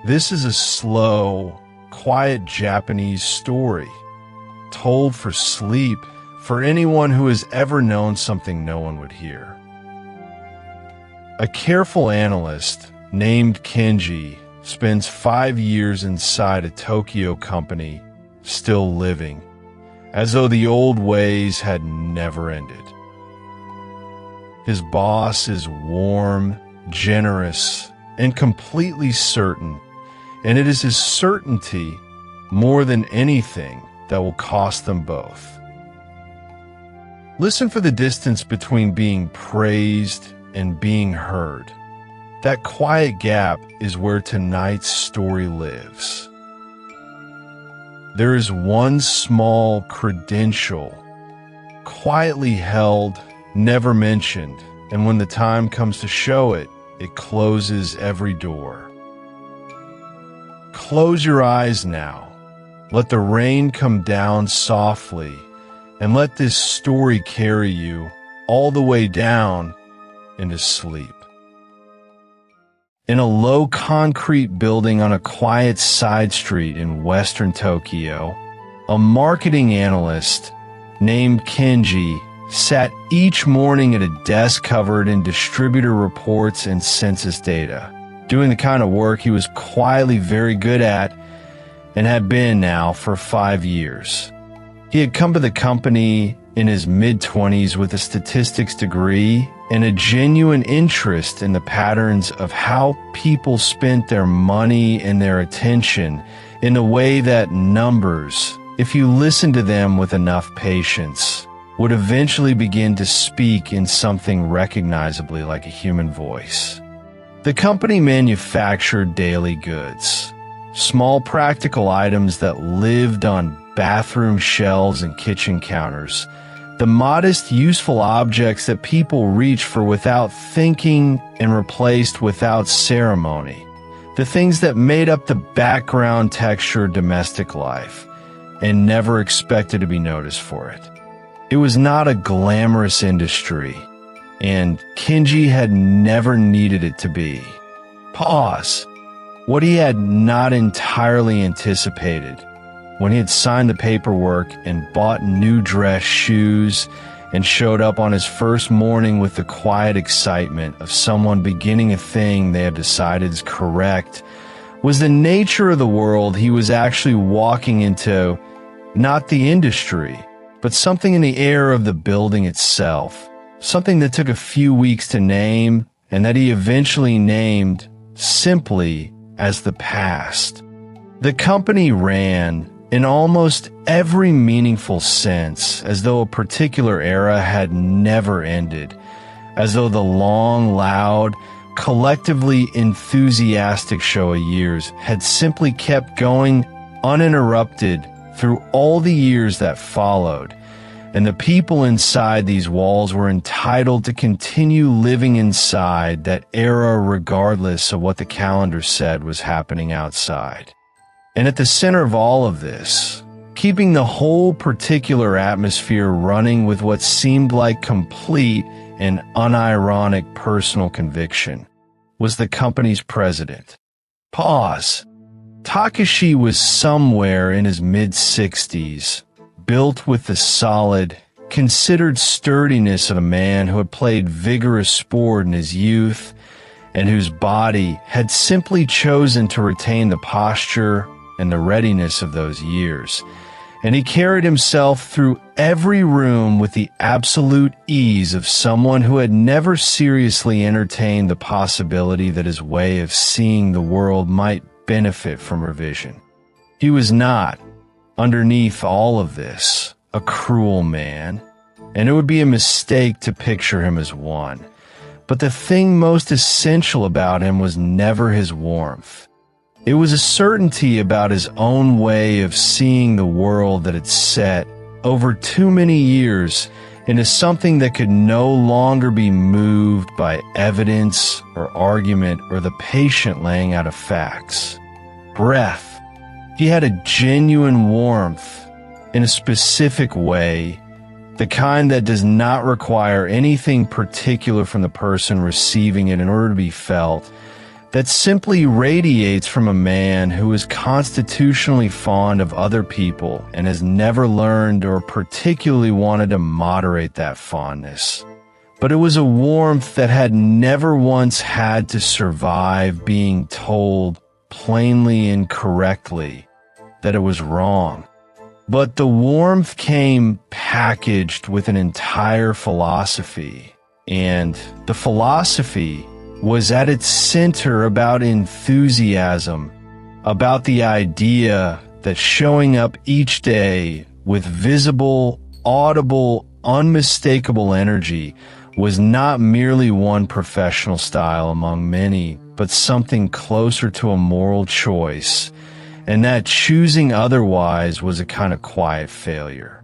This is a slow, quiet Japanese story, told for sleep, for anyone who has ever known something no one would hear. A careful analyst named Kenji spends 5 years inside a Tokyo company, still living, as though the old ways had never ended. His boss is warm, generous, and completely certain, and it is his certainty, more than anything, that will cost them both. Listen for the distance between being praised and being heard. That quiet gap is where tonight's story lives. There is one small credential, quietly held, never mentioned, and when the time comes to show it, it closes every door. Close your eyes now. Let the rain come down softly, and let this story carry you all the way down into sleep. In a low concrete building on a quiet side street in western Tokyo, a marketing analyst named Kenji sat each morning at a desk covered in distributor reports and census data, doing the kind of work he was quietly very good at and had been now for 5 years. He had come to the company in his mid-20s with a statistics degree and a genuine interest in the patterns of how people spent their money and their attention in a way that numbers, if you listen to them with enough patience, would eventually begin to speak in something recognizably like a human voice. The company manufactured daily goods, small practical items that lived on bathroom shelves and kitchen counters, the modest, useful objects that people reached for without thinking and replaced without ceremony, the things that made up the background texture of domestic life and never expected to be noticed for it. It was not a glamorous industry, and Kenji had never needed it to be. Pause. What he had not entirely anticipated when he had signed the paperwork and bought new dress shoes and showed up on his first morning with the quiet excitement of someone beginning a thing they have decided is correct, was the nature of the world he was actually walking into, not the industry, but something in the air of the building itself, something that took a few weeks to name and that he eventually named simply as the past. The company ran, in almost every meaningful sense, as though a particular era had never ended, as though the long, loud, collectively enthusiastic Showa years had simply kept going uninterrupted through all the years that followed, and the people inside these walls were entitled to continue living inside that era regardless of what the calendar said was happening outside. And at the center of all of this, keeping the whole particular atmosphere running with what seemed like complete and unironic personal conviction, was the company's president. Pause. Takashi was somewhere in his mid-60s, built with the solid, considered sturdiness of a man who had played vigorous sport in his youth and whose body had simply chosen to retain the posture and the readiness of those years, and he carried himself through every room with the absolute ease of someone who had never seriously entertained the possibility that his way of seeing the world might benefit from revision. He was not, underneath all of this, a cruel man, and it would be a mistake to picture him as one. But the thing most essential about him was never his warmth. It was a certainty about his own way of seeing the world that had set, over too many years, into something that could no longer be moved by evidence or argument or the patient laying out of facts. Breath. He had a genuine warmth, in a specific way, the kind that does not require anything particular from the person receiving it in order to be felt, that simply radiates from a man who is constitutionally fond of other people and has never learned or particularly wanted to moderate that fondness. But it was a warmth that had never once had to survive being told plainly and correctly that it was wrong. But the warmth came packaged with an entire philosophy, and the philosophy was at its center about enthusiasm, about the idea that showing up each day with visible, audible, unmistakable energy was not merely one professional style among many, but something closer to a moral choice, and that choosing otherwise was a kind of quiet failure.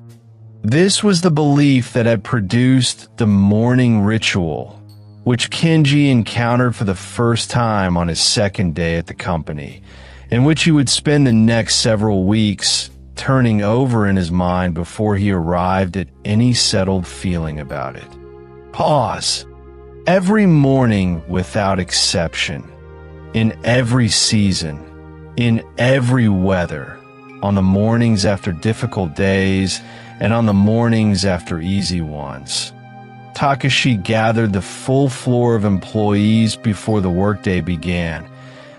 This was the belief that had produced the morning ritual, which Kenji encountered for the first time on his second day at the company, in which he would spend the next several weeks turning over in his mind before he arrived at any settled feeling about it. Pause. Every morning without exception, in every season, in every weather, on the mornings after difficult days and on the mornings after easy ones, Takashi gathered the full floor of employees before the workday began,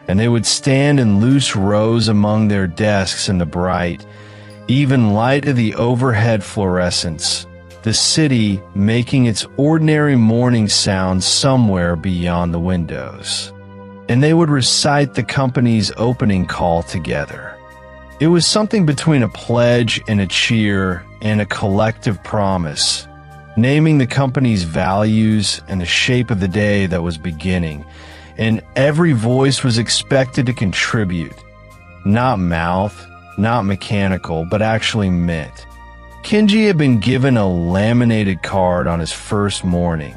and they would stand in loose rows among their desks in the bright, even light of the overhead fluorescence, the city making its ordinary morning sound somewhere beyond the windows. And they would recite the company's opening call together. It was something between a pledge and a cheer and a collective promise, naming the company's values and the shape of the day that was beginning, and every voice was expected to contribute, not mouth, not mechanical, but actually meant. Kenji had been given a laminated card on his first morning,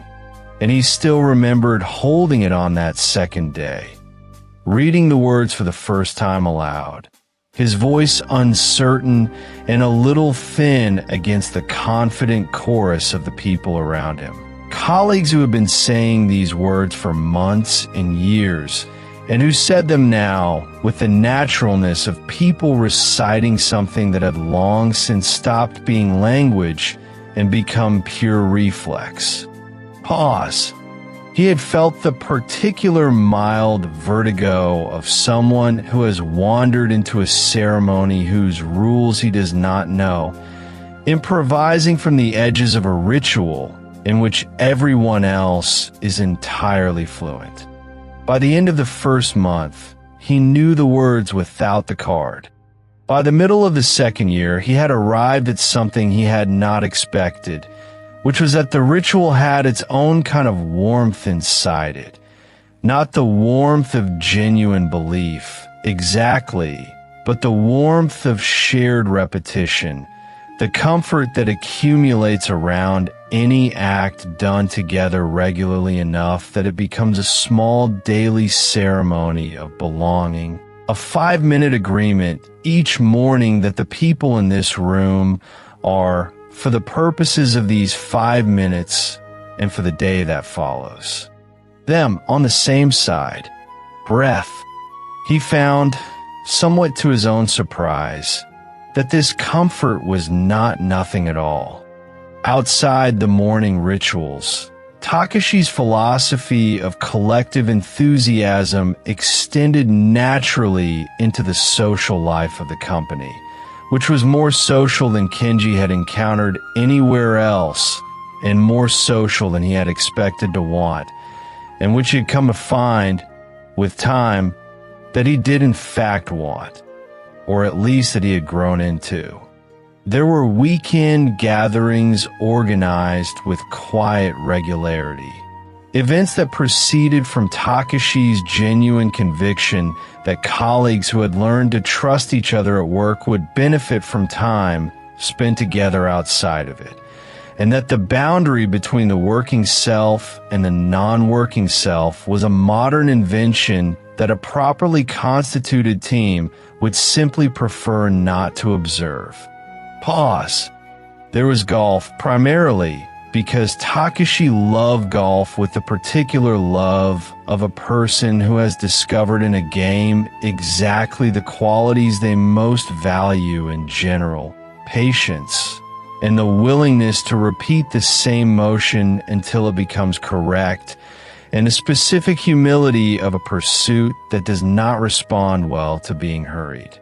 and he still remembered holding it on that second day, reading the words for the first time aloud, his voice uncertain and a little thin against the confident chorus of the people around him. Colleagues who had been saying these words for months and years, and who said them now with the naturalness of people reciting something that had long since stopped being language and become pure reflex. Pause. He had felt the particular mild vertigo of someone who has wandered into a ceremony whose rules he does not know, improvising from the edges of a ritual in which everyone else is entirely fluent. By the end of the first month, he knew the words without the card. By the middle of the second year, he had arrived at something he had not expected, which was that the ritual had its own kind of warmth inside it. Not the warmth of genuine belief, exactly, but the warmth of shared repetition, the comfort that accumulates around any act done together regularly enough that it becomes a small daily ceremony of belonging. A 5-minute agreement each morning that the people in this room are, for the purposes of these 5 minutes and for the day that follows, them on the same side. Breath. He found, somewhat to his own surprise, that this comfort was not nothing at all. Outside the morning rituals, Takashi's philosophy of collective enthusiasm extended naturally into the social life of the company, which was more social than Kenji had encountered anywhere else, and more social than he had expected to want, and which he had come to find, with time, that he did in fact want, or at least that he had grown into. There were weekend gatherings organized with quiet regularity, events that proceeded from Takashi's genuine conviction that colleagues who had learned to trust each other at work would benefit from time spent together outside of it, and that the boundary between the working self and the non-working self was a modern invention that a properly constituted team would simply prefer not to observe. Pause. There was golf, primarily, because Takashi loved golf with the particular love of a person who has discovered in a game exactly the qualities they most value in general: patience, and the willingness to repeat the same motion until it becomes correct, and a specific humility of a pursuit that does not respond well to being hurried.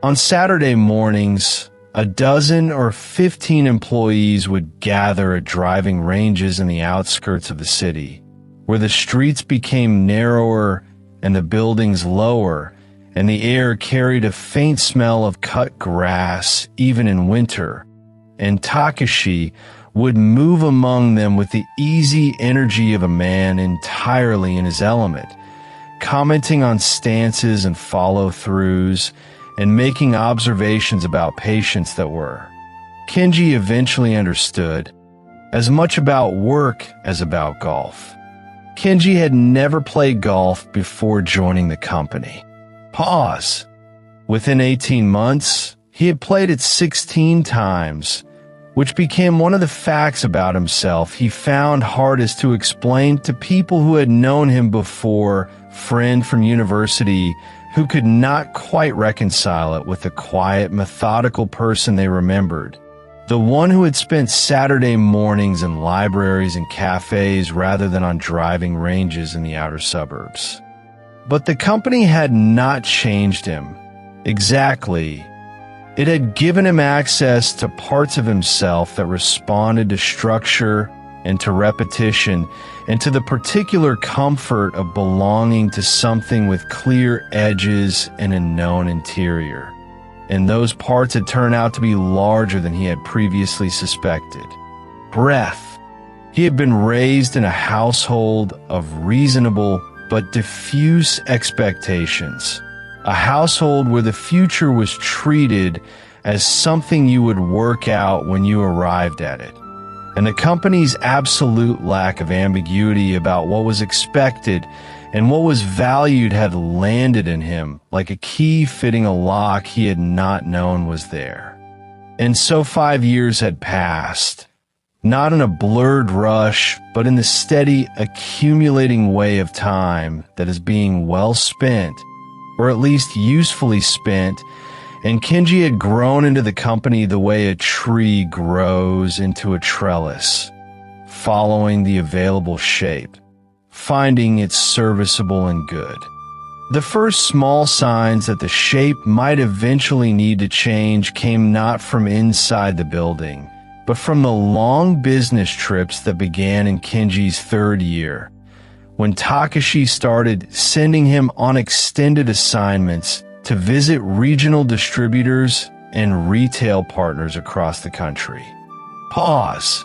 On Saturday mornings, 12 or 15 employees would gather at driving ranges in the outskirts of the city, where the streets became narrower and the buildings lower, and the air carried a faint smell of cut grass even in winter. And Takashi would move among them with the easy energy of a man entirely in his element, commenting on stances and follow-throughs, and making observations about patients that were, Kenji eventually understood, as much about work as about golf. Kenji had never played golf before joining the company. Pause. Within 18 months, he had played it 16 times, which became one of the facts about himself he found hardest to explain to people who had known him before, friend from university, who could not quite reconcile it with the quiet, methodical person they remembered, the one who had spent Saturday mornings in libraries and cafes rather than on driving ranges in the outer suburbs. But the company had not changed him. Exactly. It had given him access to parts of himself that responded to structure and to repetition, and to the particular comfort of belonging to something with clear edges and a known interior. And those parts had turned out to be larger than he had previously suspected. Breath. He had been raised in a household of reasonable but diffuse expectations. A household where the future was treated as something you would work out when you arrived at it. And the company's absolute lack of ambiguity about what was expected and what was valued had landed in him like a key fitting a lock he had not known was there. And so 5 years had passed, not in a blurred rush, but in the steady accumulating way of time that is being well spent, or at least usefully spent, and Kenji had grown into the company the way a tree grows into a trellis, following the available shape, finding it serviceable and good. The first small signs that the shape might eventually need to change came not from inside the building, but from the long business trips that began in Kenji's 3rd year, when Takashi started sending him on extended assignments to visit regional distributors and retail partners across the country. Pause.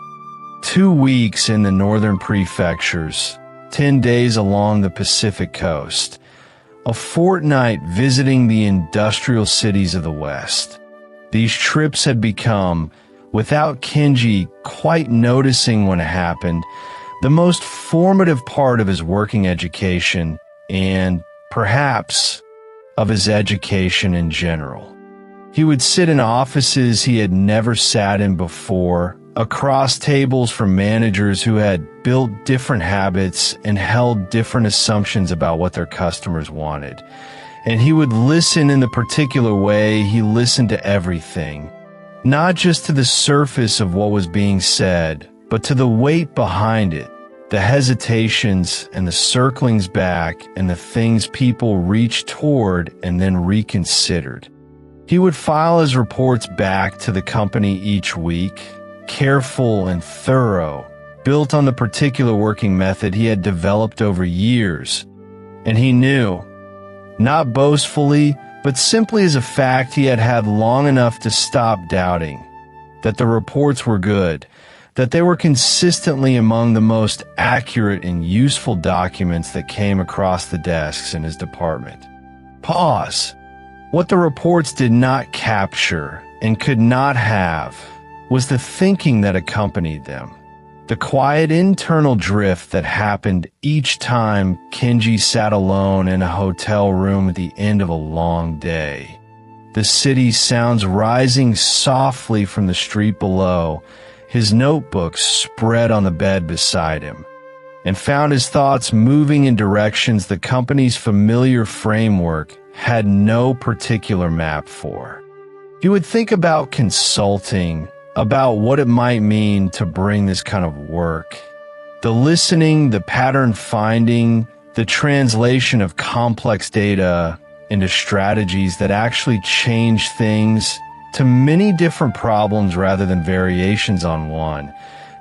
2 weeks in the northern prefectures, 10 days along the Pacific coast, a fortnight visiting the industrial cities of the West. These trips had become, without Kenji quite noticing when it happened, the most formative part of his working education and, perhaps, of his education in general. He would sit in offices he had never sat in before, across tables from managers who had built different habits and held different assumptions about what their customers wanted. And he would listen in the particular way he listened to everything, not just to the surface of what was being said, but to the weight behind it, the hesitations and the circlings back and the things people reached toward and then reconsidered. He would file his reports back to the company each week, careful and thorough, built on the particular working method he had developed over years. And he knew, not boastfully, but simply as a fact he had had long enough to stop doubting, that the reports were good, that they were consistently among the most accurate and useful documents that came across the desks in his department. Pause. What the reports did not capture and could not have was the thinking that accompanied them, the quiet internal drift that happened each time Kenji sat alone in a hotel room at the end of a long day. The city sounds rising softly from the street below, his notebook spread on the bed beside him, and found his thoughts moving in directions the company's familiar framework had no particular map for. He would think about consulting, about what it might mean to bring this kind of work. The listening, the pattern finding, the translation of complex data into strategies that actually change things to many different problems rather than variations on one,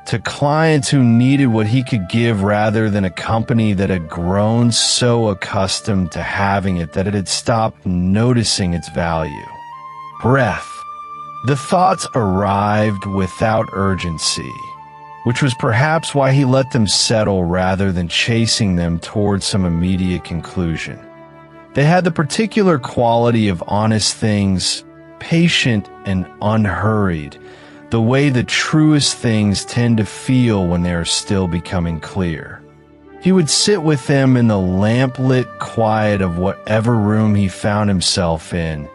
to clients who needed what he could give rather than a company that had grown so accustomed to having it that it had stopped noticing its value. Breath. The thoughts arrived without urgency, which was perhaps why he let them settle rather than chasing them towards some immediate conclusion. They had the particular quality of honest things, patient and unhurried, the way the truest things tend to feel when they are still becoming clear. He would sit with them in the lamplit quiet of whatever room he found himself in,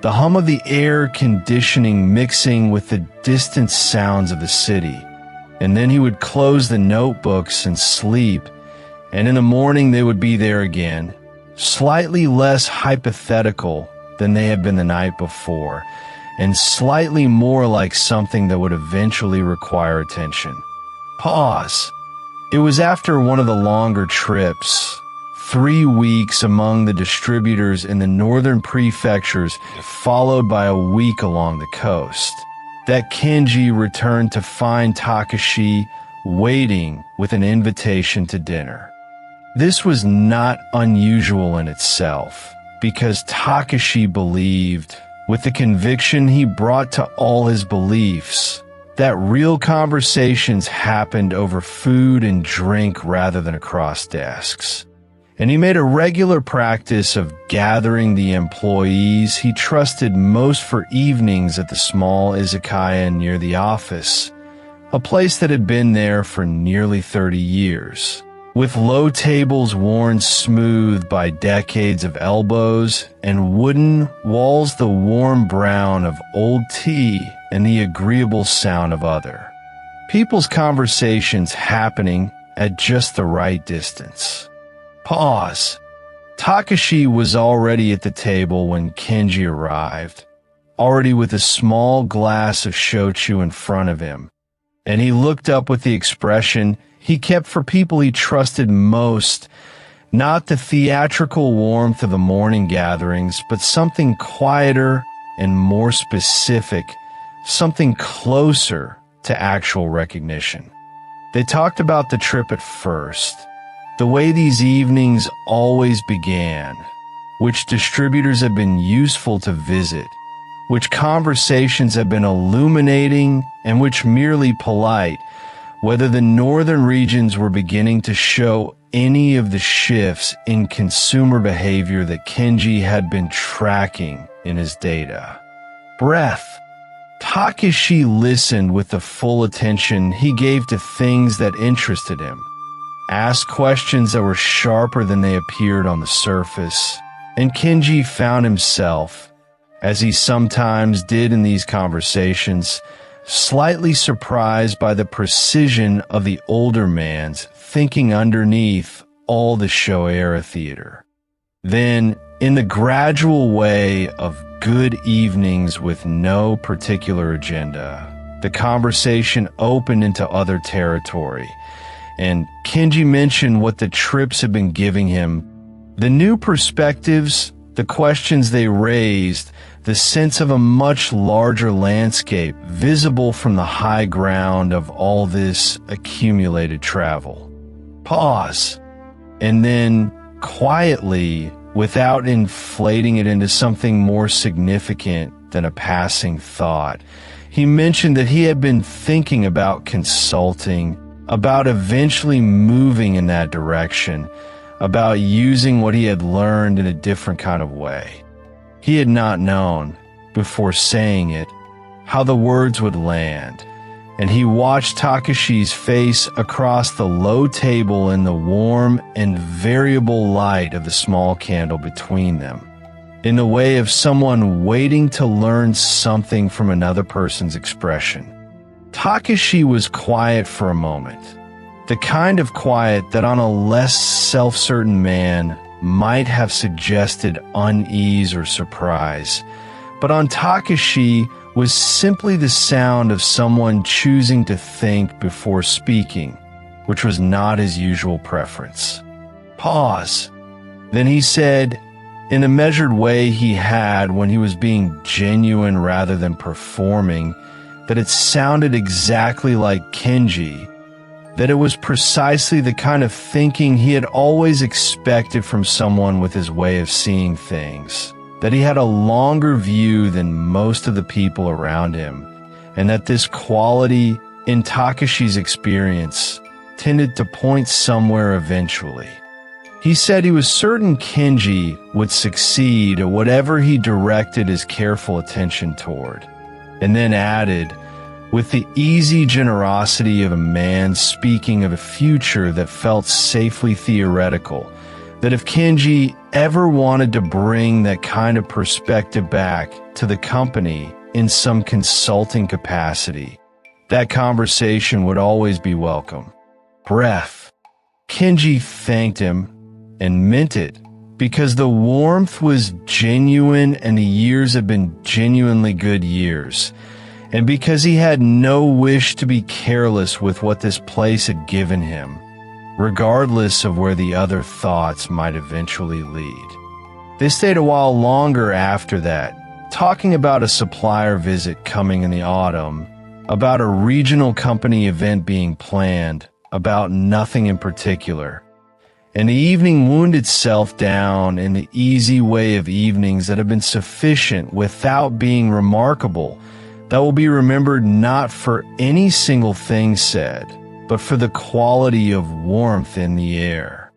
the hum of the air conditioning mixing with the distant sounds of the city. And then he would close the notebooks and sleep, and in the morning they would be there again, slightly less hypothetical than they had been the night before, and slightly more like something that would eventually require attention. Pause. It was after one of the longer trips, 3 weeks among the distributors in the northern prefectures, followed by a week along the coast, that Kenji returned to find Takashi waiting with an invitation to dinner. This was not unusual in itself, because Takashi believed, with the conviction he brought to all his beliefs, that real conversations happened over food and drink rather than across desks. And he made a regular practice of gathering the employees he trusted most for evenings at the small izakaya near the office, a place that had been there for nearly 30 years, with low tables worn smooth by decades of elbows and wooden walls the warm brown of old tea and the agreeable sound of other. People's conversations happening at just the right distance. Pause. Takashi was already at the table when Kenji arrived, already with a small glass of shochu in front of him, and he looked up with the expression he kept for people he trusted most, not the theatrical warmth of the morning gatherings, but something quieter and more specific, something closer to actual recognition. They talked about the trip at first, the way these evenings always began, which distributors have been useful to visit, which conversations have been illuminating and which merely polite, whether the northern regions were beginning to show any of the shifts in consumer behavior that Kenji had been tracking in his data. Breath. Takashi listened with the full attention he gave to things that interested him, asked questions that were sharper than they appeared on the surface, and Kenji found himself, as he sometimes did in these conversations, slightly surprised by the precision of the older man's thinking underneath all the Showa-era theater. Then, in the gradual way of good evenings with no particular agenda, the conversation opened into other territory, and Kenji mentioned what the trips had been giving him, the new perspectives, the questions they raised, the sense of a much larger landscape visible from the high ground of all this accumulated travel. Pause. And then, quietly, without inflating it into something more significant than a passing thought, he mentioned that he had been thinking about consulting, about eventually moving in that direction, about using what he had learned in a different kind of way. He had not known, before saying it, how the words would land, and he watched Takashi's face across the low table in the warm and variable light of the small candle between them, in the way of someone waiting to learn something from another person's expression. Takashi was quiet for a moment. The kind of quiet that on a less self-certain man might have suggested unease or surprise, but on Takashi was simply the sound of someone choosing to think before speaking, which was not his usual preference. Pause. Then he said, in a measured way he had when he was being genuine rather than performing, that it sounded exactly like Kenji, that it was precisely the kind of thinking he had always expected from someone with his way of seeing things, that he had a longer view than most of the people around him, and that this quality in Takashi's experience tended to point somewhere eventually. He said he was certain Kenji would succeed at whatever he directed his careful attention toward, and then added, with the easy generosity of a man speaking of a future that felt safely theoretical, that if Kenji ever wanted to bring that kind of perspective back to the company in some consulting capacity, that conversation would always be welcome. Breath. Kenji thanked him and meant it, because the warmth was genuine and the years had been genuinely good years, and because he had no wish to be careless with what this place had given him, regardless of where the other thoughts might eventually lead. They stayed a while longer after that, talking about a supplier visit coming in the autumn, about a regional company event being planned, about nothing in particular. And the evening wound itself down in the easy way of evenings that have been sufficient without being remarkable, that will be remembered not for any single thing said, but for the quality of warmth in the air.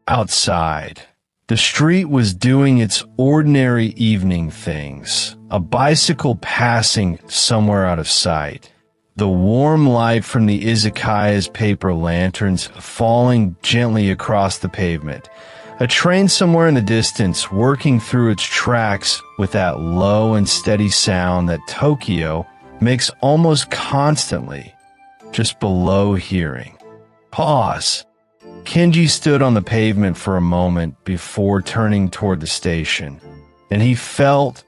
Outside, the street was doing its ordinary evening things, a bicycle passing somewhere out of sight, the warm light from the izakaya's paper lanterns falling gently across the pavement, a train somewhere in the distance working through its tracks with that low and steady sound that Tokyo makes almost constantly, just below hearing. Pause. Kenji stood on the pavement for a moment before turning toward the station, and he felt,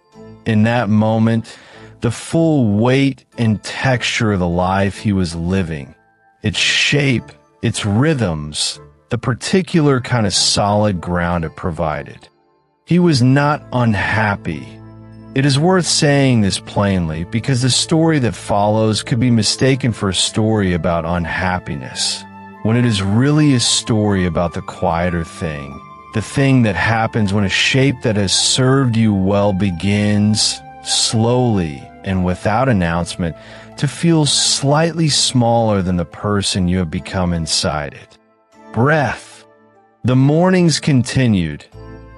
in that moment, the full weight and texture of the life he was living, its shape, its rhythms, the particular kind of solid ground it provided. He was not unhappy. It is worth saying this plainly because the story that follows could be mistaken for a story about unhappiness, when it is really a story about the quieter thing, the thing that happens when a shape that has served you well begins, slowly and without announcement, to feel slightly smaller than the person you have become inside it. Breath. The mornings continued,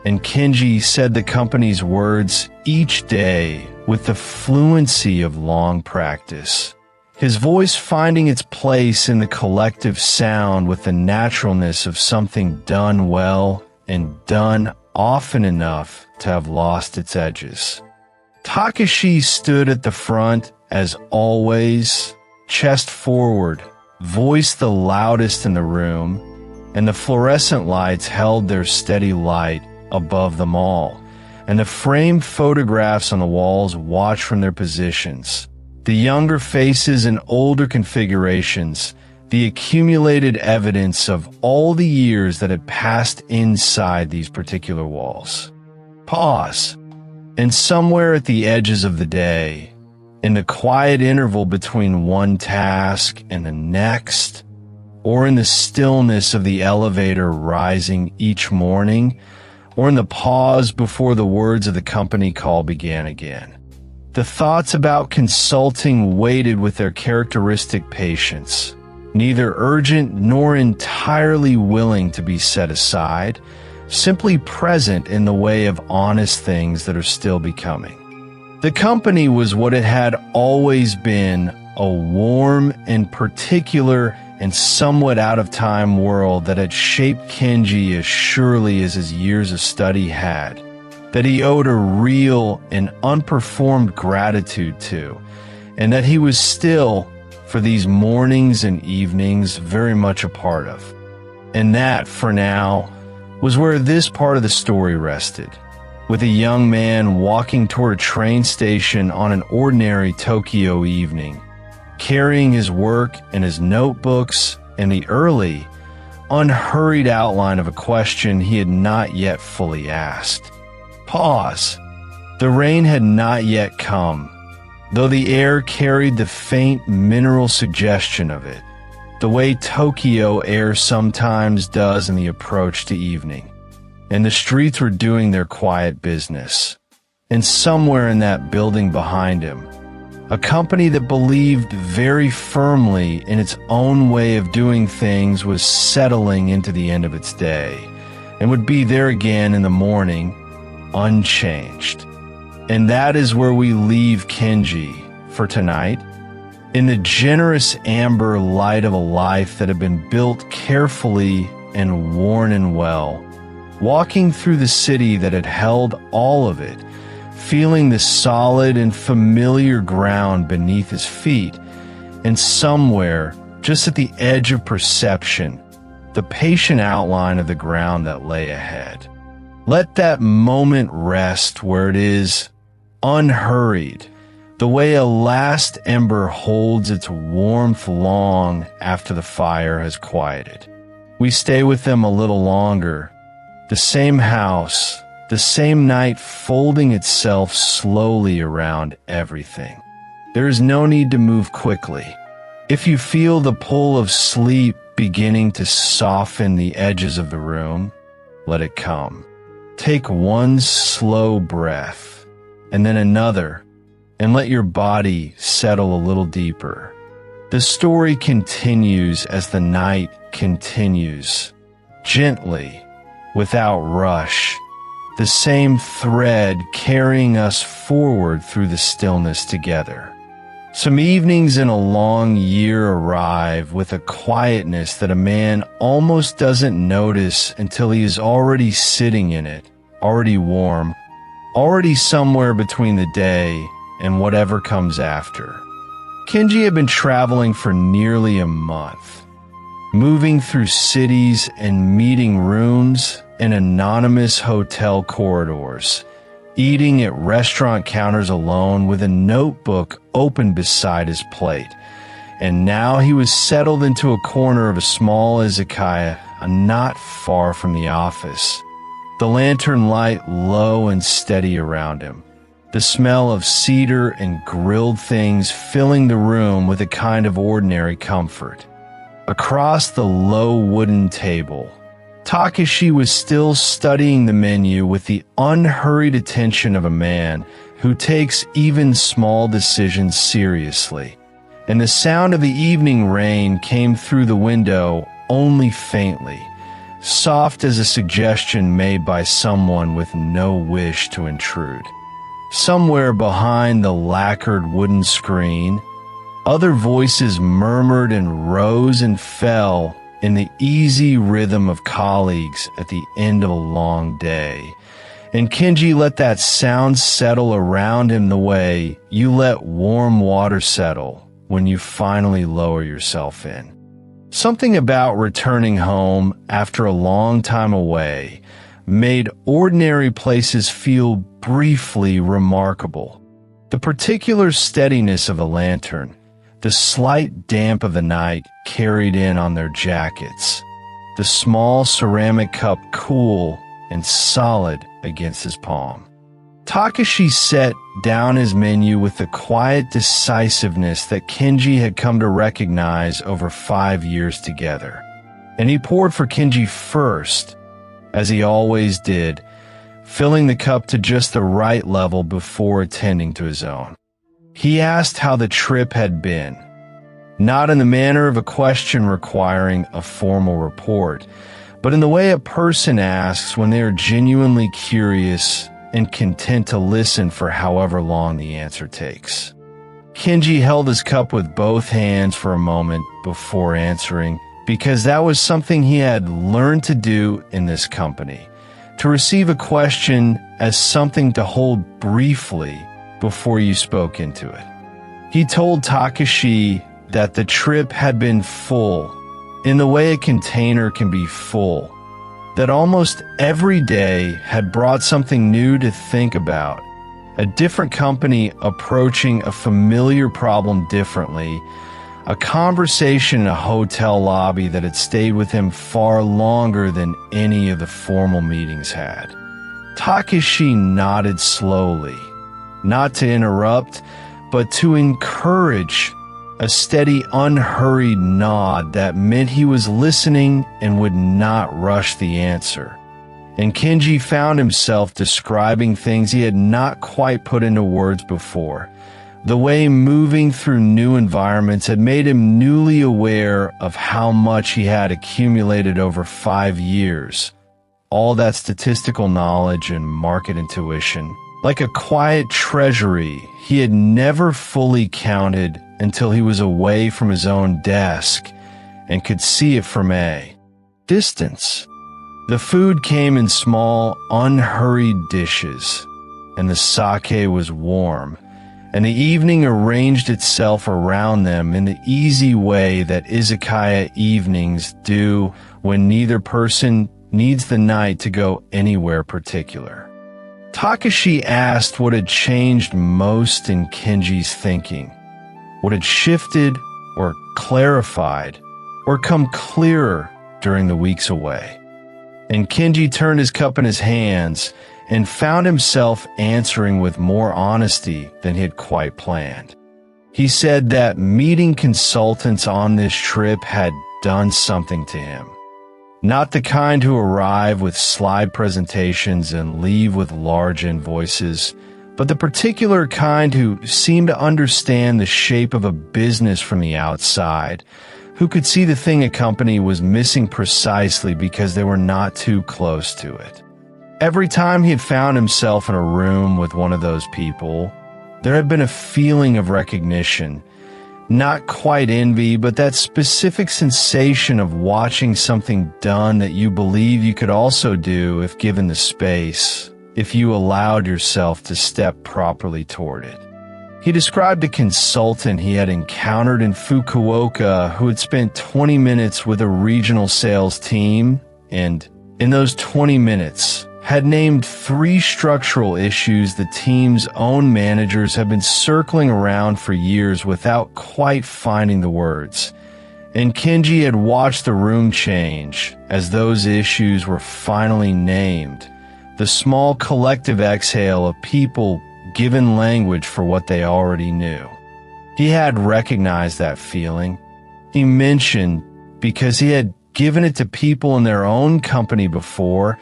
and Kenji said the company's words each day with the fluency of long practice, his voice finding its place in the collective sound with the naturalness of something done well and done often enough to have lost its edges. Takashi stood at the front, as always, chest forward, voice the loudest in the room, and the fluorescent lights held their steady light above them all, and the framed photographs on the walls watched from their positions. The younger faces and older configurations, the accumulated evidence of all the years that had passed inside these particular walls. Pause. And somewhere at the edges of the day, in the quiet interval between one task and the next, or in the stillness of the elevator rising each morning, or in the pause before the words of the company call began again, the thoughts about consulting waited with their characteristic patience, neither urgent nor entirely willing to be set aside, simply present in the way of honest things that are still becoming. The company was what it had always been, a warm and particular and somewhat out-of-time world that had shaped Kenji as surely as his years of study had, that he owed a real and unperformed gratitude to, and that he was still, for these mornings and evenings very much a part of. And that, for now, was where this part of the story rested, with a young man walking toward a train station on an ordinary Tokyo evening, carrying his work and his notebooks and the early, unhurried outline of a question he had not yet fully asked. Pause. The rain had not yet come, though the air carried the faint mineral suggestion of it, the way Tokyo air sometimes does in the approach to evening. And the streets were doing their quiet business. And somewhere in that building behind him, a company that believed very firmly in its own way of doing things was settling into the end of its day, and would be there again in the morning, unchanged. And that is where we leave Kenji for tonight, in the generous amber light of a life that had been built carefully and worn and well, walking through the city that had held all of it, feeling the solid and familiar ground beneath his feet, and somewhere, just at the edge of perception, the patient outline of the ground that lay ahead. Let that moment rest where it is, unhurried, the way a last ember holds its warmth long after the fire has quieted. We stay with them a little longer, the same house, the same night folding itself slowly around everything. There is no need to move quickly. If you feel the pull of sleep beginning to soften the edges of the room, let it come. Take one slow breath, and then another, and let your body settle a little deeper. The story continues as the night continues, gently, without rush, the same thread carrying us forward through the stillness together. Some evenings in a long year arrive with a quietness that a man almost doesn't notice until he is already sitting in it, already warm, already somewhere between the day and whatever comes after. Kenji had been traveling for nearly a month, moving through cities and meeting rooms and anonymous hotel corridors, eating at restaurant counters alone with a notebook open beside his plate. And now he was settled into a corner of a small izakaya not far from the office, the lantern light low and steady around him, the smell of cedar and grilled things filling the room with a kind of ordinary comfort. Across the low wooden table, Takashi was still studying the menu with the unhurried attention of a man who takes even small decisions seriously, and the sound of the evening rain came through the window only faintly, soft as a suggestion made by someone with no wish to intrude. Somewhere behind the lacquered wooden screen, other voices murmured and rose and fell in the easy rhythm of colleagues at the end of a long day, and Kenji let that sound settle around him the way you let warm water settle when you finally lower yourself in. Something about returning home after a long time away made ordinary places feel briefly remarkable. The particular steadiness of the lantern, the slight damp of the night carried in on their jackets, the small ceramic cup cool and solid against his palm. Takashi set down his menu with the quiet decisiveness that Kenji had come to recognize over 5 years together. And he poured for Kenji first, as he always did, filling the cup to just the right level before attending to his own. He asked how the trip had been, not in the manner of a question requiring a formal report, but in the way a person asks when they are genuinely curious and content to listen for however long the answer takes. Kenji held his cup with both hands for a moment before answering, because that was something he had learned to do in this company, to receive a question as something to hold briefly before you spoke into it. He told Takashi that the trip had been full, in the way a container can be full, that almost every day had brought something new to think about, a different company approaching a familiar problem differently, a conversation in a hotel lobby that had stayed with him far longer than any of the formal meetings had. Takeshi nodded slowly, not to interrupt, but to encourage, a steady, unhurried nod that meant he was listening and would not rush the answer. And Kenji found himself describing things he had not quite put into words before. The way moving through new environments had made him newly aware of how much he had accumulated over 5 years. All that statistical knowledge and market intuition, like a quiet treasury he had never fully counted until he was away from his own desk and could see it from a distance. The food came in small, unhurried dishes, and the sake was warm, and the evening arranged itself around them in the easy way that izakaya evenings do when neither person needs the night to go anywhere particular. Takeshi asked what had changed most in Kenji's thinking, what had shifted or clarified or come clearer during the weeks away. And Kenji turned his cup in his hands and found himself answering with more honesty than he had quite planned. He said that meeting consultants on this trip had done something to him. Not the kind who arrive with slide presentations and leave with large invoices, but the particular kind who seemed to understand the shape of a business from the outside, who could see the thing a company was missing precisely because they were not too close to it. Every time he had found himself in a room with one of those people, there had been a feeling of recognition. Not quite envy, but that specific sensation of watching something done that you believe you could also do if given the space, if you allowed yourself to step properly toward it. He described a consultant he had encountered in Fukuoka who had spent 20 minutes with a regional sales team, and in those 20 minutes, had named 3 structural issues the team's own managers had been circling around for years without quite finding the words. And Kenji had watched the room change as those issues were finally named, the small collective exhale of people given language for what they already knew. He had recognized that feeling. He mentioned because he had given it to people in their own company before,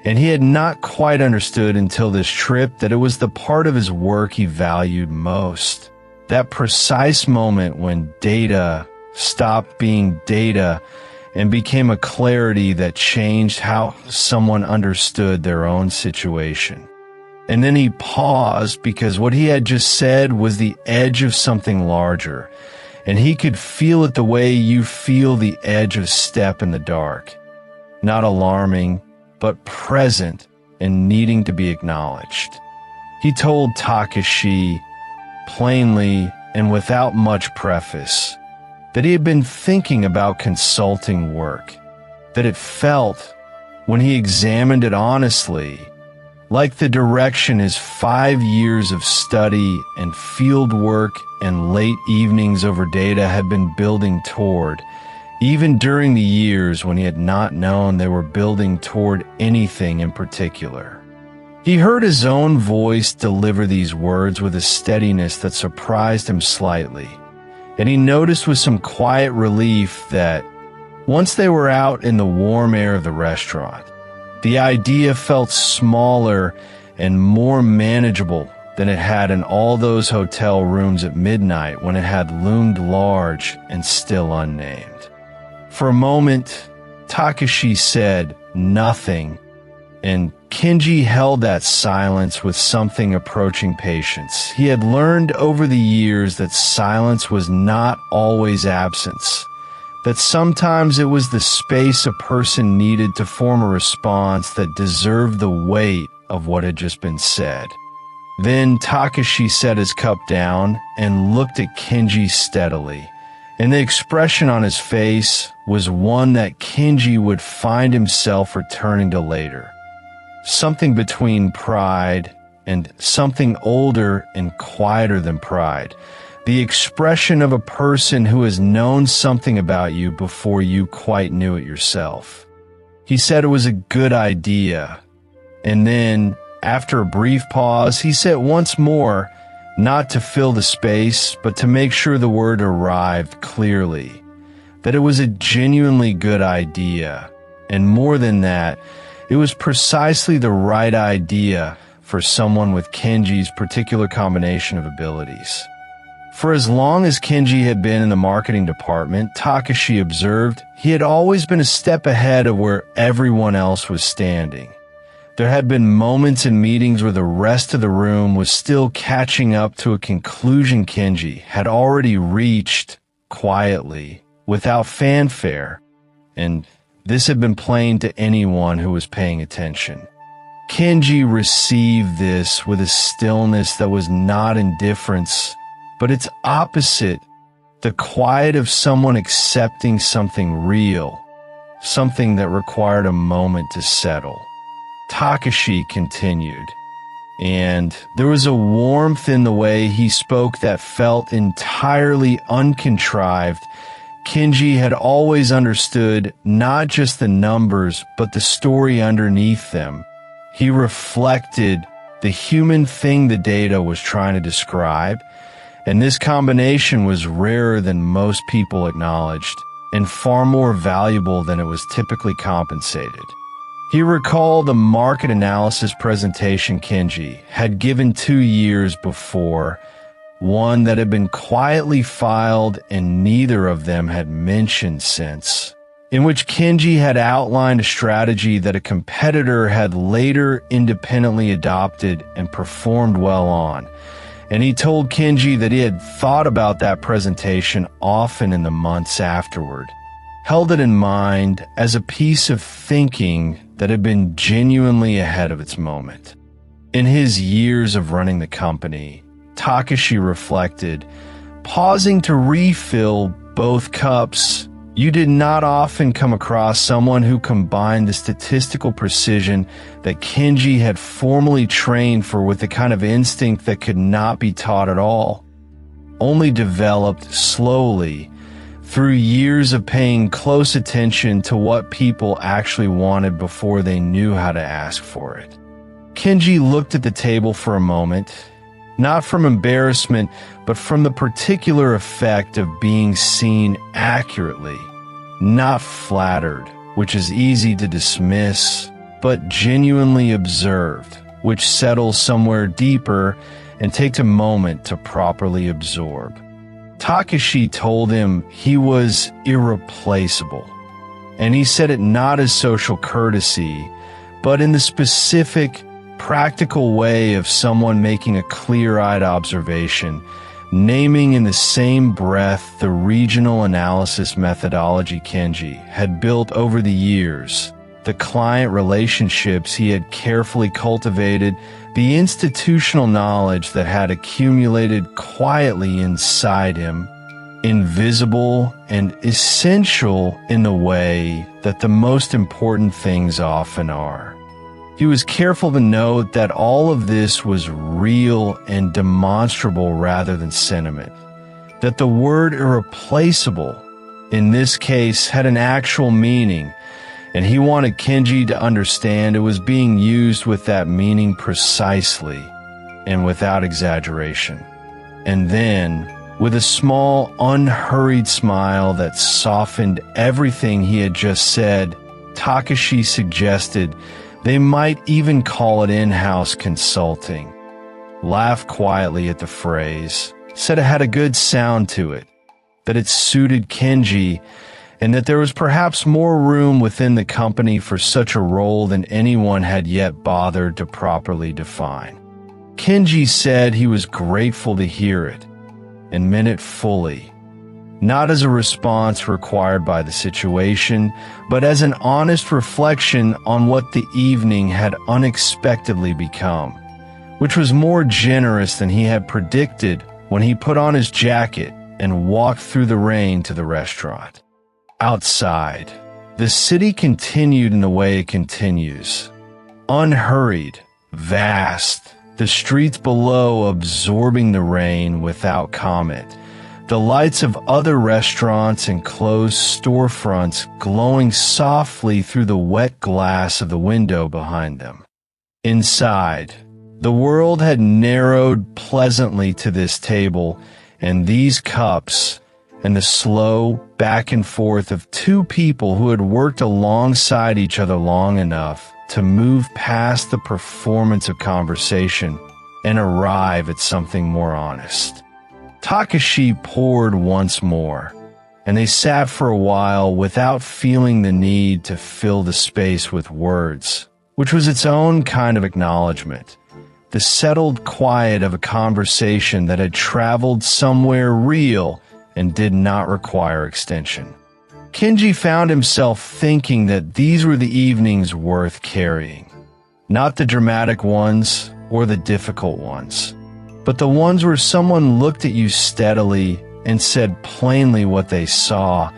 and he had not quite understood until this trip that it was the part of his work he valued most. That precise moment when data stopped being data and became a clarity that changed how someone understood their own situation. And then he paused because what he had just said was the edge of something larger, and he could feel it the way you feel the edge of a step in the dark. Not alarming, but present and needing to be acknowledged. He told Takeshi, plainly and without much preface, that he had been thinking about consulting work, that it felt, when he examined it honestly, like the direction his 5 years of study and field work and late evenings over data had been building toward, even during the years when he had not known they were building toward anything in particular. He heard his own voice deliver these words with a steadiness that surprised him slightly, and he noticed with some quiet relief that, once they were out in the warm air of the restaurant, the idea felt smaller and more manageable than it had in all those hotel rooms at midnight when it had loomed large and still unnamed. For a moment, Takeshi said nothing, and Kenji held that silence with something approaching patience. He had learned over the years that silence was not always absence, that sometimes it was the space a person needed to form a response that deserved the weight of what had just been said. Then Takeshi set his cup down and looked at Kenji steadily, and the expression on his face was one that Kenji would find himself returning to later. Something between pride and something older and quieter than pride. The expression of a person who has known something about you before you quite knew it yourself. He said it was a good idea, and then, after a brief pause, he said once more, not to fill the space, but to make sure the word arrived clearly, that it was a genuinely good idea, and more than that, it was precisely the right idea for someone with Kenji's particular combination of abilities. For as long as Kenji had been in the marketing department, Takashi observed, he had always been a step ahead of where everyone else was standing. There had been moments in meetings where the rest of the room was still catching up to a conclusion Kenji had already reached quietly, without fanfare, and this had been plain to anyone who was paying attention. Kenji received this with a stillness that was not indifference, but its opposite, the quiet of someone accepting something real, something that required a moment to settle. Takashi continued, and there was a warmth in the way he spoke that felt entirely uncontrived. Kenji had always understood not just the numbers, but the story underneath them. He reflected the human thing the data was trying to describe, and this combination was rarer than most people acknowledged, and far more valuable than it was typically compensated. He recalled the market analysis presentation Kenji had given 2 years before, one that had been quietly filed and neither of them had mentioned since, in which Kenji had outlined a strategy that a competitor had later independently adopted and performed well on. And he told Kenji that he had thought about that presentation often in the months afterward, held it in mind as a piece of thinking that had been genuinely ahead of its moment. In his years of running the company, Takashi reflected, pausing to refill both cups, you did not often come across someone who combined the statistical precision that Kenji had formally trained for with the kind of instinct that could not be taught at all, only developed slowly through years of paying close attention to what people actually wanted before they knew how to ask for it. Kenji looked at the table for a moment, not from embarrassment, but from the particular effect of being seen accurately, not flattered, which is easy to dismiss, but genuinely observed, which settles somewhere deeper and takes a moment to properly absorb. Takashi told him he was irreplaceable, and he said it not as social courtesy, but in the specific, practical way of someone making a clear-eyed observation, naming in the same breath the regional analysis methodology Kenji had built over the years, the client relationships he had carefully cultivated, the institutional knowledge that had accumulated quietly inside him, invisible and essential in the way that the most important things often are. He was careful to note that all of this was real and demonstrable rather than sentiment, that the word irreplaceable, in this case, had an actual meaning, and he wanted Kenji to understand it was being used with that meaning precisely and without exaggeration. And then, with a small, unhurried smile that softened everything he had just said, Takashi suggested they might even call it in-house consulting, laughed quietly at the phrase, said it had a good sound to it, that it suited Kenji, and that there was perhaps more room within the company for such a role than anyone had yet bothered to properly define. Kenji said he was grateful to hear it, and meant it fully, not as a response required by the situation, but as an honest reflection on what the evening had unexpectedly become, which was more generous than he had predicted when he put on his jacket and walked through the rain to the restaurant. Outside, the city continued in the way it continues. Unhurried, vast, the streets below absorbing the rain without comment, the lights of other restaurants and closed storefronts glowing softly through the wet glass of the window behind them. Inside, the world had narrowed pleasantly to this table and these cups, and the slow back and forth of two people who had worked alongside each other long enough to move past the performance of conversation and arrive at something more honest. Takashi poured once more, and they sat for a while without feeling the need to fill the space with words, which was its own kind of acknowledgement, the settled quiet of a conversation that had traveled somewhere real and did not require extension. Kenji found himself thinking that these were the evenings worth carrying. Not the dramatic ones or the difficult ones, but the ones where someone looked at you steadily and said plainly what they saw,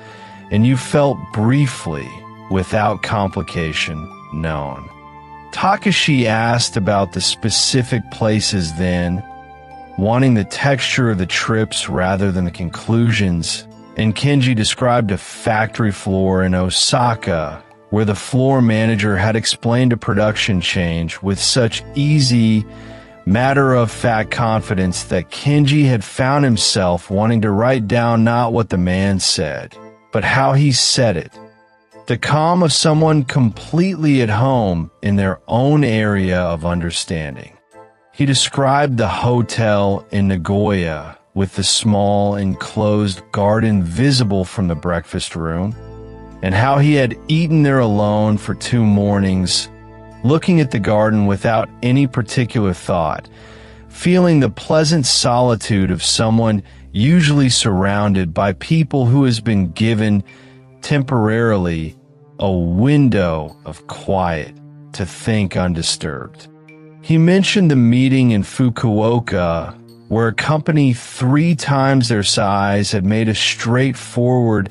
and you felt briefly, without complication, known. Takashi asked about the specific places then, wanting the texture of the trips rather than the conclusions, and Kenji described a factory floor in Osaka where the floor manager had explained a production change with such easy, matter-of-fact confidence that Kenji had found himself wanting to write down not what the man said, but how he said it. The calm of someone completely at home in their own area of understanding. He described the hotel in Nagoya with the small enclosed garden visible from the breakfast room, and how he had eaten there alone for 2 mornings, looking at the garden without any particular thought, feeling the pleasant solitude of someone usually surrounded by people who has been given, temporarily, a window of quiet to think undisturbed. He mentioned the meeting in Fukuoka, where a company 3 times their size had made a straightforward,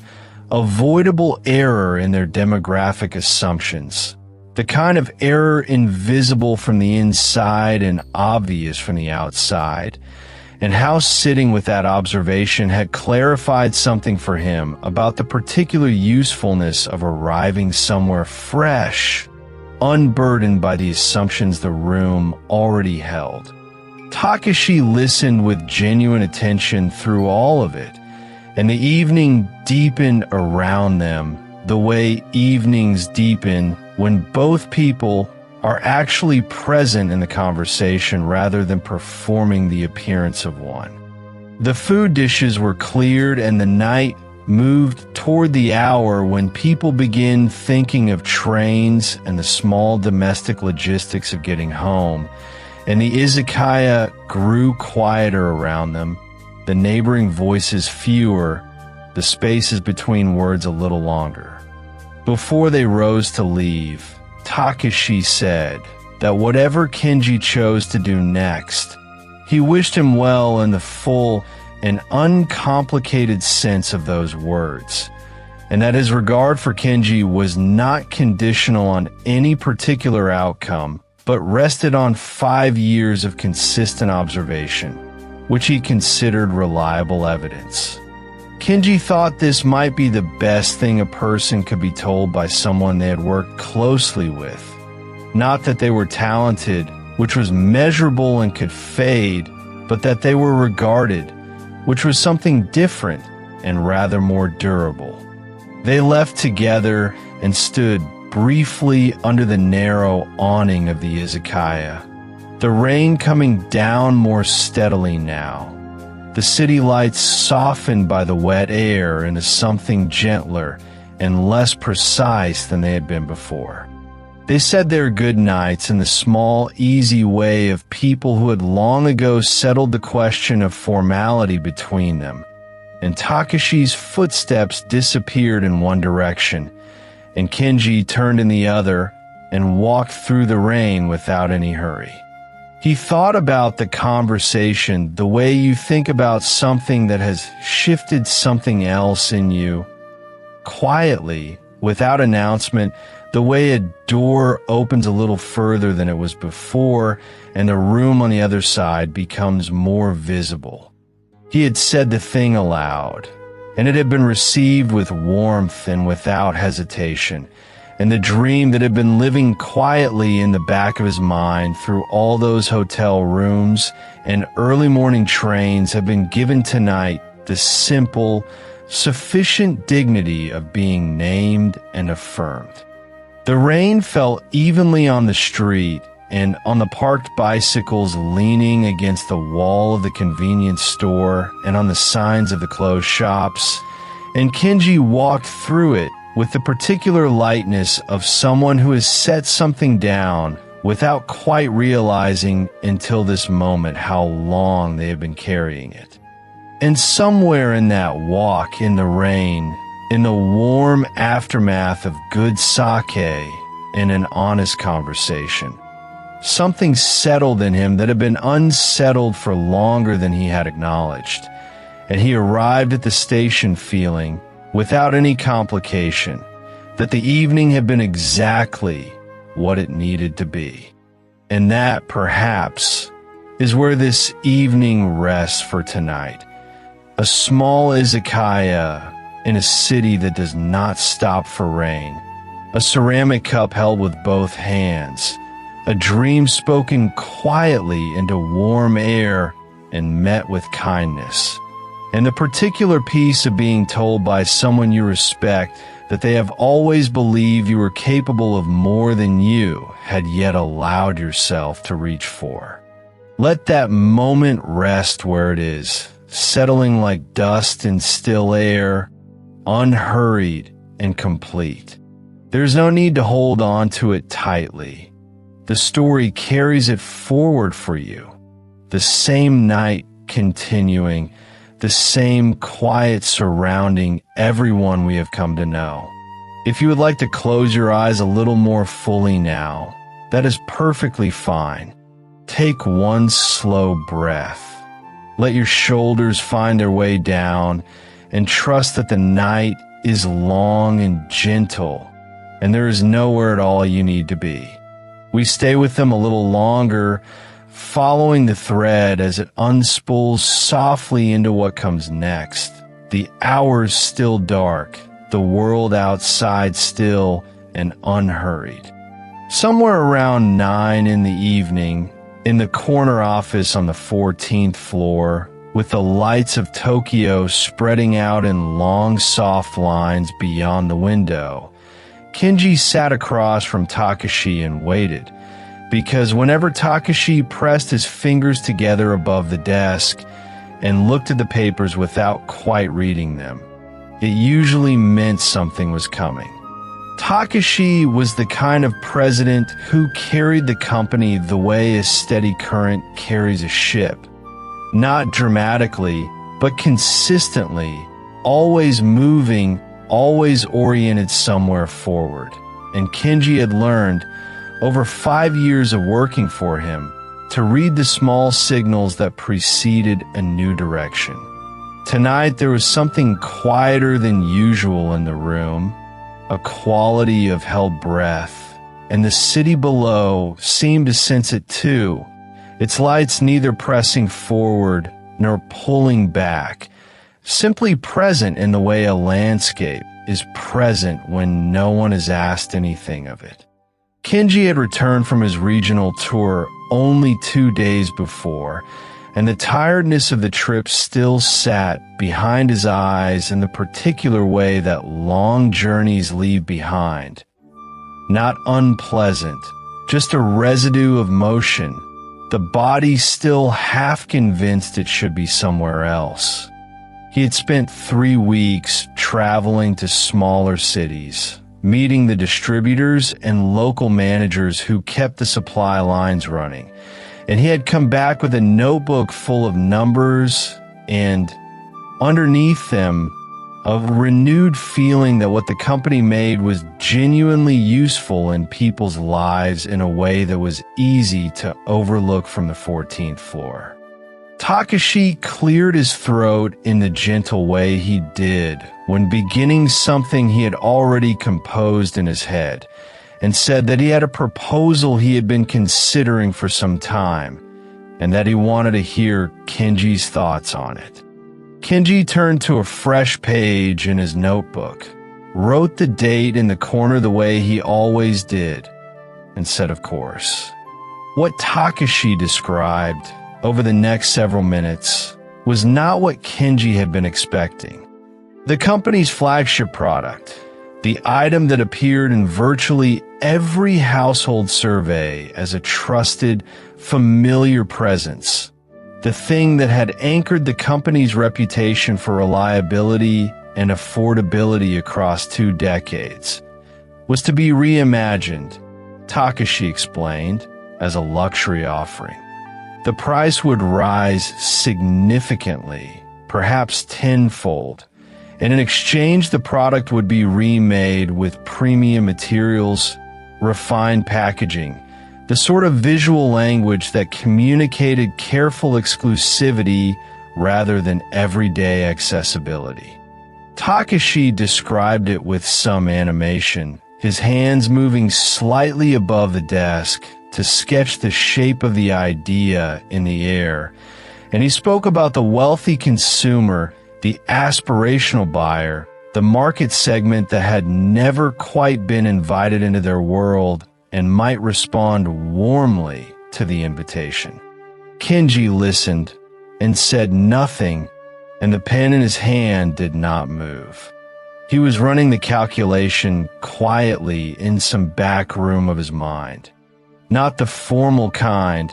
avoidable error in their demographic assumptions. The kind of error invisible from the inside and obvious from the outside, and how sitting with that observation had clarified something for him about the particular usefulness of arriving somewhere fresh, unburdened by the assumptions the room already held. Takashi listened with genuine attention through all of it, and the evening deepened around them the way evenings deepen when both people are actually present in the conversation rather than performing the appearance of one. The food dishes were cleared and the night moved toward the hour when people begin thinking of trains and the small domestic logistics of getting home, and the izakaya grew quieter around them, the neighboring voices fewer, the spaces between words a little longer. Before they rose to leave, Takashi said that whatever Kenji chose to do next, he wished him well in the full and uncomplicated sense of those words, and that his regard for Kenji was not conditional on any particular outcome, but rested on 5 years of consistent observation, which he considered reliable evidence. Kenji thought this might be the best thing a person could be told by someone they had worked closely with. Not that they were talented, which was measurable and could fade, but that they were regarded, which was something different and rather more durable. They left together and stood briefly under the narrow awning of the izakaya, the rain coming down more steadily now. The city lights softened by the wet air into something gentler and less precise than they had been before. They said their good nights in the small, easy way of people who had long ago settled the question of formality between them, and Takashi's footsteps disappeared in one direction, and Kenji turned in the other and walked through the rain without any hurry. He thought about the conversation the way you think about something that has shifted something else in you. Quietly, without announcement, the way a door opens a little further than it was before and the room on the other side becomes more visible. He had said the thing aloud, and it had been received with warmth and without hesitation. And the dream that had been living quietly in the back of his mind through all those hotel rooms and early morning trains had been given tonight the simple, sufficient dignity of being named and affirmed. The rain fell evenly on the street and on the parked bicycles leaning against the wall of the convenience store and on the signs of the closed shops, and Kenji walked through it with the particular lightness of someone who has set something down without quite realizing until this moment how long they have been carrying it. And somewhere in that walk in the rain, in the warm aftermath of good sake and an honest conversation, something settled in him that had been unsettled for longer than he had acknowledged, and he arrived at the station feeling, without any complication, that the evening had been exactly what it needed to be. And that, perhaps, is where this evening rests for tonight. A small izakaya in a city that does not stop for rain. A ceramic cup held with both hands. A dream spoken quietly into warm air and met with kindness. And the particular piece of being told by someone you respect that they have always believed you were capable of more than you had yet allowed yourself to reach for. Let that moment rest where it is, settling like dust in still air, unhurried and complete. There's no need to hold on to it tightly. The story carries it forward for you. The same night continuing, the same quiet surrounding everyone we have come to know. If you would like to close your eyes a little more fully now, that is perfectly fine. Take one slow breath. Let your shoulders find their way down and trust that the night is long and gentle and there is nowhere at all you need to be. We stay with them a little longer, following the thread as it unspools softly into what comes next. The hours still dark, the world outside still and unhurried. Somewhere around 9 in the evening, in the corner office on the 14th floor, with the lights of Tokyo spreading out in long, soft lines beyond the window, Kenji sat across from Takashi and waited, because whenever Takashi pressed his fingers together above the desk and looked at the papers without quite reading them, it usually meant something was coming. Takashi was the kind of president who carried the company the way a steady current carries a ship. Not dramatically, but consistently, always moving, always oriented somewhere forward. And Kenji had learned, over 5 years of working for him, to read the small signals that preceded a new direction. Tonight there was something quieter than usual in the room, a quality of held breath, and the city below seemed to sense it too, its lights neither pressing forward nor pulling back, simply present in the way a landscape is present when no one has asked anything of it. Kenji had returned from his regional tour only 2 days before, and the tiredness of the trip still sat behind his eyes in the particular way that long journeys leave behind. Not unpleasant, just a residue of motion, the body still half convinced it should be somewhere else. He had spent 3 weeks traveling to smaller cities, meeting the distributors and local managers who kept the supply lines running. And he had come back with a notebook full of numbers and, underneath them, a renewed feeling that what the company made was genuinely useful in people's lives in a way that was easy to overlook from the 14th floor. Takashi cleared his throat in the gentle way he did when beginning something he had already composed in his head, and said that he had a proposal he had been considering for some time, and that he wanted to hear Kenji's thoughts on it. Kenji turned to a fresh page in his notebook, wrote the date in the corner the way he always did, and said, of course. What Takashi described over the next several minutes was not what Kenji had been expecting. The company's flagship product, the item that appeared in virtually every household survey as a trusted, familiar presence, the thing that had anchored the company's reputation for reliability and affordability across 2 decades, was to be reimagined, Takashi explained, as a luxury offering. The price would rise significantly, perhaps tenfold, and in exchange the product would be remade with premium materials, refined packaging, the sort of visual language that communicated careful exclusivity rather than everyday accessibility. Takashi described it with some animation, his hands moving slightly above the desk to sketch the shape of the idea in the air, and he spoke about the wealthy consumer, the aspirational buyer, the market segment that had never quite been invited into their world and might respond warmly to the invitation. Kenji listened and said nothing, and the pen in his hand did not move. He was running the calculation quietly in some back room of his mind. Not the formal kind,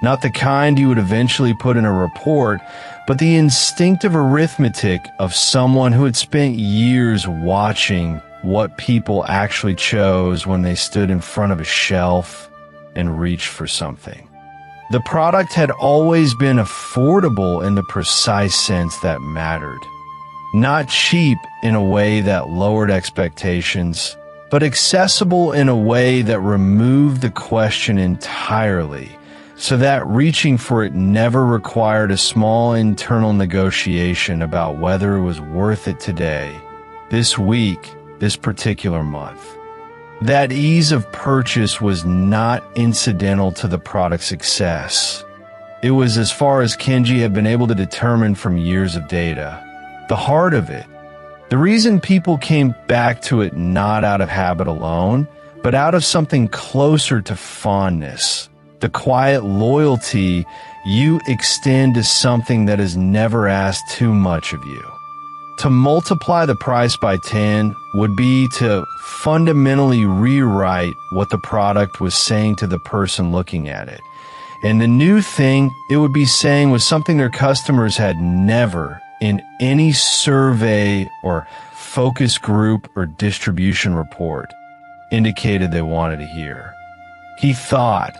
not the kind he would eventually put in a report, but the instinctive arithmetic of someone who had spent years watching what people actually chose when they stood in front of a shelf and reached for something. The product had always been affordable in the precise sense that mattered. Not cheap in a way that lowered expectations, but accessible in a way that removed the question entirely, so that reaching for it never required a small internal negotiation about whether it was worth it today, this week, this particular month. That ease of purchase was not incidental to the product's success. It was, as far as Kenji had been able to determine from years of data, the heart of it. The reason people came back to it not out of habit alone, but out of something closer to fondness, the quiet loyalty you extend to something that has never asked too much of you. To multiply the price by 10 would be to fundamentally rewrite what the product was saying to the person looking at it. And the new thing it would be saying was something their customers had never, in any survey or focus group or distribution report, indicated they wanted to hear. He thought,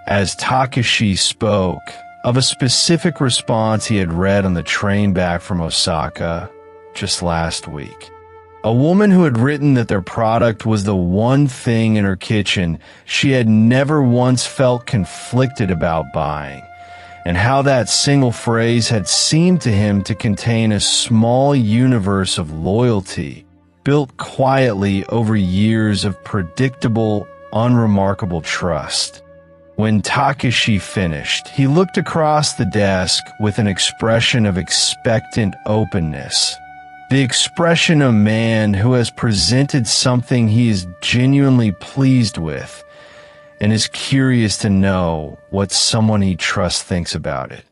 as Takashi spoke, of a specific response he had read on the train back from Osaka just last week. A woman who had written that their product was the one thing in her kitchen she had never once felt conflicted about buying, and how that single phrase had seemed to him to contain a small universe of loyalty built quietly over years of predictable, unremarkable trust. When Takashi finished, he looked across the desk with an expression of expectant openness. The expression of a man who has presented something he is genuinely pleased with and is curious to know what someone he trusts thinks about it.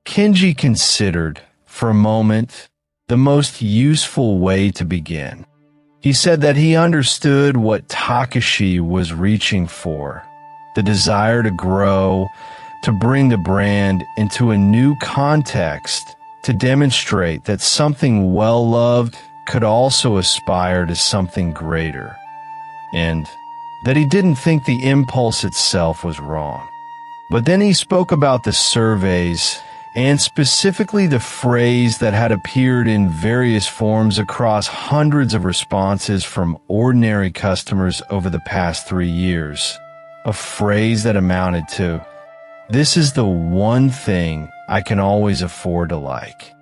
Kenji considered, for a moment, the most useful way to begin. He said that he understood what Takashi was reaching for, the desire to grow, to bring the brand into a new context, to demonstrate that something well-loved could also aspire to something greater, and that he didn't think the impulse itself was wrong. But then he spoke about the surveys and specifically the phrase that had appeared in various forms across hundreds of responses from ordinary customers over the past 3 years. A phrase that amounted to, "This is the one thing I can always afford to like."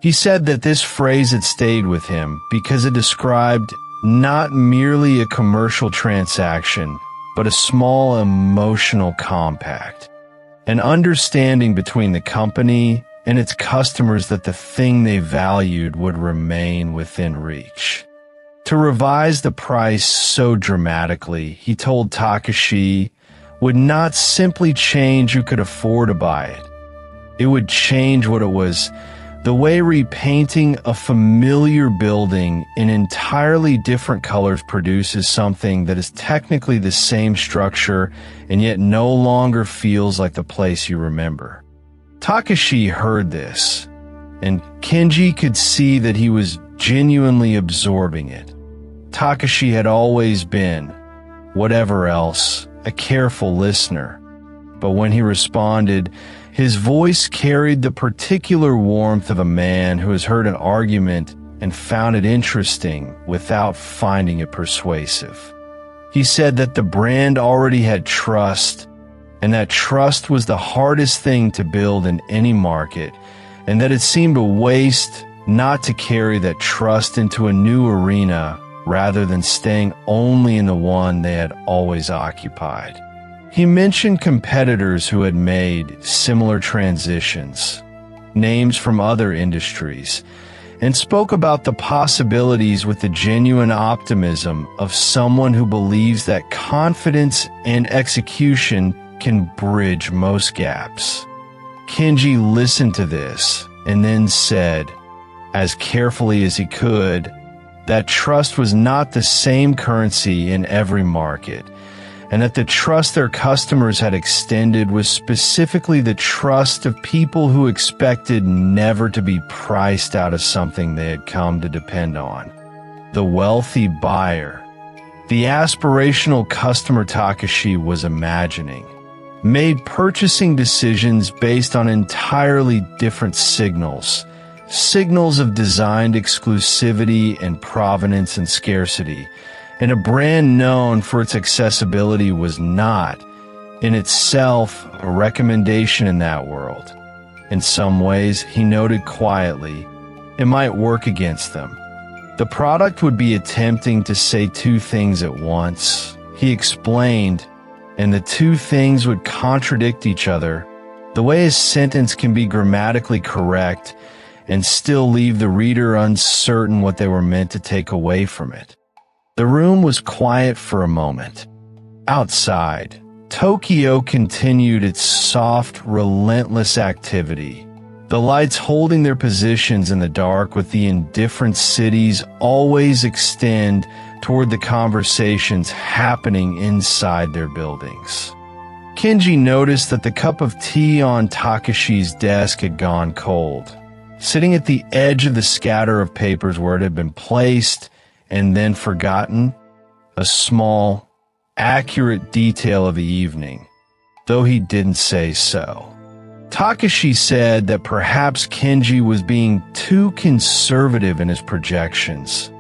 He said that this phrase had stayed with him because it described not merely a commercial transaction, but a small emotional compact. An understanding between the company and its customers that the thing they valued would remain within reach. To revise the price so dramatically, he told Takashi, would not simply change who could afford to buy it. It would change what it was, the way repainting a familiar building in entirely different colors produces something that is technically the same structure and yet no longer feels like the place you remember. Takashi heard this, and Kenji could see that he was genuinely absorbing it. Takashi had always been, whatever else, a careful listener, but when he responded, his voice carried the particular warmth of a man who has heard an argument and found it interesting without finding it persuasive. He said that the brand already had trust, and that trust was the hardest thing to build in any market, and that it seemed a waste not to carry that trust into a new arena rather than staying only in the one they had always occupied. He mentioned competitors who had made similar transitions, names from other industries, and spoke about the possibilities with the genuine optimism of someone who believes that confidence and execution can bridge most gaps. Kenji listened to this and then said, as carefully as he could, that trust was not the same currency in every market, and that the trust their customers had extended was specifically the trust of people who expected never to be priced out of something they had come to depend on. The wealthy buyer, the aspirational customer Takashi was imagining, made purchasing decisions based on entirely different signals of designed exclusivity and provenance and scarcity, and a brand known for its accessibility was not, in itself, a recommendation in that world. In some ways, he noted quietly, it might work against them. The product would be attempting to say two things at once. He explained, and the two things would contradict each other, the way a sentence can be grammatically correct and still leave the reader uncertain what they were meant to take away from it. The room was quiet for a moment. Outside, Tokyo continued its soft, relentless activity, the lights holding their positions in the dark with the indifferent cities always extend toward the conversations happening inside their buildings. Kenji noticed that the cup of tea on Takashi's desk had gone cold, sitting at the edge of the scatter of papers where it had been placed and then forgotten, a small, accurate detail of the evening, though he didn't say so. Takashi said that perhaps Kenji was being too conservative in his projections,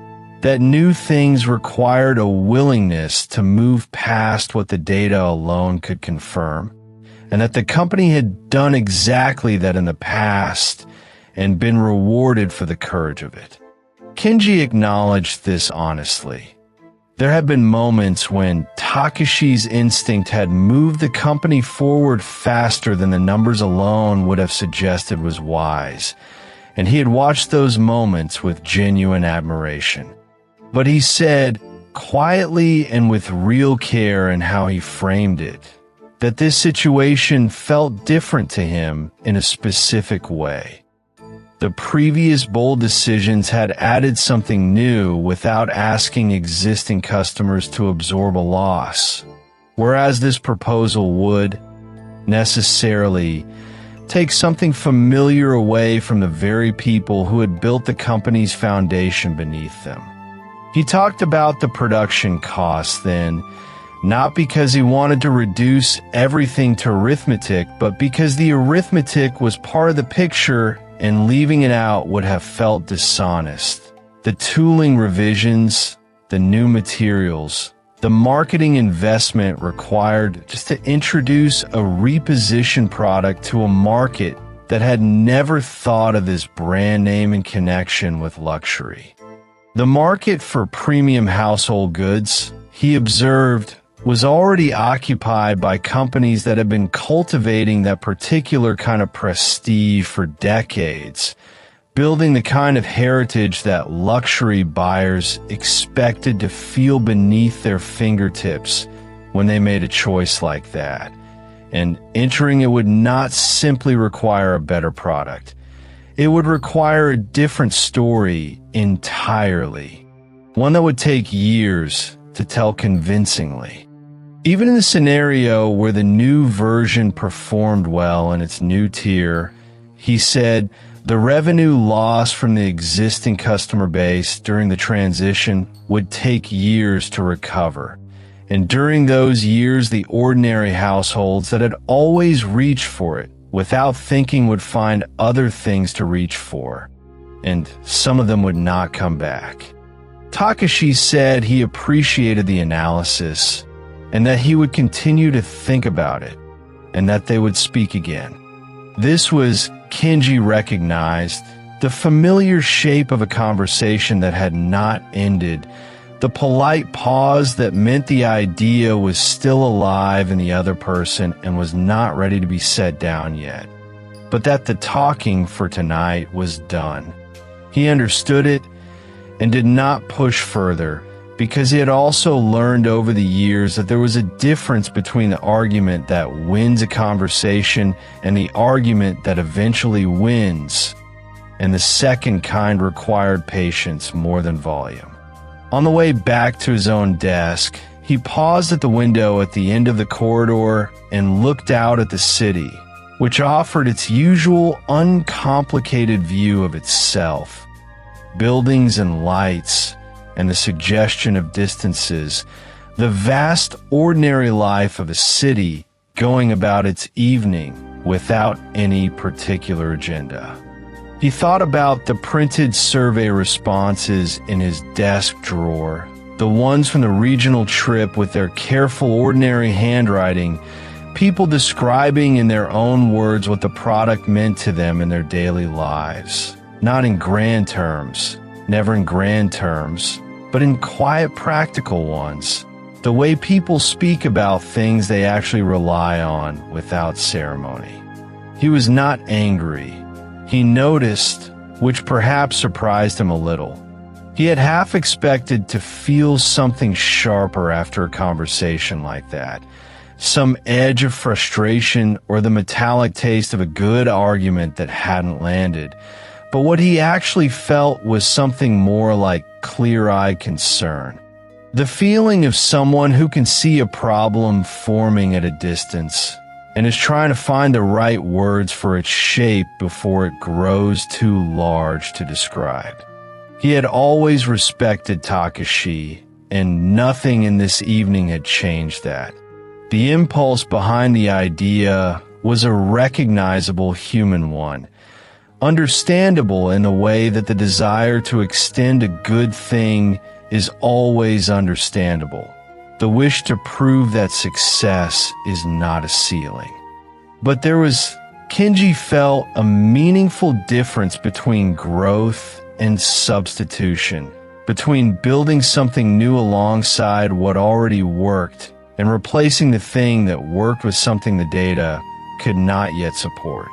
that new things required a willingness to move past what the data alone could confirm, and that the company had done exactly that in the past and been rewarded for the courage of it. Kenji acknowledged this honestly. There had been moments when Takashi's instinct had moved the company forward faster than the numbers alone would have suggested was wise, and he had watched those moments with genuine admiration. But he said, quietly and with real care in how he framed it, that this situation felt different to him in a specific way. The previous bold decisions had added something new without asking existing customers to absorb a loss, whereas this proposal would, necessarily, take something familiar away from the very people who had built the company's foundation beneath them. He talked about the production costs then, Not because he wanted to reduce everything to arithmetic, but because the arithmetic was part of the picture and leaving it out would have felt dishonest. The tooling revisions, the new materials, the marketing investment required just to introduce a repositioned product to a market that had never thought of this brand name in connection with luxury. The market for premium household goods, he observed, was already occupied by companies that had been cultivating that particular kind of prestige for decades, building the kind of heritage that luxury buyers expected to feel beneath their fingertips when they made a choice like that. And entering it would not simply require a better product. It would require a different story entirely, one that would take years to tell convincingly. Even in the scenario where the new version performed well in its new tier, he said the revenue loss from the existing customer base during the transition would take years to recover. And during those years, the ordinary households that had always reached for it without thinking would find other things to reach for, and some of them would not come back. Takashi said he appreciated the analysis, and that he would continue to think about it, and that they would speak again. This was, Kenji recognized, the familiar shape of a conversation that had not ended, the polite pause that meant the idea was still alive in the other person and was not ready to be set down yet, but that the talking for tonight was done. He understood it and did not push further, because he had also learned over the years that there was a difference between the argument that wins a conversation and the argument that eventually wins, and the second kind required patience more than volume. On the way back to his own desk, he paused at the window at the end of the corridor and looked out at the city, which offered its usual uncomplicated view of itself. Buildings and lights, and the suggestion of distances, the vast ordinary life of a city going about its evening without any particular agenda. He thought about the printed survey responses in his desk drawer, the ones from the regional trip with their careful ordinary handwriting, people describing in their own words what the product meant to them in their daily lives. Not in grand terms, never in grand terms, but in quiet, practical ones. The way people speak about things they actually rely on without ceremony. He was not angry. He noticed, which perhaps surprised him a little. He had half expected to feel something sharper after a conversation like that. Some edge of frustration or the metallic taste of a good argument that hadn't landed. But what he actually felt was something more like clear-eyed concern. The feeling of someone who can see a problem forming at a distance and is trying to find the right words for its shape before it grows too large to describe. He had always respected Takashi, and nothing in this evening had changed that. The impulse behind the idea was a recognizable human one, understandable in the way that the desire to extend a good thing is always understandable. The wish to prove that success is not a ceiling. But Kenji felt a meaningful difference between growth and substitution, between building something new alongside what already worked and replacing the thing that worked with something the data could not yet support.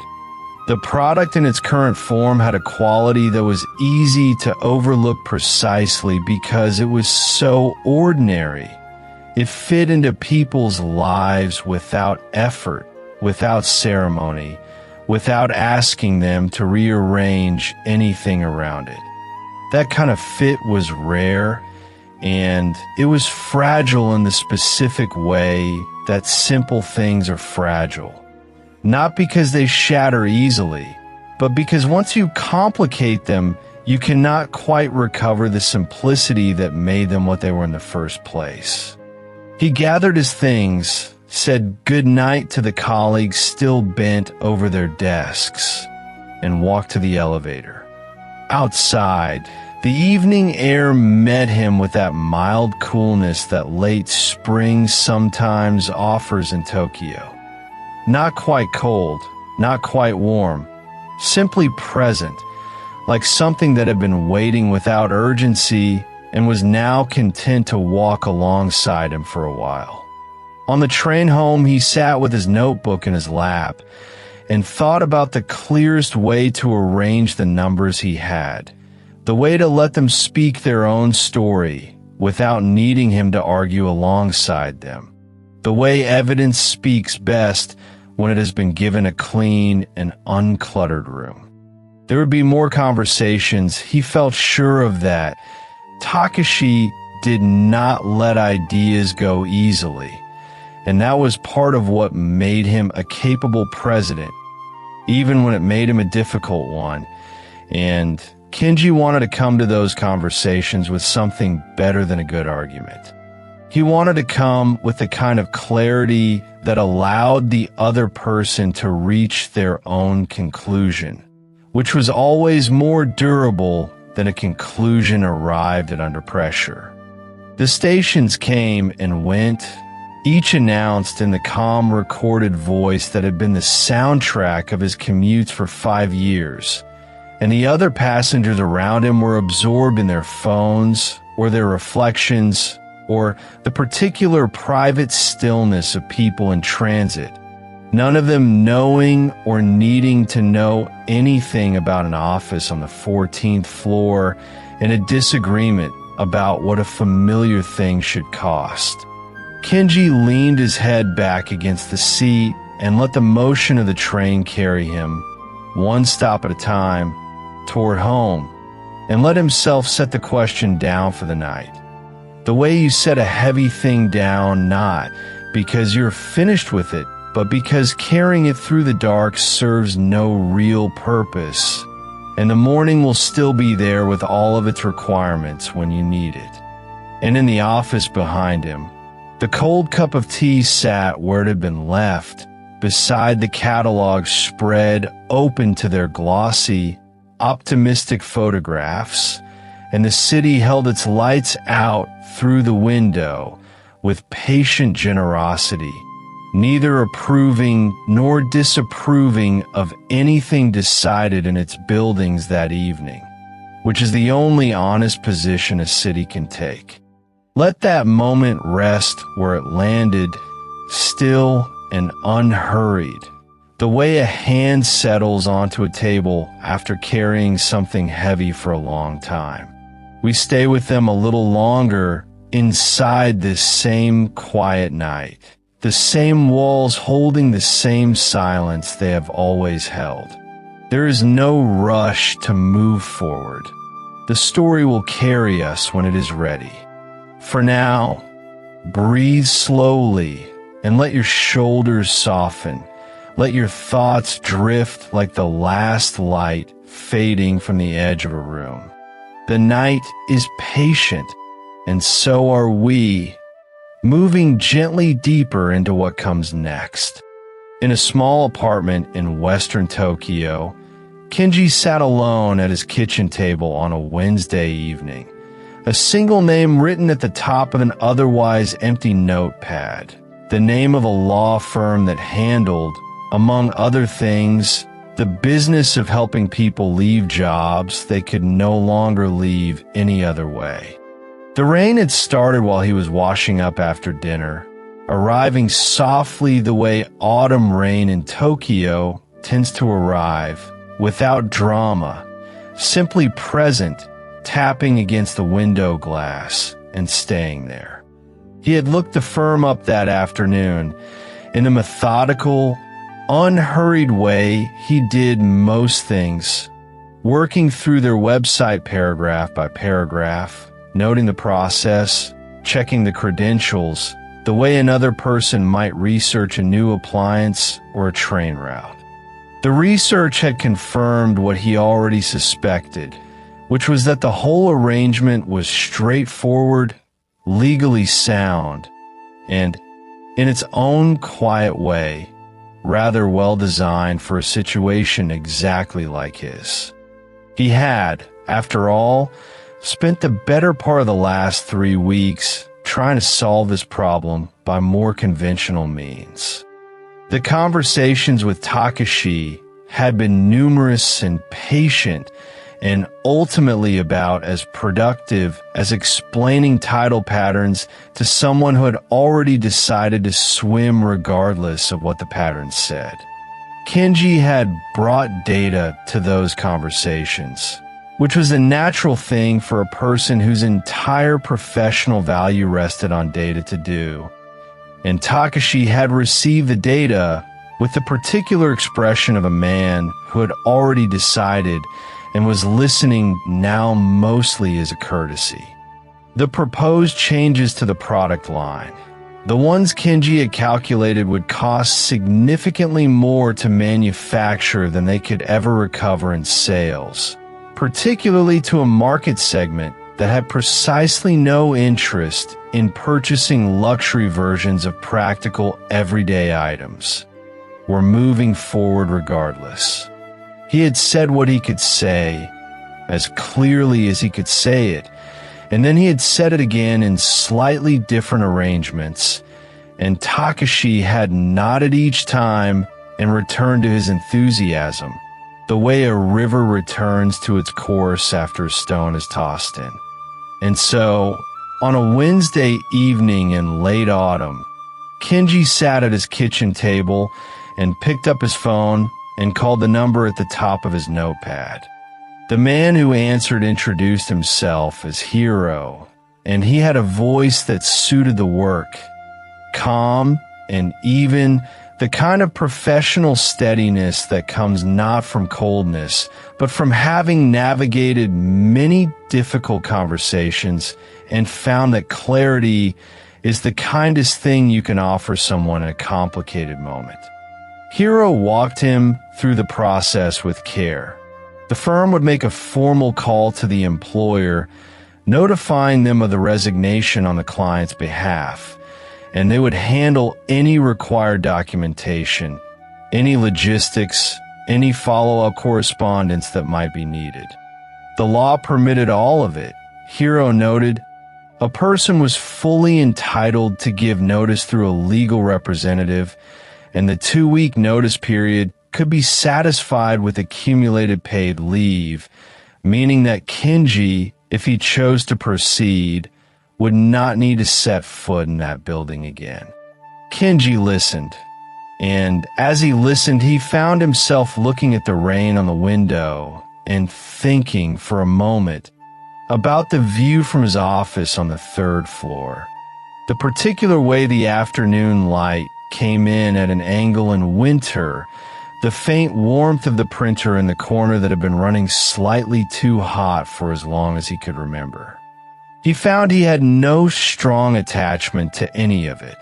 The product in its current form had a quality that was easy to overlook precisely because it was so ordinary. It fit into people's lives without effort, without ceremony, without asking them to rearrange anything around it. That kind of fit was rare, and it was fragile in the specific way that simple things are fragile. Not because they shatter easily, but because once you complicate them, you cannot quite recover the simplicity that made them what they were in the first place. He gathered his things, said good night to the colleagues still bent over their desks, and walked to the elevator. Outside, the evening air met him with that mild coolness that late spring sometimes offers in Tokyo. Not quite cold, not quite warm, simply present, like something that had been waiting without urgency and was now content to walk alongside him for a while. On the train home, he sat with his notebook in his lap and thought about the clearest way to arrange the numbers he had, the way to let them speak their own story without needing him to argue alongside them, the way evidence speaks best when it has been given a clean and uncluttered room. There would be more conversations, he felt sure of that. Takashi did not let ideas go easily, and that was part of what made him a capable president, even when it made him a difficult one. And Kenji wanted to come to those conversations with something better than a good argument. He wanted to come with the kind of clarity that allowed the other person to reach their own conclusion, which was always more durable than a conclusion arrived at under pressure. The stations came and went, each announced in the calm recorded voice that had been the soundtrack of his commutes for 5 years, and the other passengers around him were absorbed in their phones or their reflections or the particular private stillness of people in transit, none of them knowing or needing to know anything about an office on the 14th floor and a disagreement about what a familiar thing should cost. Kenji leaned his head back against the seat and let the motion of the train carry him, one stop at a time, toward home, and let himself set the question down for the night. The way you set a heavy thing down, not because you're finished with it, but because carrying it through the dark serves no real purpose, and the morning will still be there with all of its requirements when you need it. And in the office behind him, the cold cup of tea sat where it had been left, beside the catalogs spread open to their glossy, optimistic photographs, and the city held its lights out through the window with patient generosity, neither approving nor disapproving of anything decided in its buildings that evening, which is the only honest position a city can take. Let that moment rest where it landed, still and unhurried, the way a hand settles onto a table after carrying something heavy for a long time. We stay with them a little longer inside this same quiet night, the same walls holding the same silence they have always held. There is no rush to move forward. The story will carry us when it is ready. For now, breathe slowly and let your shoulders soften. Let your thoughts drift like the last light fading from the edge of a room. The night is patient, and so are we, moving gently deeper into what comes next. In a small apartment in western Tokyo, Kenji sat alone at his kitchen table on a Wednesday evening, a single name written at the top of an otherwise empty notepad, the name of a law firm that handled, among other things, the business of helping people leave jobs they could no longer leave any other way. The rain had started while he was washing up after dinner, arriving softly the way autumn rain in Tokyo tends to arrive, without drama, simply present, tapping against the window glass and staying there. He had looked the firm up that afternoon. In a methodical, unhurried way he did most things, working through their website paragraph by paragraph, noting the process, checking the credentials, the way another person might research a new appliance or a train route. The research had confirmed what he already suspected, which was that the whole arrangement was straightforward, legally sound, and, in its own quiet way, rather well designed for a situation exactly like his. He had, after all, spent the better part of the last 3 weeks trying to solve this problem by more conventional means. The conversations with Takashi had been numerous and patient, and ultimately about as productive as explaining tidal patterns to someone who had already decided to swim regardless of what the patterns said. Kenji had brought data to those conversations, which was a natural thing for a person whose entire professional value rested on data to do. And Takashi had received the data with the particular expression of a man who had already decided and was listening now mostly as a courtesy. The proposed changes to the product line, the ones Kenji had calculated would cost significantly more to manufacture than they could ever recover in sales, particularly to a market segment that had precisely no interest in purchasing luxury versions of practical everyday items, were moving forward regardless. He had said what he could say, as clearly as he could say it, and then he had said it again in slightly different arrangements, and Takashi had nodded each time and returned to his enthusiasm, the way a river returns to its course after a stone is tossed in. And so, on a Wednesday evening in late autumn, Kenji sat at his kitchen table and picked up his phone and called the number at the top of his notepad. The man who answered introduced himself as Hiro, and he had a voice that suited the work, calm and even, the kind of professional steadiness that comes not from coldness, but from having navigated many difficult conversations and found that clarity is the kindest thing you can offer someone in a complicated moment. Hiro walked him through the process with care. The firm would make a formal call to the employer, notifying them of the resignation on the client's behalf, and they would handle any required documentation, any logistics, any follow-up correspondence that might be needed. The law permitted all of it, Hiro noted. A person was fully entitled to give notice through a legal representative, and the 2-week notice period could be satisfied with accumulated paid leave, meaning that Kenji, if he chose to proceed, would not need to set foot in that building again. Kenji listened, and as he listened, he found himself looking at the rain on the window and thinking for a moment about the view from his office on the 3rd floor. The particular way the afternoon light came in at an angle in winter, the faint warmth of the printer in the corner that had been running slightly too hot for as long as he could remember. He found he had no strong attachment to any of it,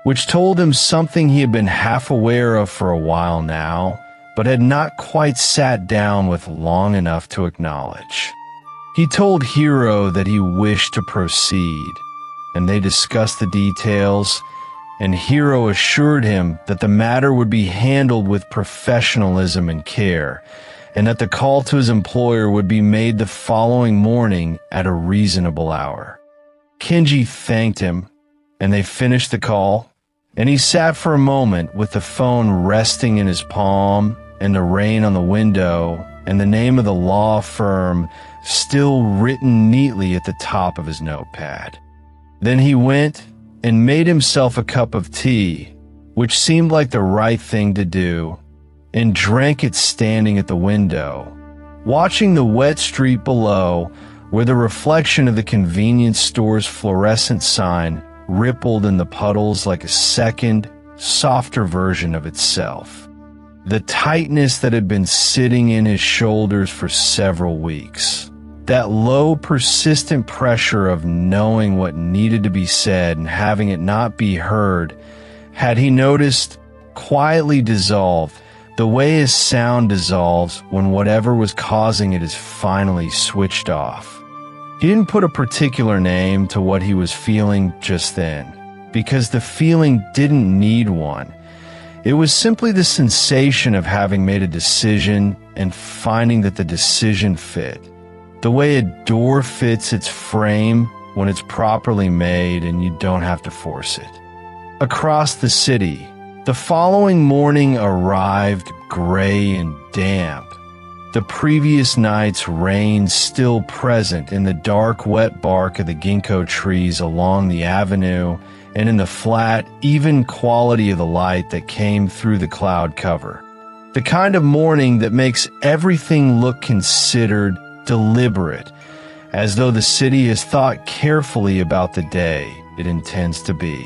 which told him something he had been half aware of for a while now, but had not quite sat down with long enough to acknowledge. He told Hiro that he wished to proceed, and they discussed the details, and Hiro assured him that the matter would be handled with professionalism and care, and that the call to his employer would be made the following morning at a reasonable hour. Kenji thanked him, and they finished the call, and he sat for a moment with the phone resting in his palm and the rain on the window and the name of the law firm still written neatly at the top of his notepad. Then he went and made himself a cup of tea, which seemed like the right thing to do, and drank it standing at the window, watching the wet street below where the reflection of the convenience store's fluorescent sign rippled in the puddles like a second, softer version of itself. The tightness that had been sitting in his shoulders for several weeks. That low, persistent pressure of knowing what needed to be said and having it not be heard, had he noticed, quietly dissolved, the way his sound dissolves when whatever was causing it is finally switched off. He didn't put a particular name to what he was feeling just then, because the feeling didn't need one. It was simply the sensation of having made a decision and finding that the decision fit, the way a door fits its frame when it's properly made and you don't have to force it. Across the city, the following morning arrived gray and damp. The previous night's rain still present in the dark, wet bark of the ginkgo trees along the avenue and in the flat, even quality of the light that came through the cloud cover. The kind of morning that makes everything look considered, deliberate, as though the city has thought carefully about the day it intends to be.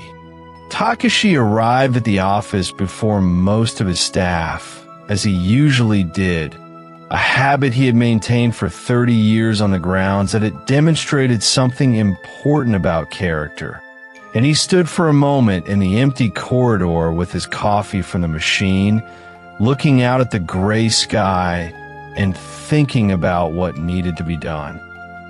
Takashi arrived at the office before most of his staff, as he usually did, a habit he had maintained for 30 years on the grounds that it demonstrated something important about character. And he stood for a moment in the empty corridor with his coffee from the machine, looking out at the gray sky and thinking about what needed to be done.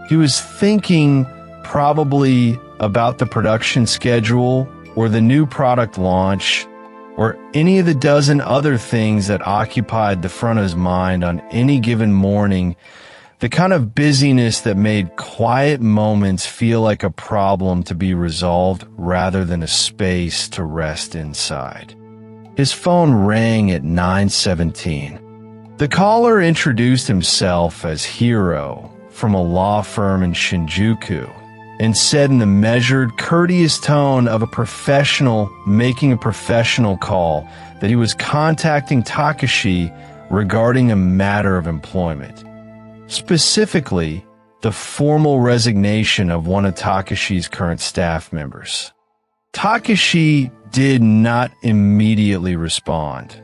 He was thinking probably about the production schedule or the new product launch or any of the dozen other things that occupied the front of his mind on any given morning, the kind of busyness that made quiet moments feel like a problem to be resolved rather than a space to rest inside. His phone rang at 9:17. The caller introduced himself as Hiro from a law firm in Shinjuku and said in the measured, courteous tone of a professional making a professional call that he was contacting Takashi regarding a matter of employment. Specifically, the formal resignation of one of Takashi's current staff members. Takashi did not immediately respond,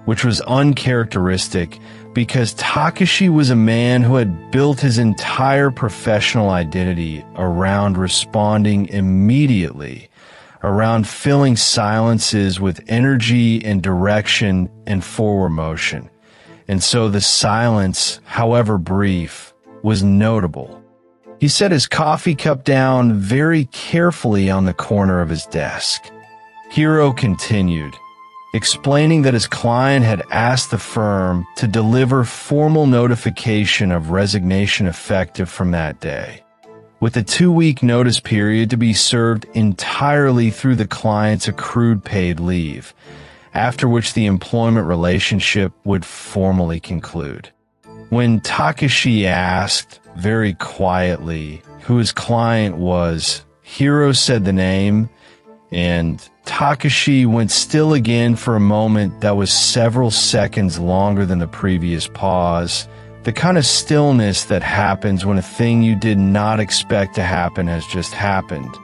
which was uncharacteristic because Takashi was a man who had built his entire professional identity around responding immediately, around filling silences with energy and direction and forward motion. And so the silence, however brief, was notable. He set his coffee cup down very carefully on the corner of his desk. Hiro continued, explaining that his client had asked the firm to deliver formal notification of resignation effective from that day, with a 2-week notice period to be served entirely through the client's accrued paid leave, after which the employment relationship would formally conclude. When Takashi asked, very quietly, who his client was, Hiro said the name, and Takashi went still again for a moment that was several seconds longer than the previous pause, the kind of stillness that happens when a thing you did not expect to happen has just happened,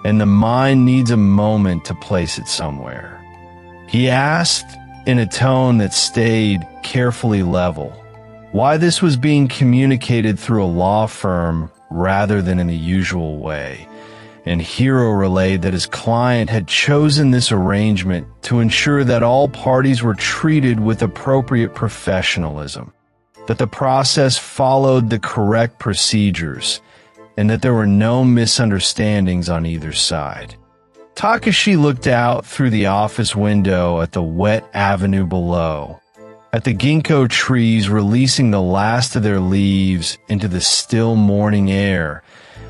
and the mind needs a moment to place it somewhere. He asked, in a tone that stayed carefully level, why this was being communicated through a law firm rather than in the usual way. And Hiro relayed that his client had chosen this arrangement to ensure that all parties were treated with appropriate professionalism, that the process followed the correct procedures, and that there were no misunderstandings on either side. Takashi looked out through the office window at the wet avenue below, at the ginkgo trees releasing the last of their leaves into the still morning air,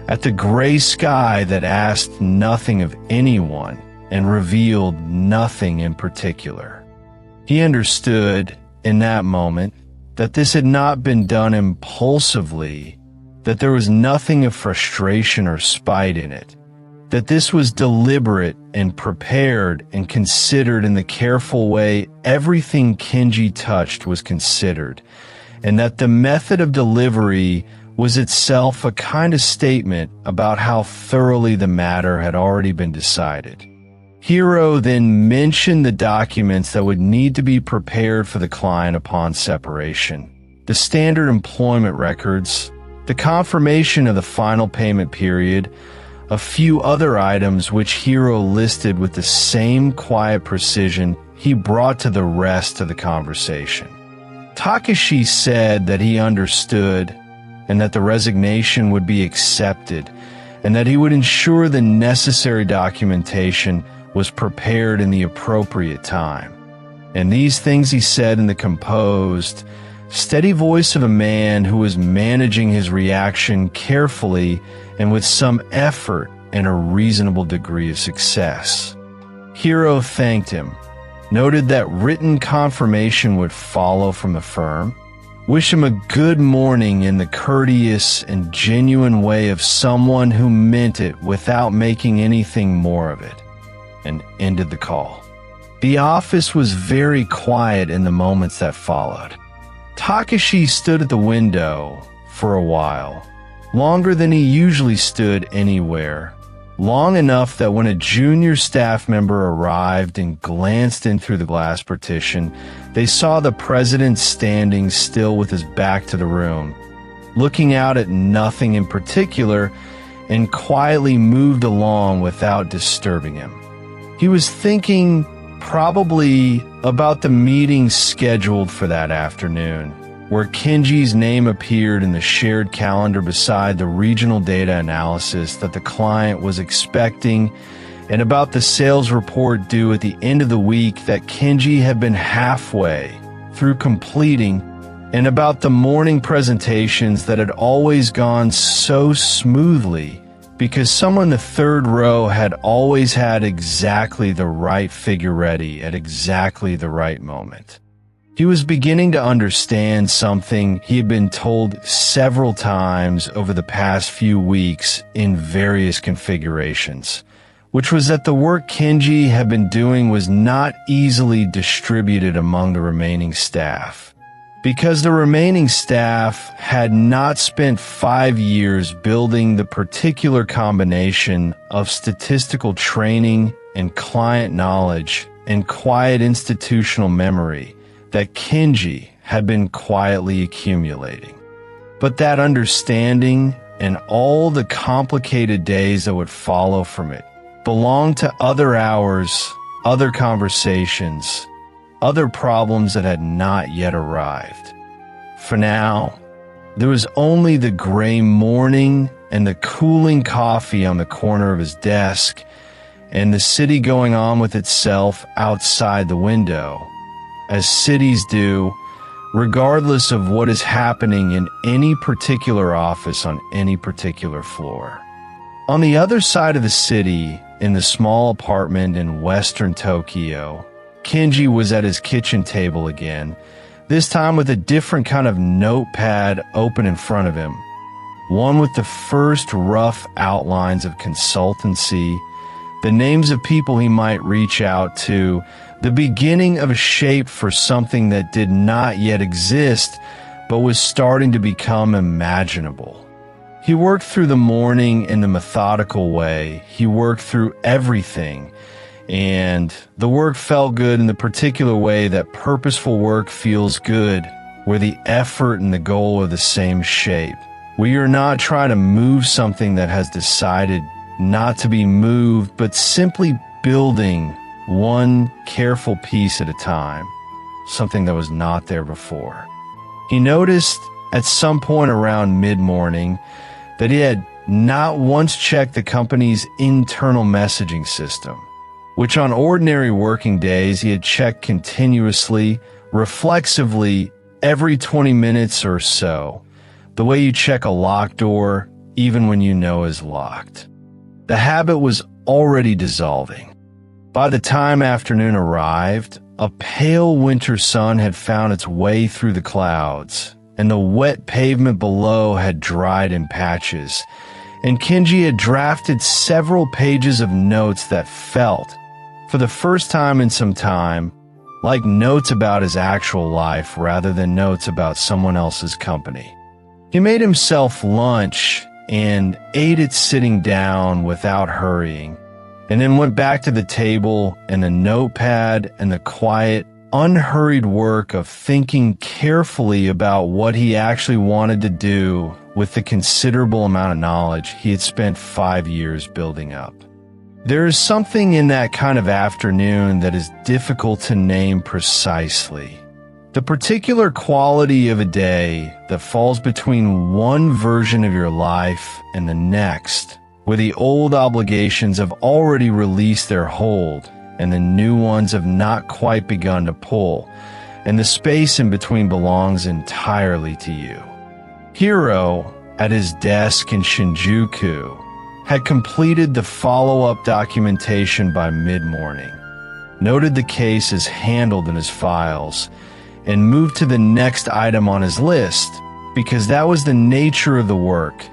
at the gray sky that asked nothing of anyone and revealed nothing in particular. He understood, in that moment, that this had not been done impulsively, that there was nothing of frustration or spite in it, that this was deliberate and prepared and considered in the careful way everything Kenji touched was considered, and that the method of delivery was itself a kind of statement about how thoroughly the matter had already been decided. Hiro then mentioned the documents that would need to be prepared for the client upon separation, the standard employment records, the confirmation of the final payment period, a few other items which Hiro listed with the same quiet precision he brought to the rest of the conversation. Takashi said that he understood and that the resignation would be accepted, and that he would ensure the necessary documentation was prepared in the appropriate time. And these things he said in the composed, steady voice of a man who was managing his reaction carefully and with some effort and a reasonable degree of success. Hiro thanked him, noted that written confirmation would follow from the firm, wished him a good morning in the courteous and genuine way of someone who meant it without making anything more of it, and ended the call. The office was very quiet in the moments that followed. Takashi stood at the window for a while, longer than he usually stood anywhere, long enough that when a junior staff member arrived and glanced in through the glass partition, they saw the president standing still with his back to the room, looking out at nothing in particular, and quietly moved along without disturbing him. He was thinking probably about the meeting scheduled for that afternoon, where Kenji's name appeared in the shared calendar beside the regional data analysis that the client was expecting, and about the sales report due at the end of the week that Kenji had been halfway through completing, and about the morning presentations that had always gone so smoothly because someone in the third row had always had exactly the right figure ready at exactly the right moment. He was beginning to understand something he had been told several times over the past few weeks in various configurations, which was that the work Kenji had been doing was not easily distributed among the remaining staff, because the remaining staff had not spent 5 years building the particular combination of statistical training and client knowledge and quiet institutional memory that Kenji had been quietly accumulating. But that understanding and all the complicated days that would follow from it belonged to other hours, other conversations, other problems that had not yet arrived. For now, there was only the gray morning and the cooling coffee on the corner of his desk, and the city going on with itself outside the window, as cities do, regardless of what is happening in any particular office on any particular floor. On the other side of the city, in the small apartment in western Tokyo, Kenji was at his kitchen table again, this time with a different kind of notepad open in front of him, one with the first rough outlines of consultancy, the names of people he might reach out to, the beginning of a shape for something that did not yet exist, but was starting to become imaginable. He worked through the morning in the methodical way. He worked through everything, and the work felt good in the particular way that purposeful work feels good, where the effort and the goal are the same shape, where you're not trying to move something that has decided not to be moved, but simply building one careful piece at a time, something that was not there before. He noticed at some point around mid-morning that he had not once checked the company's internal messaging system, which on ordinary working days he had checked continuously, reflexively, every 20 minutes or so, the way you check a locked door even when you know is locked. The habit was already dissolving. By the time afternoon arrived, a pale winter sun had found its way through the clouds, and the wet pavement below had dried in patches, and Kenji had drafted several pages of notes that felt, for the first time in some time, like notes about his actual life rather than notes about someone else's company. He made himself lunch and ate it sitting down without hurrying, and then went back to the table and the notepad and the quiet, unhurried work of thinking carefully about what he actually wanted to do with the considerable amount of knowledge he had spent 5 years building up. There is something in that kind of afternoon that is difficult to name precisely. The particular quality of a day that falls between one version of your life and the next, where the old obligations have already released their hold and the new ones have not quite begun to pull, and the space in between belongs entirely to you. Hiro, at his desk in Shinjuku, had completed the follow-up documentation by mid-morning, noted the case as handled in his files, and moved to the next item on his list, because that was the nature of the work,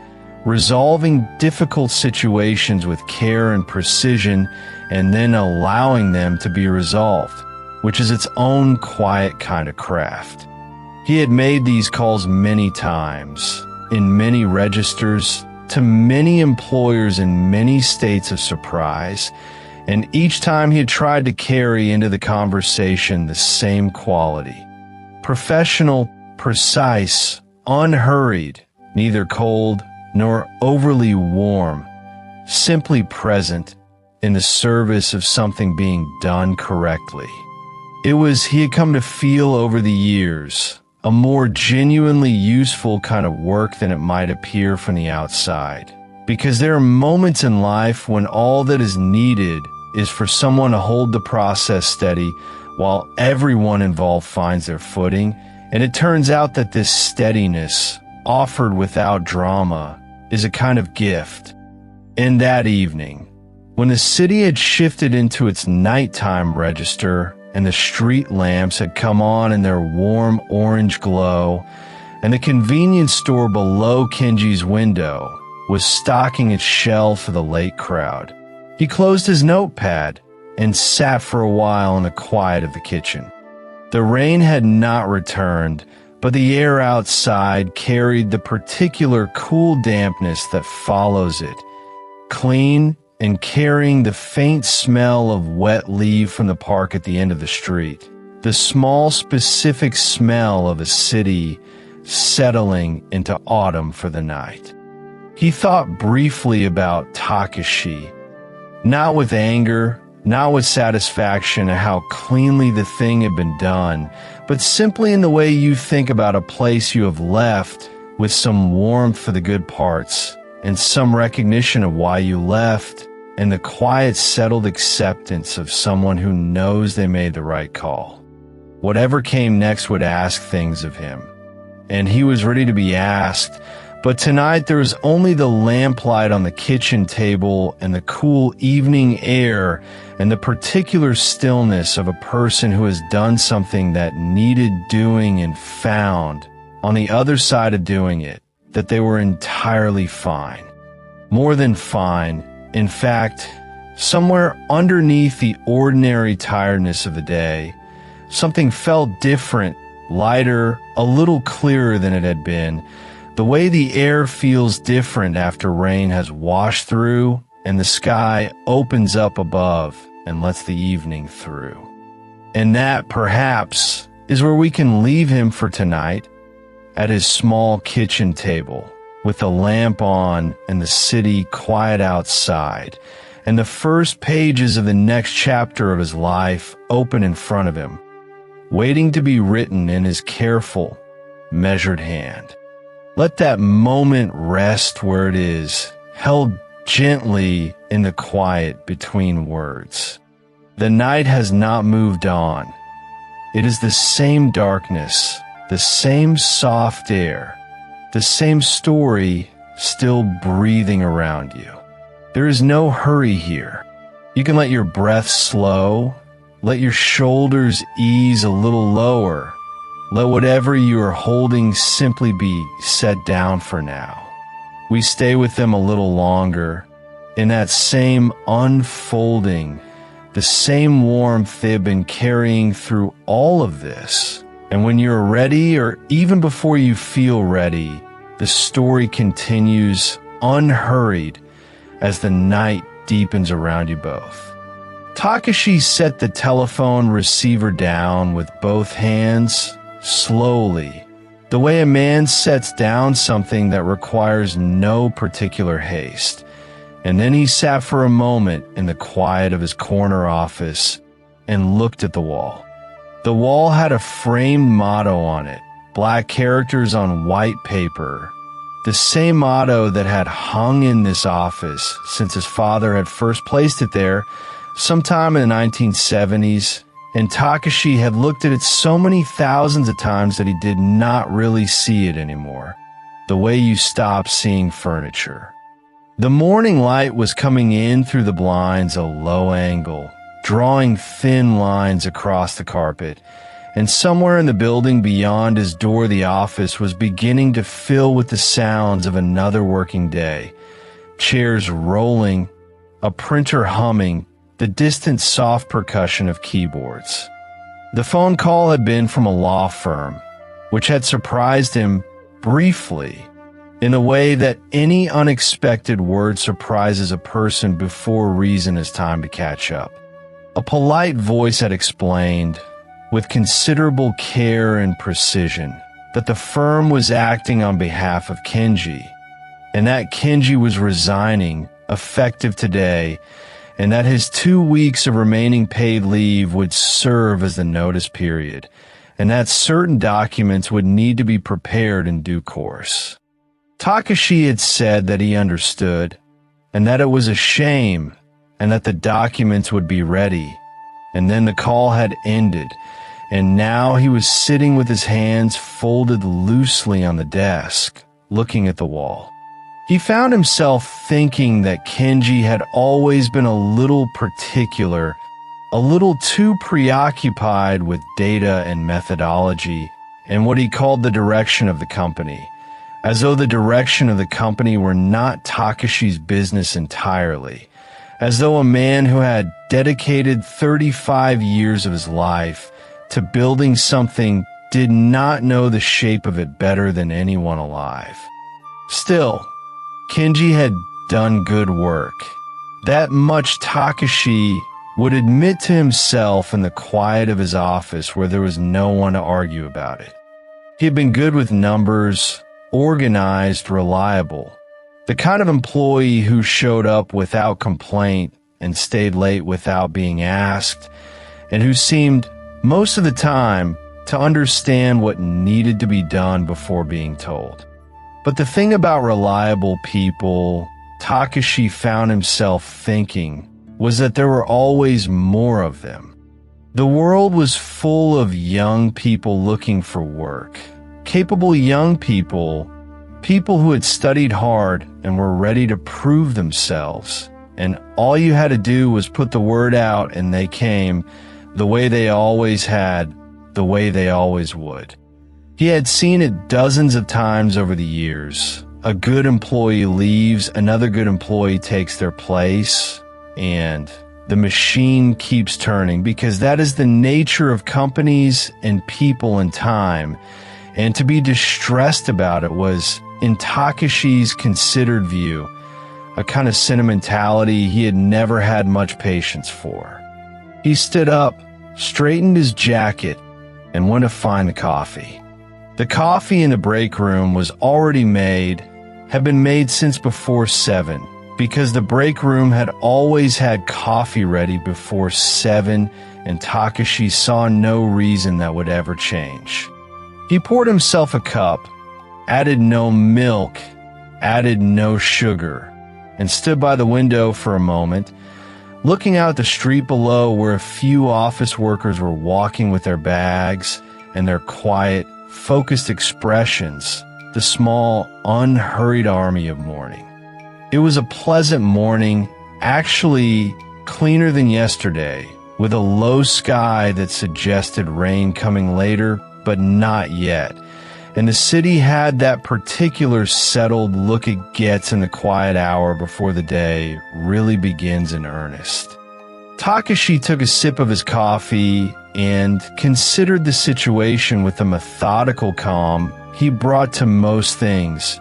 resolving difficult situations with care and precision and then allowing them to be resolved, which is its own quiet kind of craft. He had made these calls many times, in many registers, to many employers in many states of surprise, and each time he had tried to carry into the conversation the same quality. Professional, precise, unhurried, neither cold nor overly warm, simply present in the service of something being done correctly. It was, he had come to feel over the years, a more genuinely useful kind of work than it might appear from the outside. Because there are moments in life when all that is needed is for someone to hold the process steady while everyone involved finds their footing, and it turns out that this steadiness, offered without drama, is a kind of gift. And that evening, when the city had shifted into its nighttime register and the street lamps had come on in their warm orange glow, and the convenience store below Kenji's window was stocking its shelf for the late crowd, he closed his notepad and sat for a while in the quiet of the kitchen. The rain had not returned, but the air outside carried the particular cool dampness that follows it, clean and carrying the faint smell of wet leaf from the park at the end of the street, the small specific smell of a city settling into autumn for the night. He thought briefly about Takashi, not with anger, not with satisfaction at how cleanly the thing had been done, but simply in the way you think about a place you have left, with some warmth for the good parts, and some recognition of why you left, and the quiet, settled acceptance of someone who knows they made the right call. Whatever came next would ask things of him, and he was ready to be asked, but tonight there was only the lamplight on the kitchen table and the cool evening air and the particular stillness of a person who has done something that needed doing and found, on the other side of doing it, that they were entirely fine. More than fine. In fact, somewhere underneath the ordinary tiredness of the day, something felt different, lighter, a little clearer than it had been, the way the air feels different after rain has washed through and the sky opens up above and lets the evening through. And that, perhaps, is where we can leave him for tonight, at his small kitchen table, with the lamp on and the city quiet outside, and the first pages of the next chapter of his life open in front of him, waiting to be written in his careful, measured hand. Let that moment rest where it is, held gently in the quiet between words. The night has not moved on. It is the same darkness, the same soft air, the same story still breathing around you. There is no hurry here. You can let your breath slow, let your shoulders ease a little lower, let whatever you are holding simply be set down for now. We stay with them a little longer, in that same unfolding, the same warmth they have been carrying through all of this. And when you're ready, or even before you feel ready, the story continues unhurried as the night deepens around you both. Takashi set the telephone receiver down with both hands, slowly, the way a man sets down something that requires no particular haste. And then he sat for a moment in the quiet of his corner office and looked at the wall. The wall had a framed motto on it, black characters on white paper, the same motto that had hung in this office since his father had first placed it there sometime in the 1970s, and Takashi had looked at it so many thousands of times that he did not really see it anymore, the way you stop seeing furniture. The morning light was coming in through the blinds a low angle, drawing thin lines across the carpet, and somewhere in the building beyond his door the office was beginning to fill with the sounds of another working day. Chairs rolling, a printer humming, the distant soft percussion of keyboards. The phone call had been from a law firm, which had surprised him briefly, in a way that any unexpected word surprises a person before reason has time to catch up. A polite voice had explained, with considerable care and precision, that the firm was acting on behalf of Kenji, and that Kenji was resigning, effective today, and that his 2 weeks of remaining paid leave would serve as the notice period, and that certain documents would need to be prepared in due course. Takashi had said that he understood, and that it was a shame, and that the documents would be ready, and then the call had ended, and now he was sitting with his hands folded loosely on the desk, looking at the wall. He found himself thinking that Kenji had always been a little particular, a little too preoccupied with data and methodology and what he called the direction of the company, as though the direction of the company were not Takashi's business entirely, as though a man who had dedicated 35 years of his life to building something did not know the shape of it better than anyone alive. Still, Kenji had done good work. That much Takashi would admit to himself in the quiet of his office where there was no one to argue about it. He had been good with numbers, organized, reliable, the kind of employee who showed up without complaint and stayed late without being asked, and who seemed, most of the time, to understand what needed to be done before being told. But the thing about reliable people, Takashi found himself thinking, was that there were always more of them. The world was full of young people looking for work, capable young people, people who had studied hard and were ready to prove themselves, and all you had to do was put the word out and they came, the way they always had, the way they always would. He had seen it dozens of times over the years. A good employee leaves, another good employee takes their place, and the machine keeps turning, because that is the nature of companies and people in time, and to be distressed about it was, in Takashi's considered view, a kind of sentimentality he had never had much patience for. He stood up, straightened his jacket, and went to find the coffee. The coffee in the break room was already made, had been made since before 7, because the break room had always had coffee ready before 7, and Takashi saw no reason that would ever change. He poured himself a cup, added no milk, added no sugar, and stood by the window for a moment, looking out the street below where a few office workers were walking with their bags and their quiet, focused expressions, the small, unhurried army of morning. It was a pleasant morning, actually cleaner than yesterday, with a low sky that suggested rain coming later, but not yet. And the city had that particular settled look it gets in the quiet hour before the day really begins in earnest. Takashi took a sip of his coffee and considered the situation with the methodical calm he brought to most things,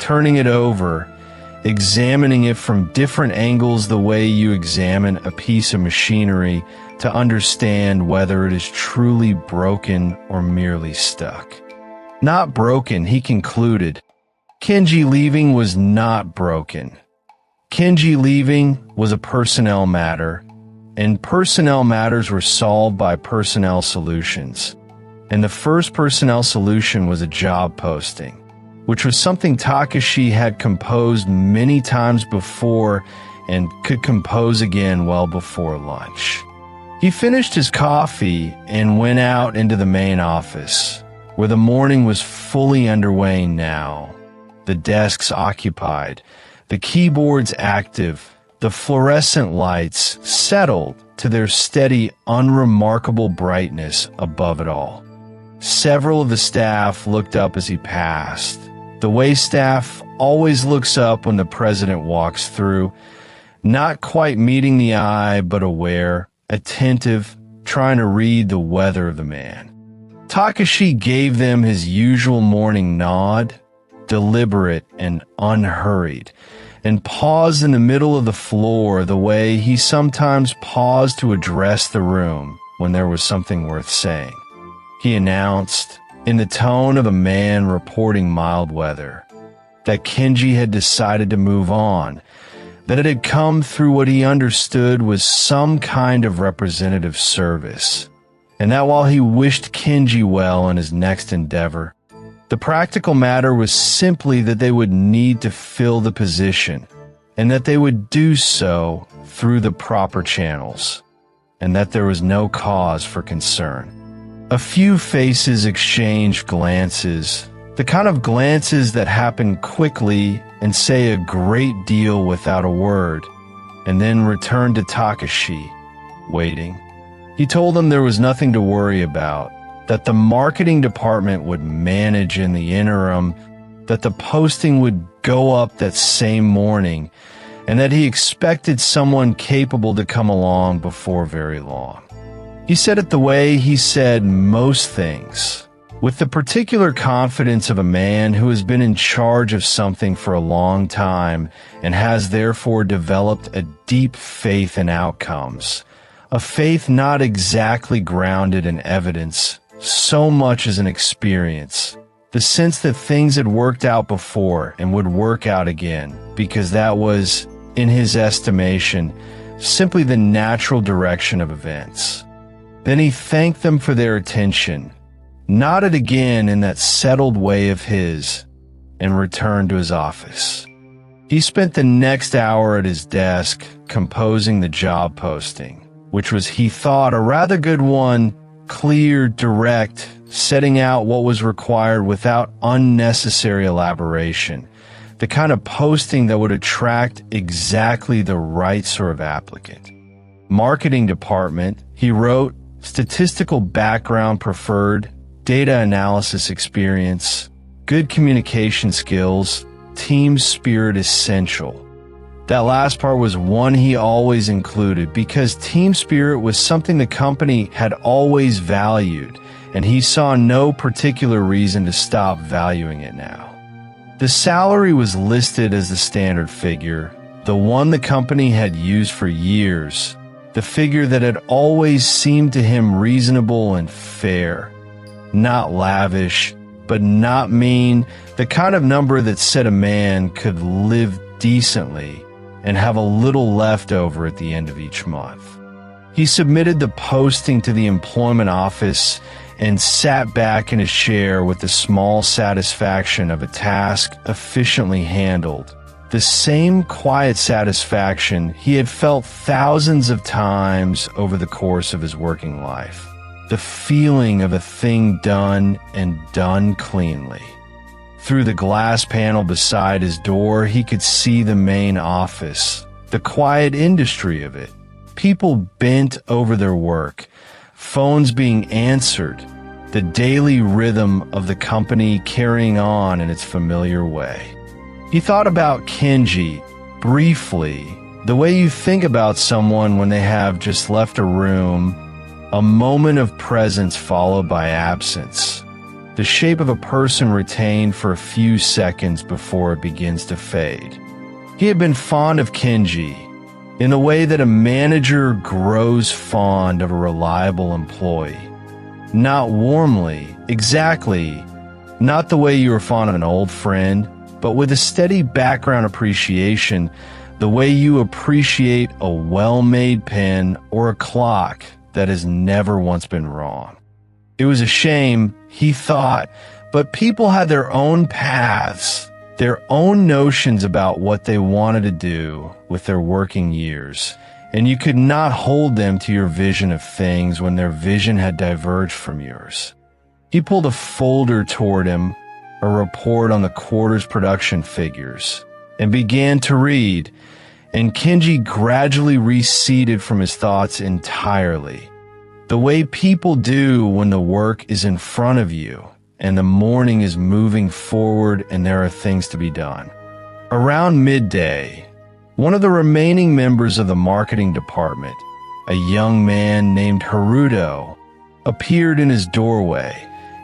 turning it over, examining it from different angles the way you examine a piece of machinery to understand whether it is truly broken or merely stuck. Not broken, he concluded. Kenji leaving was not broken. Kenji leaving was a personnel matter, and personnel matters were solved by personnel solutions. And the first personnel solution was a job posting. which was something Takashi had composed many times before and could compose again well before lunch. He finished his coffee and went out into the main office, where the morning was fully underway now. The desks occupied, the keyboards active, the fluorescent lights settled to their steady, unremarkable brightness above it all. Several of the staff looked up as he passed, the way staff always looks up when the president walks through, not quite meeting the eye but aware, attentive, trying to read the weather of the man. Takashi gave them his usual morning nod, deliberate and unhurried, and paused in the middle of the floor the way he sometimes paused to address the room when there was something worth saying. He announced, in the tone of a man reporting mild weather, that Kenji had decided to move on, that it had come through what he understood was some kind of representative service, and that while he wished Kenji well in his next endeavor, the practical matter was simply that they would need to fill the position, and that they would do so through the proper channels, and that there was no cause for concern. A few faces exchanged glances, the kind of glances that happen quickly and say a great deal without a word, and then returned to Takashi, waiting. He told them there was nothing to worry about, that the marketing department would manage in the interim, that the posting would go up that same morning, and that he expected someone capable to come along before very long. He said it the way he said most things, with the particular confidence of a man who has been in charge of something for a long time and has therefore developed a deep faith in outcomes, a faith not exactly grounded in evidence so much as an experience, the sense that things had worked out before and would work out again, because that was, in his estimation, simply the natural direction of events. Then he thanked them for their attention, nodded again in that settled way of his, and returned to his office. He spent the next hour at his desk composing the job posting, which was, he thought, a rather good one, clear, direct, setting out what was required without unnecessary elaboration, the kind of posting that would attract exactly the right sort of applicant. Marketing department, he wrote, statistical background preferred, data analysis experience, good communication skills, team spirit essential. That last part was one he always included because team spirit was something the company had always valued, and he saw no particular reason to stop valuing it now. The salary was listed as the standard figure, the one the company had used for years, the figure that had always seemed to him reasonable and fair. Not lavish, but not mean, the kind of number that said a man could live decently and have a little left over at the end of each month. He submitted the posting to the employment office and sat back in his chair with the small satisfaction of a task efficiently handled. The same quiet satisfaction he had felt thousands of times over the course of his working life. The feeling of a thing done and done cleanly. Through the glass panel beside his door, he could see the main office, the quiet industry of it, people bent over their work, phones being answered, the daily rhythm of the company carrying on in its familiar way. He thought about Kenji, briefly, the way you think about someone when they have just left a room, a moment of presence followed by absence, the shape of a person retained for a few seconds before it begins to fade. He had been fond of Kenji, in the way that a manager grows fond of a reliable employee. Not warmly, exactly, not the way you were fond of an old friend, but with a steady background appreciation, the way you appreciate a well-made pen or a clock that has never once been wrong. It was a shame, he thought, But people had their own paths, their own notions about what they wanted to do with their working years, and you could not hold them to your vision of things when their vision had diverged from yours. He pulled a folder toward him, a report on the quarter's production figures, and began to read, and Kenji gradually receded from his thoughts entirely, the way people do when the work is in front of you and the morning is moving forward and there are things to be done. Around midday, one of the remaining members of the marketing department, a young man named Haruto, appeared in his doorway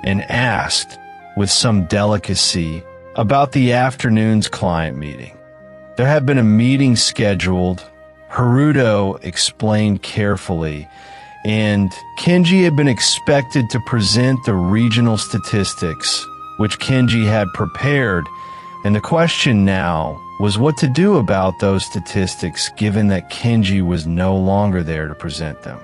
and asked, with some delicacy, about the afternoon's client meeting. There had been a meeting scheduled, Haruto explained carefully, and Kenji had been expected to present the regional statistics, which Kenji had prepared, and the question now was what to do about those statistics given that Kenji was no longer there to present them.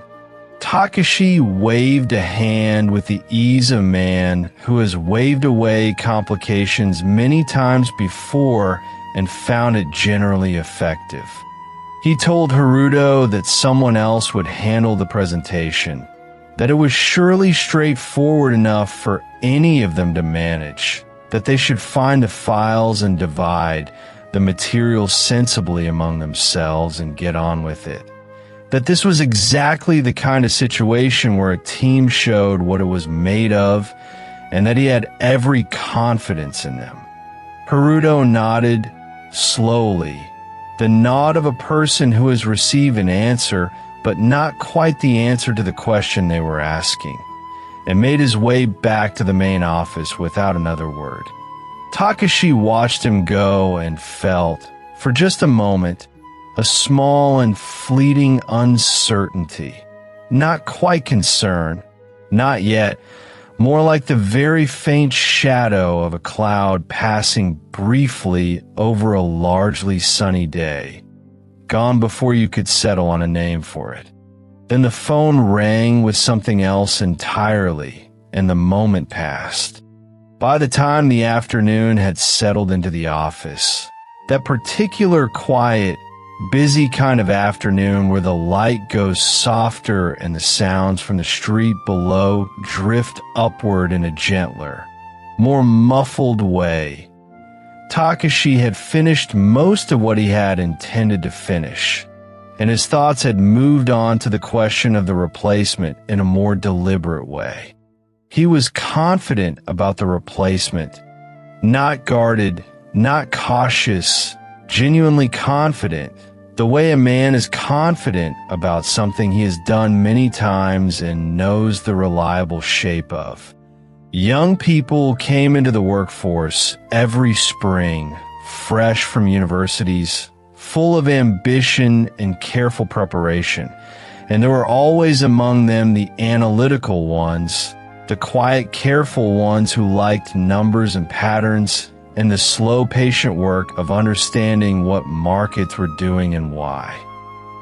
Takashi waved a hand with the ease of a man who has waved away complications many times before and found it generally effective. He told Haruto that someone else would handle the presentation, that it was surely straightforward enough for any of them to manage, that they should find the files and divide the material sensibly among themselves and get on with it. That this was exactly the kind of situation where a team showed what it was made of, and that he had every confidence in them. Haruto nodded slowly, the nod of a person who has received an answer, but not quite the answer to the question they were asking, and made his way back to the main office without another word. Takashi watched him go and felt, for just a moment, a small and fleeting uncertainty. Not quite concern, not yet, more like the very faint shadow of a cloud passing briefly over a largely sunny day, gone before you could settle on a name for it. Then the phone rang with something else entirely, and the moment passed. By the time the afternoon had settled into the office, that particular quiet, busy kind of afternoon where the light goes softer and the sounds from the street below drift upward in a gentler, more muffled way, Takashi had finished most of what he had intended to finish, and his thoughts had moved on to the question of the replacement in a more deliberate way. He was confident about the replacement, not guarded, not cautious, genuinely confident, the way a man is confident about something he has done many times and knows the reliable shape of. Young people came into the workforce every spring, fresh from universities, full of ambition and careful preparation, and there were always among them the analytical ones, the quiet, careful ones who liked numbers and patterns, and the slow, patient work of understanding what markets were doing and why.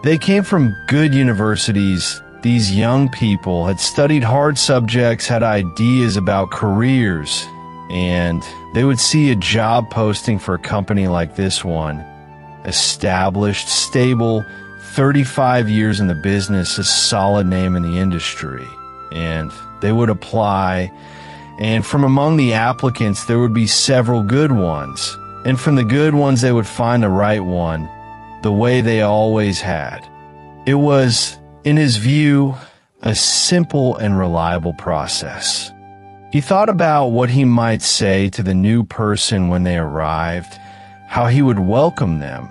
They came from good universities. These young people had studied hard subjects, had ideas about careers, and they would see a job posting for a company like this one, established, stable, 35 years in the business, a solid name in the industry, and they would apply. And from among the applicants, there would be several good ones. And from the good ones, they would find the right one, the way they always had. It was, in his view, a simple and reliable process. He thought about what he might say to the new person when they arrived, how he would welcome them,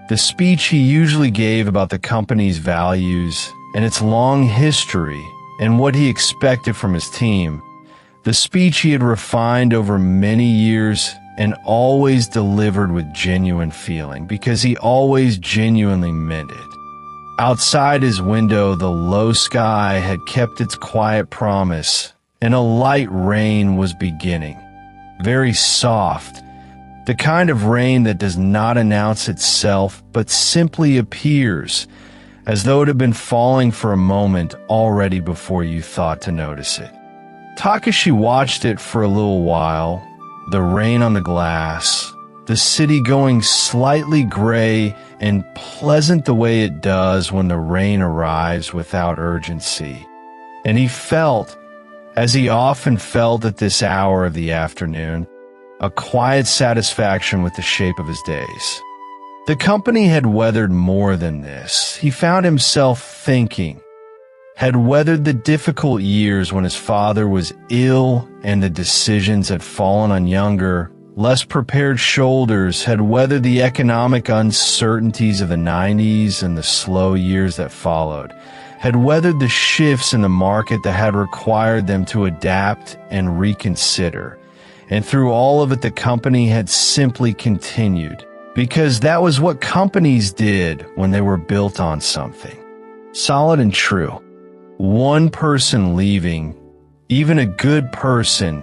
the speech he usually gave about the company's values and its long history and what he expected from his team. The speech he had refined over many years and always delivered with genuine feeling, because he always genuinely meant it. Outside his window, the low sky had kept its quiet promise, and a light rain was beginning. Very soft, the kind of rain that does not announce itself, but simply appears, as though it had been falling for a moment already before you thought to notice it. Takashi watched it for a little while, the rain on the glass, the city going slightly gray and pleasant the way it does when the rain arrives without urgency. And he felt, as he often felt at this hour of the afternoon, a quiet satisfaction with the shape of his days. The company had weathered more than this. He found himself thinking, had weathered the difficult years when his father was ill and the decisions had fallen on younger, less prepared shoulders, had weathered the economic uncertainties of the 90s and the slow years that followed, had weathered the shifts in the market that had required them to adapt and reconsider. And through all of it, the company had simply continued, because that was what companies did when they were built on something solid and true. One person leaving, even a good person,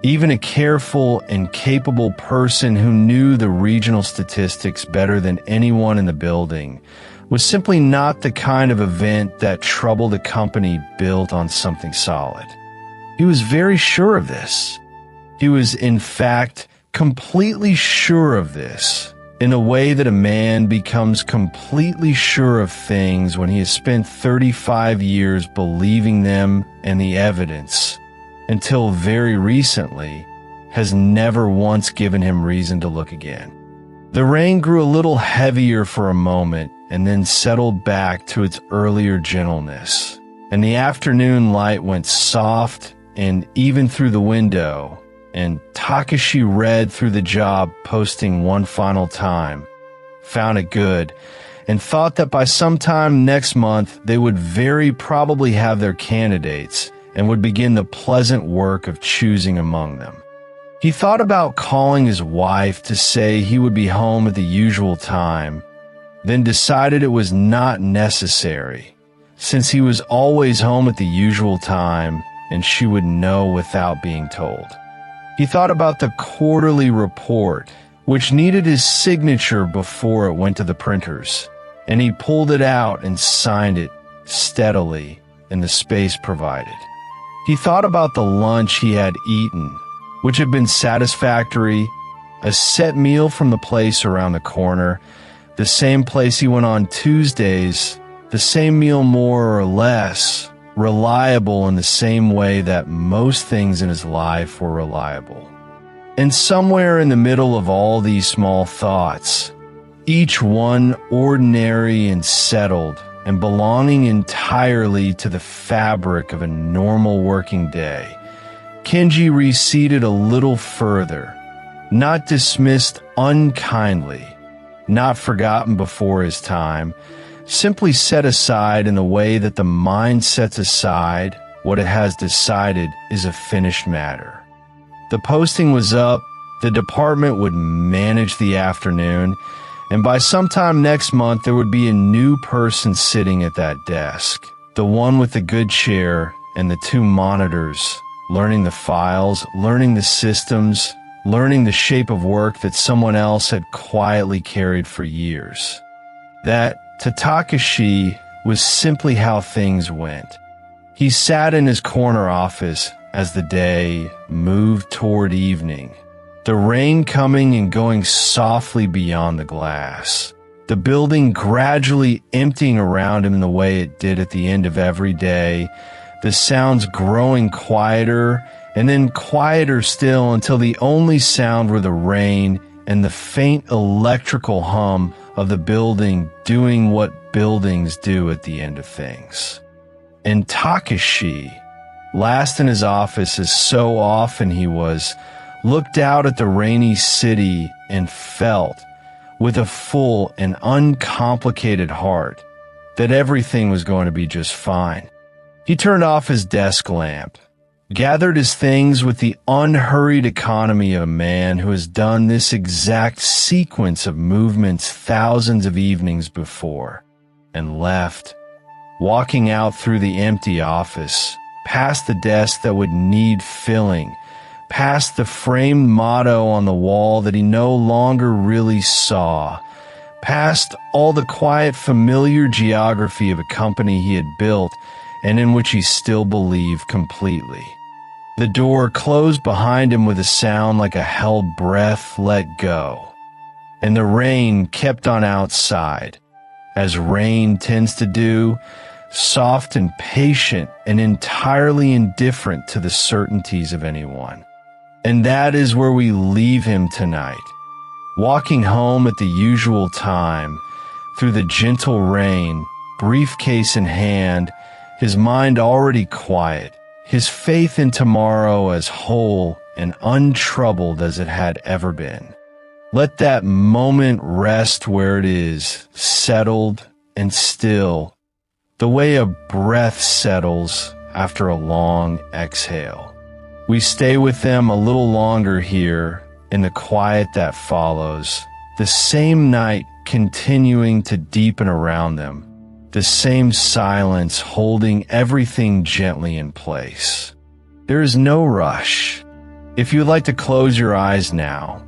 even a careful and capable person who knew the regional statistics better than anyone in the building, was simply not the kind of event that troubled a company built on something solid. He was very sure of this. He was, in fact, completely sure of this, in a way that a man becomes completely sure of things when he has spent 35 years believing them and the evidence, until very recently, has never once given him reason to look again. The rain grew a little heavier for a moment and then settled back to its earlier gentleness, and the afternoon light went soft and even through the window, and Takashi read through the job posting one final time, found it good, and thought that by sometime next month they would very probably have their candidates and would begin the pleasant work of choosing among them. He thought about calling his wife to say he would be home at the usual time, then decided it was not necessary, since he was always home at the usual time and she would know without being told. He thought about the quarterly report, which needed his signature before it went to the printers, and he pulled it out and signed it steadily in the space provided. He thought about the lunch he had eaten, which had been satisfactory, a set meal from the place around the corner, the same place he went on Tuesdays, the same meal more or less, reliable in the same way that most things in his life were reliable. And somewhere in the middle of all these small thoughts, each one ordinary and settled and belonging entirely to the fabric of a normal working day, Kenji receded a little further, not dismissed unkindly, not forgotten before his time, simply set aside in the way that the mind sets aside what it has decided is a finished matter. The posting was up, the department would manage the afternoon, and by sometime next month there would be a new person sitting at that desk, the one with the good chair and the two monitors, learning the files, learning the systems, learning the shape of work that someone else had quietly carried for years. That, to Takashi, was simply how things went. He sat in his corner office as the day moved toward evening, the rain coming and going softly beyond the glass, the building gradually emptying around him in the way it did at the end of every day, the sounds growing quieter and then quieter still until the only sound were the rain and the faint electrical hum of the building doing what buildings do at the end of things. And Takashi, last in his office as so often he was, looked out at the rainy city and felt, with a full and uncomplicated heart, that everything was going to be just fine. He turned off his desk lamp, gathered his things with the unhurried economy of a man who has done this exact sequence of movements thousands of evenings before, and left, walking out through the empty office, past the desk that would need filling, past the framed motto on the wall that he no longer really saw, past all the quiet familiar geography of a company he had built and in which he still believed completely. The door closed behind him with a sound like a held breath let go, and the rain kept on outside, as rain tends to do, soft and patient and entirely indifferent to the certainties of anyone. And that is where we leave him tonight, walking home at the usual time, through the gentle rain, briefcase in hand, his mind already quiet, his faith in tomorrow as whole and untroubled as it had ever been. Let that moment rest where it is, settled and still, the way a breath settles after a long exhale. We stay with them a little longer here in the quiet that follows, the same night continuing to deepen around them, the same silence holding everything gently in place. There is no rush. If you'd like to close your eyes now,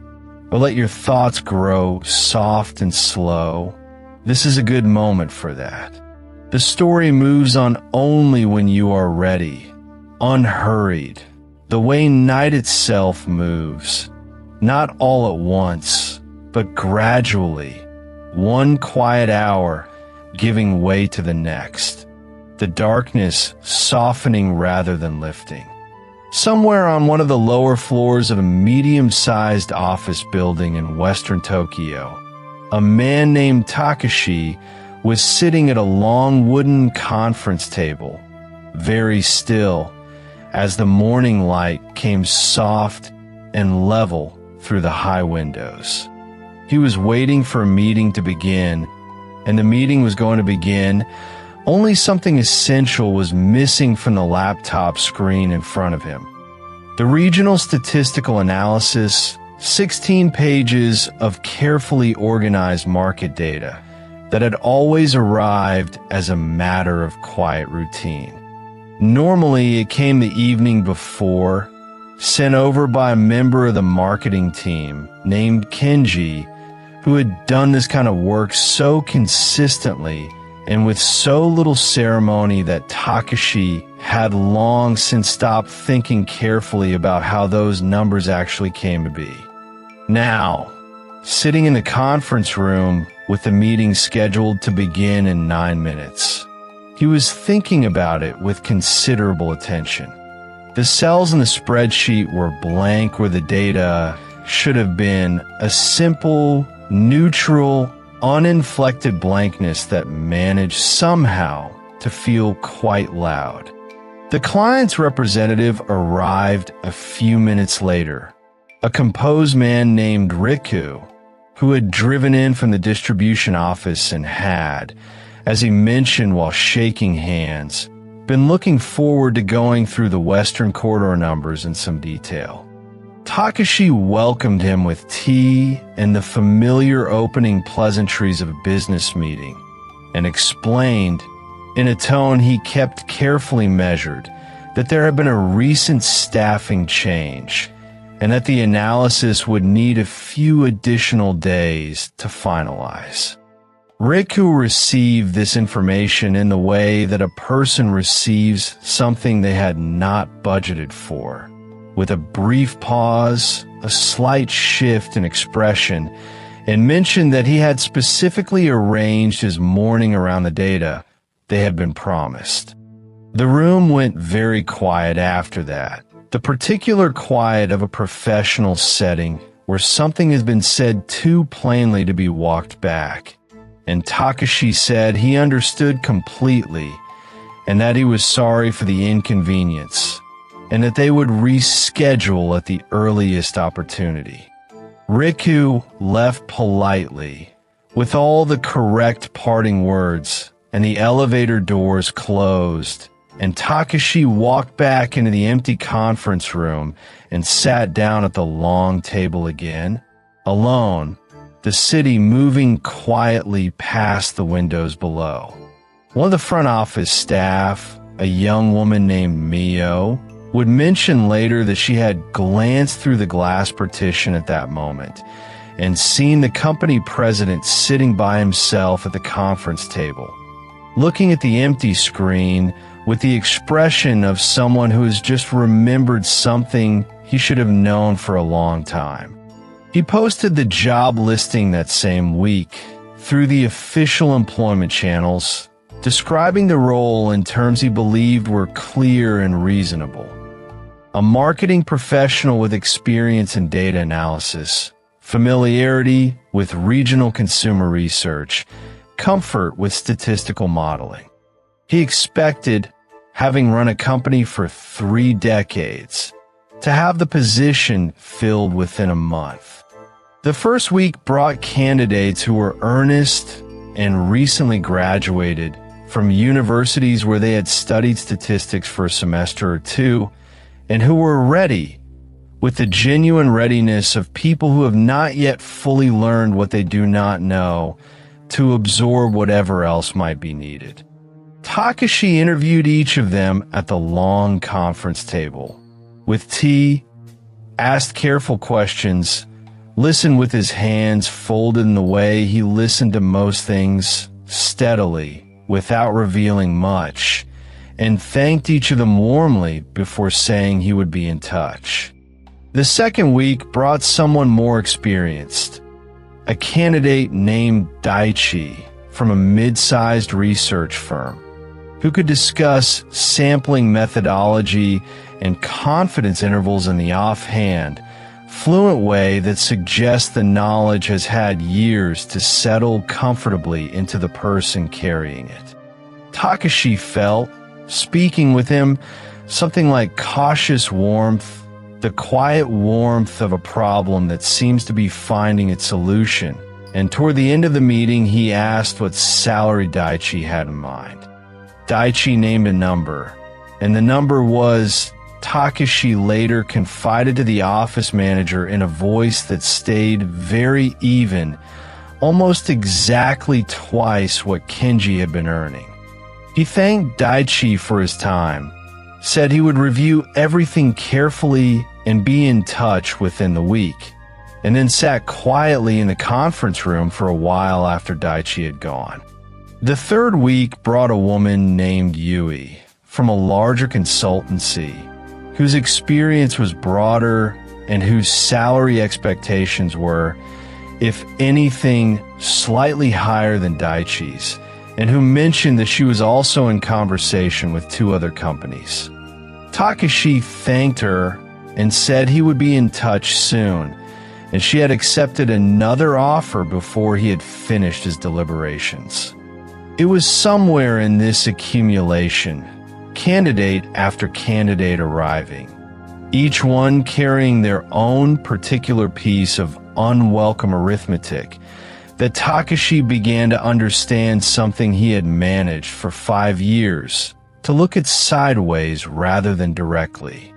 or let your thoughts grow soft and slow, this is a good moment for that. The story moves on only when you are ready, unhurried, the way night itself moves, not all at once, but gradually, one quiet hour giving way to the next, the darkness softening rather than lifting. Somewhere on one of the lower floors of a medium-sized office building in western Tokyo, a man named Takashi was sitting at a long wooden conference table, very still, as the morning light came soft and level through the high windows. He was waiting for a meeting to begin, and the meeting was going to begin, only something essential was missing from the laptop screen in front of him. The regional statistical analysis, 16 pages of carefully organized market data that had always arrived as a matter of quiet routine. Normally, it came the evening before, sent over by a member of the marketing team named Kenji, who had done this kind of work so consistently and with so little ceremony that Takashi had long since stopped thinking carefully about how those numbers actually came to be. Now, sitting in the conference room with the meeting scheduled to begin in 9 minutes, he was thinking about it with considerable attention. The cells in the spreadsheet were blank where the data should have been, a simple, neutral, uninflected blankness that managed somehow to feel quite loud. The client's representative arrived a few minutes later, a composed man named Riku, who had driven in from the distribution office and had, as he mentioned while shaking hands, been looking forward to going through the Western Corridor numbers in some detail. Takashi welcomed him with tea and the familiar opening pleasantries of a business meeting, and explained, in a tone he kept carefully measured, that there had been a recent staffing change, and that the analysis would need a few additional days to finalize. Riku received this information in the way that a person receives something they had not budgeted for, with a brief pause, a slight shift in expression, and mentioned that he had specifically arranged his morning around the data they had been promised. The room went very quiet after that, the particular quiet of a professional setting where something has been said too plainly to be walked back. And Takashi said he understood completely, and that he was sorry for the inconvenience, and that they would reschedule at the earliest opportunity. Riku left politely, with all the correct parting words, and the elevator doors closed, and Takashi walked back into the empty conference room and sat down at the long table again, alone, the city moving quietly past the windows below. One of the front office staff, a young woman named Mio, would mention later that she had glanced through the glass partition at that moment and seen the company president sitting by himself at the conference table, looking at the empty screen with the expression of someone who has just remembered something he should have known for a long time. He posted the job listing that same week through the official employment channels, describing the role in terms he believed were clear and reasonable. A marketing professional with experience in data analysis, familiarity with regional consumer research, comfort with statistical modeling. He expected, having run a company for 3 decades, to have the position filled within a month. The first week brought candidates who were earnest and recently graduated from universities where they had studied statistics for a semester or 2, and who were ready, with the genuine readiness of people who have not yet fully learned what they do not know, to absorb whatever else might be needed. Takashi interviewed each of them at the long conference table, with tea, asked careful questions, listened with his hands folded in the way he listened to most things, steadily, without revealing much, and thanked each of them warmly before saying he would be in touch. The second week brought someone more experienced, a candidate named Daichi from a mid-sized research firm, who could discuss sampling methodology and confidence intervals in the offhand, fluent way that suggests the knowledge has had years to settle comfortably into the person carrying it. Takashi felt, speaking with him, something like cautious warmth, the quiet warmth of a problem that seems to be finding its solution. And toward the end of the meeting, he asked what salary Daichi had in mind. Daichi named a number, and the number was, Takashi later confided to the office manager in a voice that stayed very even, almost exactly twice what Kenji had been earning. He thanked Daichi for his time, said he would review everything carefully and be in touch within the week, and then sat quietly in the conference room for a while after Daichi had gone. The third week brought a woman named Yui from a larger consultancy, whose experience was broader and whose salary expectations were, if anything, slightly higher than Daichi's, and who mentioned that she was also in conversation with 2 other companies. Takashi thanked her and said he would be in touch soon, and she had accepted another offer before he had finished his deliberations. It was somewhere in this accumulation, candidate after candidate arriving, each one carrying their own particular piece of unwelcome arithmetic, that Takashi began to understand something he had managed for 5 years, to look at sideways rather than directly.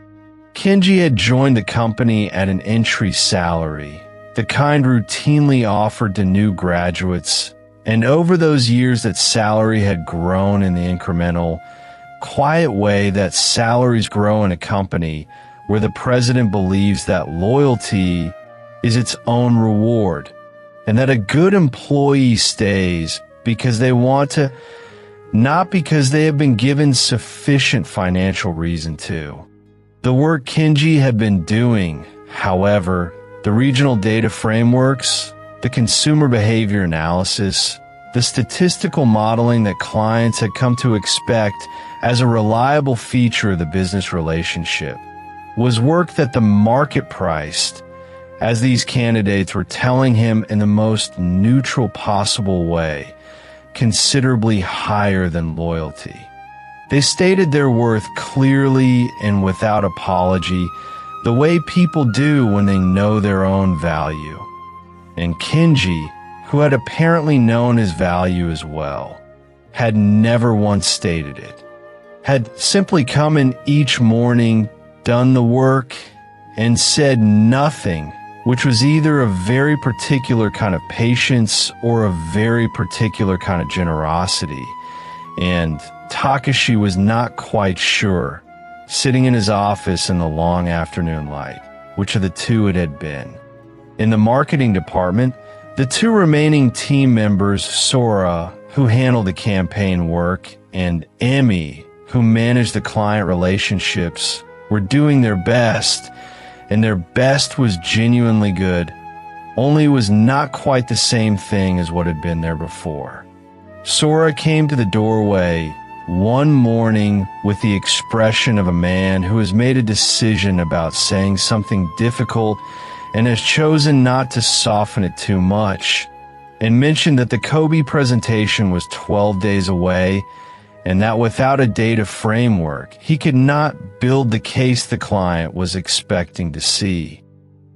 Kenji had joined the company at an entry salary, the kind routinely offered to new graduates, and over those years that salary had grown in the incremental, quiet way that salaries grow in a company where the president believes that loyalty is its own reward, and that a good employee stays because they want to, not because they have been given sufficient financial reason to. The work Kenji had been doing, however, the regional data frameworks, the consumer behavior analysis, the statistical modeling that clients had come to expect as a reliable feature of the business relationship, was work that the market priced, as these candidates were telling him in the most neutral possible way, considerably higher than loyalty. They stated their worth clearly and without apology, the way people do when they know their own value. And Kenji, who had apparently known his value as well, had never once stated it, had simply come in each morning, done the work, and said nothing, which was either a very particular kind of patience or a very particular kind of generosity. And Takashi was not quite sure, sitting in his office in the long afternoon light, which of the two it had been. In the marketing department, the 2 remaining team members, Sora, who handled the campaign work, and Emi, who managed the client relationships, were doing their best, and their best was genuinely good, only it was not quite the same thing as what had been there before. Sora came to the doorway one morning with the expression of a man who has made a decision about saying something difficult and has chosen not to soften it too much, and mentioned that the Kobe presentation was 12 days away and that without a data framework, he could not build the case the client was expecting to see.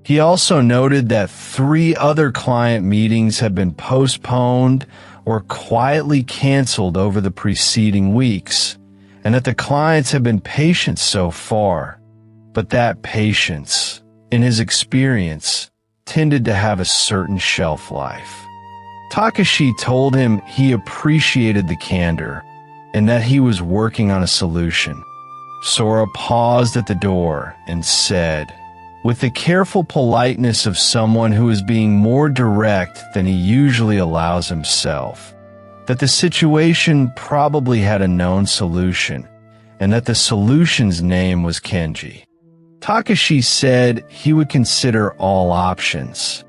He also noted that 3 other client meetings had been postponed or quietly canceled over the preceding weeks, and that the clients had been patient so far, but that patience, in his experience, tended to have a certain shelf life. Takashi told him he appreciated the candor and that he was working on a solution. Sora paused at the door and said, with the careful politeness of someone who is being more direct than he usually allows himself, that the situation probably had a known solution, and that the solution's name was Kenji. Takashi said he would consider all options.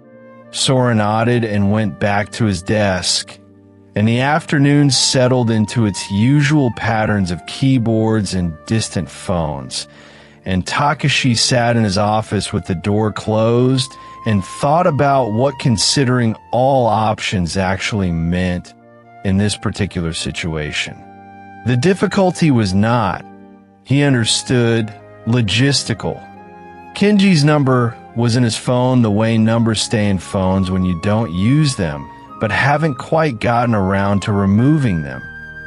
Sora nodded and went back to his desk, and the afternoon settled into its usual patterns of keyboards and distant phones, and Takashi sat in his office with the door closed and thought about what considering all options actually meant in this particular situation. The difficulty was not, he understood, logistical. Kenji's number was in his phone the way numbers stay in phones when you don't use them, but haven't quite gotten around to removing them.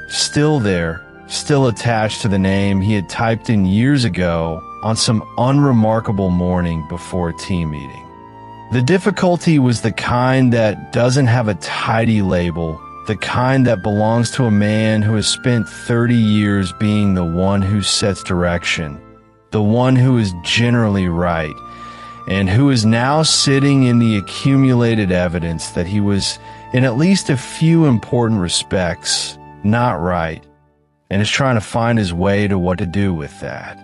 Still there, still attached to the name he had typed in years ago on some unremarkable morning before a team meeting. The difficulty was the kind that doesn't have a tidy label, the kind that belongs to a man who has spent 30 years being the one who sets direction, the one who is generally right, and who is now sitting in the accumulated evidence that he was, in at least a few important respects, not right, and is trying to find his way to what to do with that.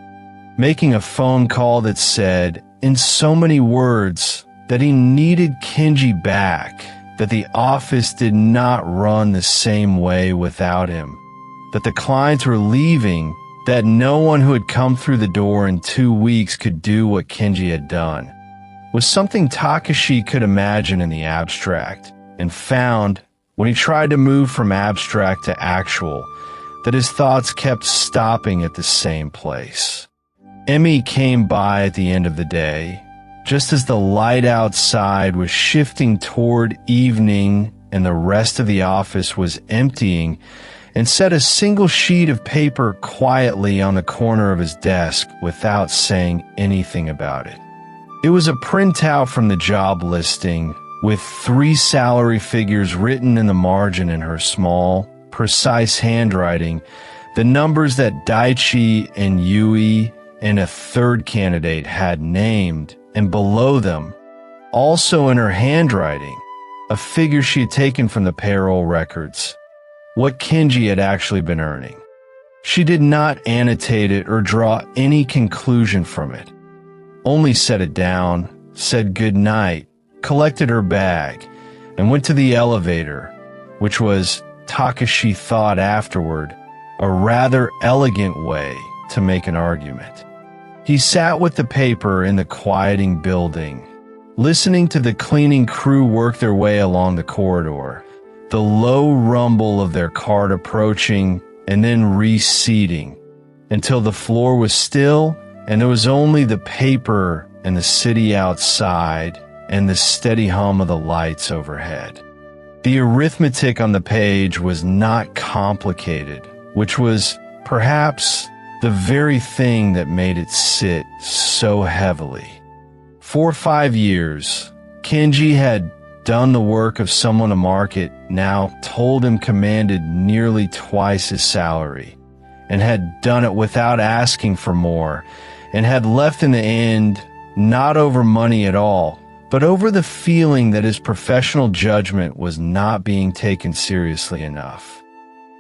Making a phone call that said, in so many words, that he needed Kenji back, that the office did not run the same way without him, that the clients were leaving, that no one who had come through the door in 2 weeks could do what Kenji had done, was something Takashi could imagine in the abstract, and found, when he tried to move from abstract to actual, that his thoughts kept stopping at the same place. Emmy came by at the end of the day, just as the light outside was shifting toward evening and the rest of the office was emptying, and set a single sheet of paper quietly on the corner of his desk without saying anything about it. It was a printout from the job listing with 3 salary figures written in the margin in her small, precise handwriting, the numbers that Daichi and Yui and a 3rd candidate had named, and below them, also in her handwriting, a figure she had taken from the payroll records, what Kenji had actually been earning. She did not annotate it or draw any conclusion from it, only set it down, said good night, collected her bag, and went to the elevator, which was, Takashi thought afterward, a rather elegant way to make an argument. He sat with the paper in the quieting building, listening to the cleaning crew work their way along the corridor, the low rumble of their cart approaching and then receding, until the floor was still and there was only the paper and the city outside and the steady hum of the lights overhead. The arithmetic on the page was not complicated, which was, perhaps, the very thing that made it sit so heavily. For 5 years, Kenji had done the work of someone a market now told him commanded nearly twice his salary, and had done it without asking for more, and had left in the end not over money at all, but over the feeling that his professional judgment was not being taken seriously enough.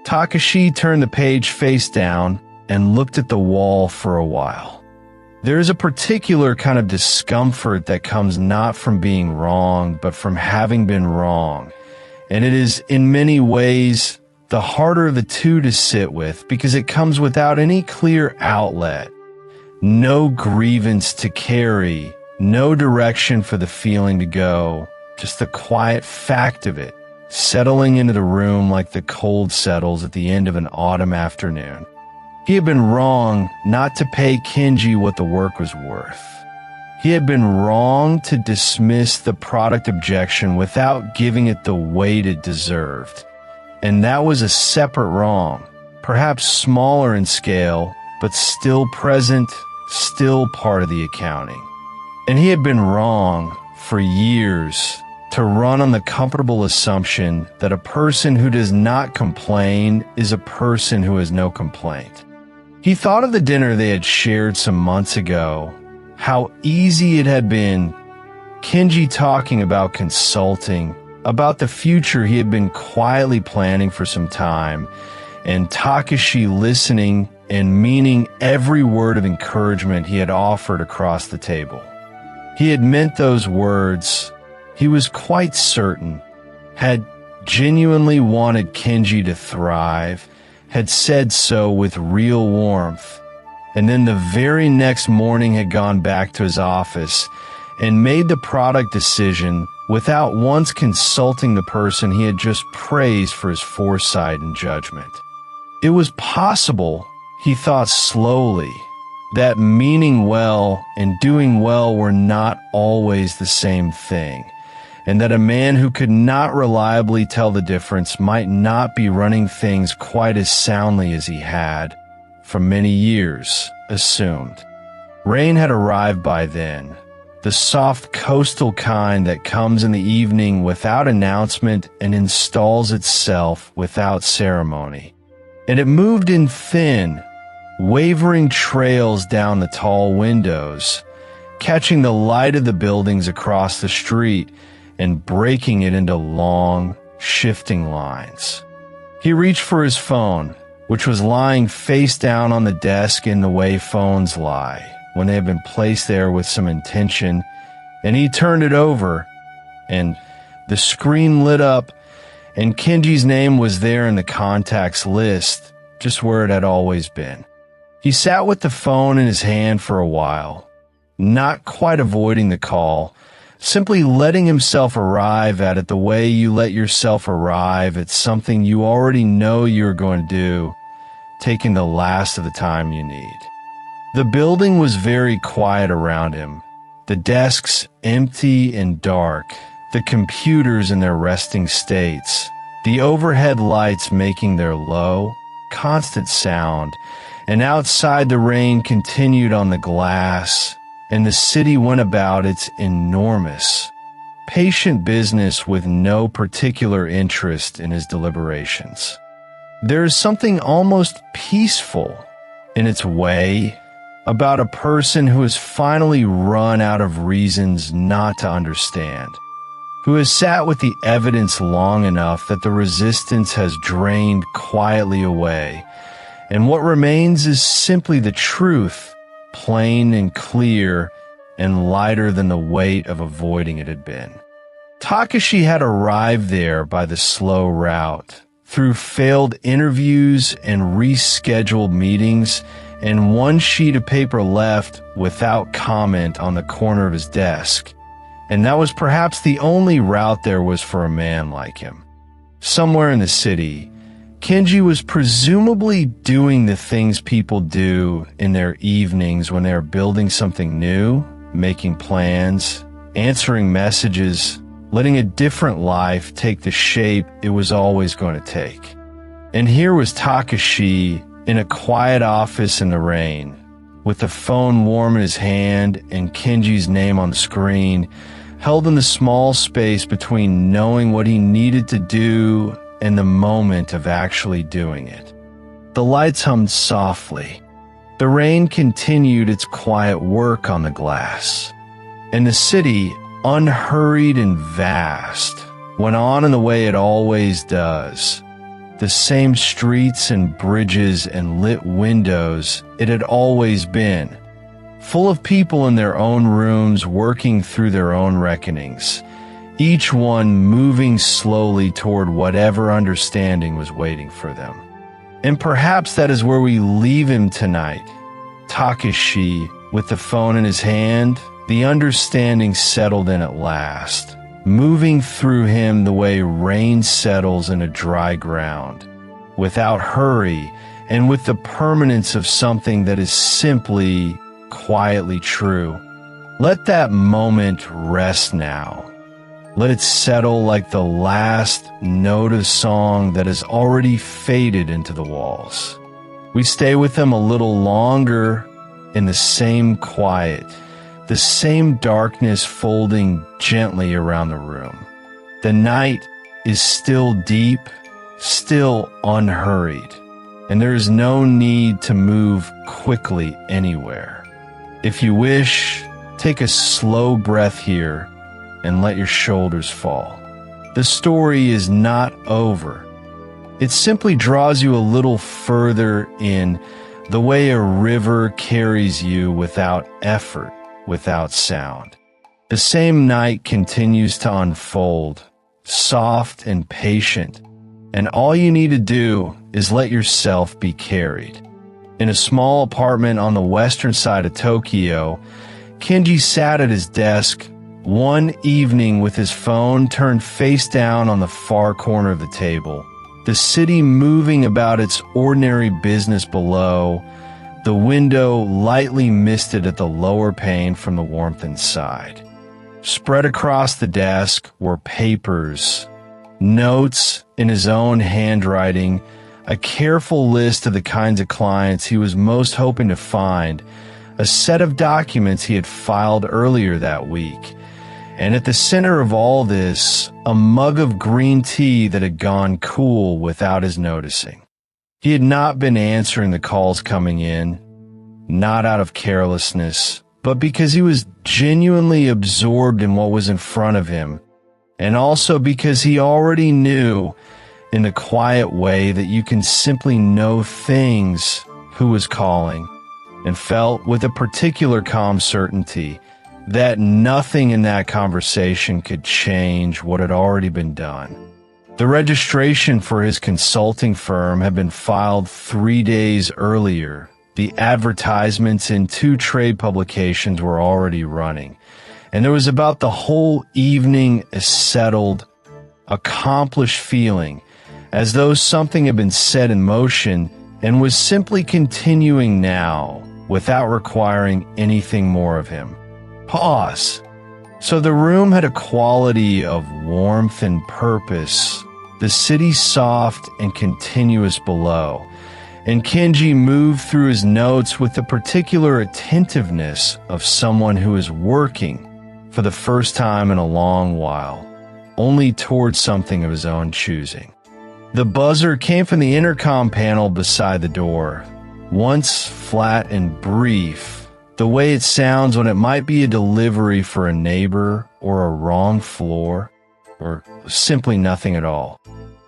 Takashi turned the page face down, and looked at the wall for a while. There is a particular kind of discomfort that comes not from being wrong, but from having been wrong. And it is, in many ways, the harder of the two to sit with because it comes without any clear outlet, no grievance to carry, no direction for the feeling to go, just the quiet fact of it, settling into the room like the cold settles at the end of an autumn afternoon. He had been wrong not to pay Kenji what the work was worth. He had been wrong to dismiss the product objection without giving it the weight it deserved. And that was a separate wrong, perhaps smaller in scale, but still present, still part of the accounting. And he had been wrong for years to run on the comfortable assumption that a person who does not complain is a person who has no complaint. He thought of the dinner they had shared some months ago, how easy it had been, Kenji talking about consulting, about the future he had been quietly planning for some time, and Takashi listening and meaning every word of encouragement he had offered across the table. He had meant those words, he was quite certain, had genuinely wanted Kenji to thrive, had said so with real warmth, and then the very next morning had gone back to his office and made the product decision without once consulting the person he had just praised for his foresight and judgment. It was possible, he thought slowly, that meaning well and doing well were not always the same thing, and that a man who could not reliably tell the difference might not be running things quite as soundly as he had, for many years, assumed. Rain had arrived by then, the soft coastal kind that comes in the evening without announcement and installs itself without ceremony. And it moved in thin, wavering trails down the tall windows, catching the light of the buildings across the street and breaking it into long, shifting lines. He reached for his phone, which was lying face down on the desk in the way phones lie when they have been placed there with some intention, and he turned it over, and the screen lit up, and Kenji's name was there in the contacts list, just where it had always been. He sat with the phone in his hand for a while, not quite avoiding the call, simply letting himself arrive at it the way you let yourself arrive at something you already know you're going to do, taking the last of the time you need. The building was very quiet around him, the desks empty and dark, the computers in their resting states, the overhead lights making their low, constant sound, and outside the rain continued on the glass, and the city went about its enormous, patient business with no particular interest in his deliberations. There is something almost peaceful, in its way, about a person who has finally run out of reasons not to understand, who has sat with the evidence long enough that the resistance has drained quietly away, and what remains is simply the truth, plain and clear, and lighter than the weight of avoiding it had been. Takashi had arrived there by the slow route, through failed interviews and rescheduled meetings, and one sheet of paper left without comment on the corner of his desk. And that was perhaps the only route there was for a man like him. Somewhere in the city, Kenji was presumably doing the things people do in their evenings when they are building something new, making plans, answering messages, letting a different life take the shape it was always going to take. And here was Takashi in a quiet office in the rain, with the phone warm in his hand and Kenji's name on the screen, held in the small space between knowing what he needed to do and the moment of actually doing it. The lights hummed softly. The rain continued its quiet work on the glass. And the city, unhurried and vast, went on in the way it always does, the same streets and bridges and lit windows it had always been, full of people in their own rooms working through their own reckonings, each one moving slowly toward whatever understanding was waiting for them. And perhaps that is where we leave him tonight, Takashi, with the phone in his hand, the understanding settled in at last, moving through him the way rain settles in a dry ground, without hurry and with the permanence of something that is simply, quietly true. Let that moment rest now. Let it settle like the last note of song that has already faded into the walls. We stay with them a little longer in the same quiet, the same darkness folding gently around the room. The night is still deep, still unhurried, and there is no need to move quickly anywhere. If you wish, take a slow breath here and let your shoulders fall. The story is not over. It simply draws you a little further in, the way a river carries you without effort, without sound. The same night continues to unfold, soft and patient, and all you need to do is let yourself be carried. In a small apartment on the western side of Tokyo, Kenji sat at his desk one evening with his phone turned face down on the far corner of the table, the city moving about its ordinary business below, the window lightly misted at the lower pane from the warmth inside. Spread across the desk were papers, notes in his own handwriting, a careful list of the kinds of clients he was most hoping to find, a set of documents he had filed earlier that week, and at the center of all this, a mug of green tea that had gone cool without his noticing. He had not been answering the calls coming in, not out of carelessness, but because he was genuinely absorbed in what was in front of him, and also because he already knew, in a quiet way, that you can simply know things who was calling, and felt with a particular calm certainty that nothing in that conversation could change what had already been done. The registration for his consulting firm had been filed 3 days earlier. The advertisements in 2 trade publications were already running, and there was about the whole evening a settled, accomplished feeling, as though something had been set in motion and was simply continuing now, without requiring anything more of him. Pause. So the room had a quality of warmth and purpose, the city soft and continuous below, and Kenji moved through his notes with the particular attentiveness of someone who is working, for the first time in a long while, only towards something of his own choosing. The buzzer came from the intercom panel beside the door, once flat and brief, the way it sounds when it might be a delivery for a neighbor or a wrong floor, or simply nothing at all.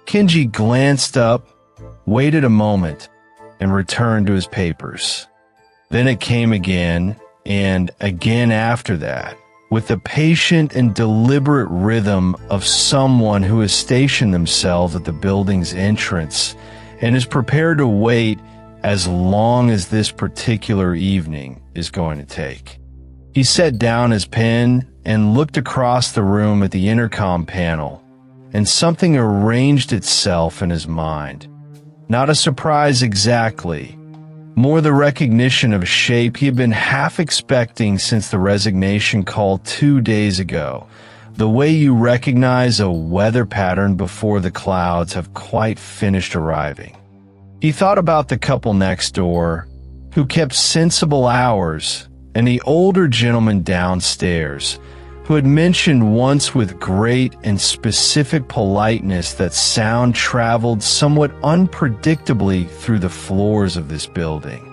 Kenji glanced up, waited a moment, and returned to his papers. Then it came again, and again after that, with the patient and deliberate rhythm of someone who has stationed themselves at the building's entrance and is prepared to wait as long as this particular evening is going to take. He set down his pen and looked across the room at the intercom panel, and something arranged itself in his mind. Not a surprise exactly, more the recognition of a shape he had been half expecting since the resignation call 2 days ago, the way you recognize a weather pattern before the clouds have quite finished arriving. He thought about the couple next door, who kept sensible hours, and the older gentleman downstairs, who had mentioned once with great and specific politeness that sound traveled somewhat unpredictably through the floors of this building.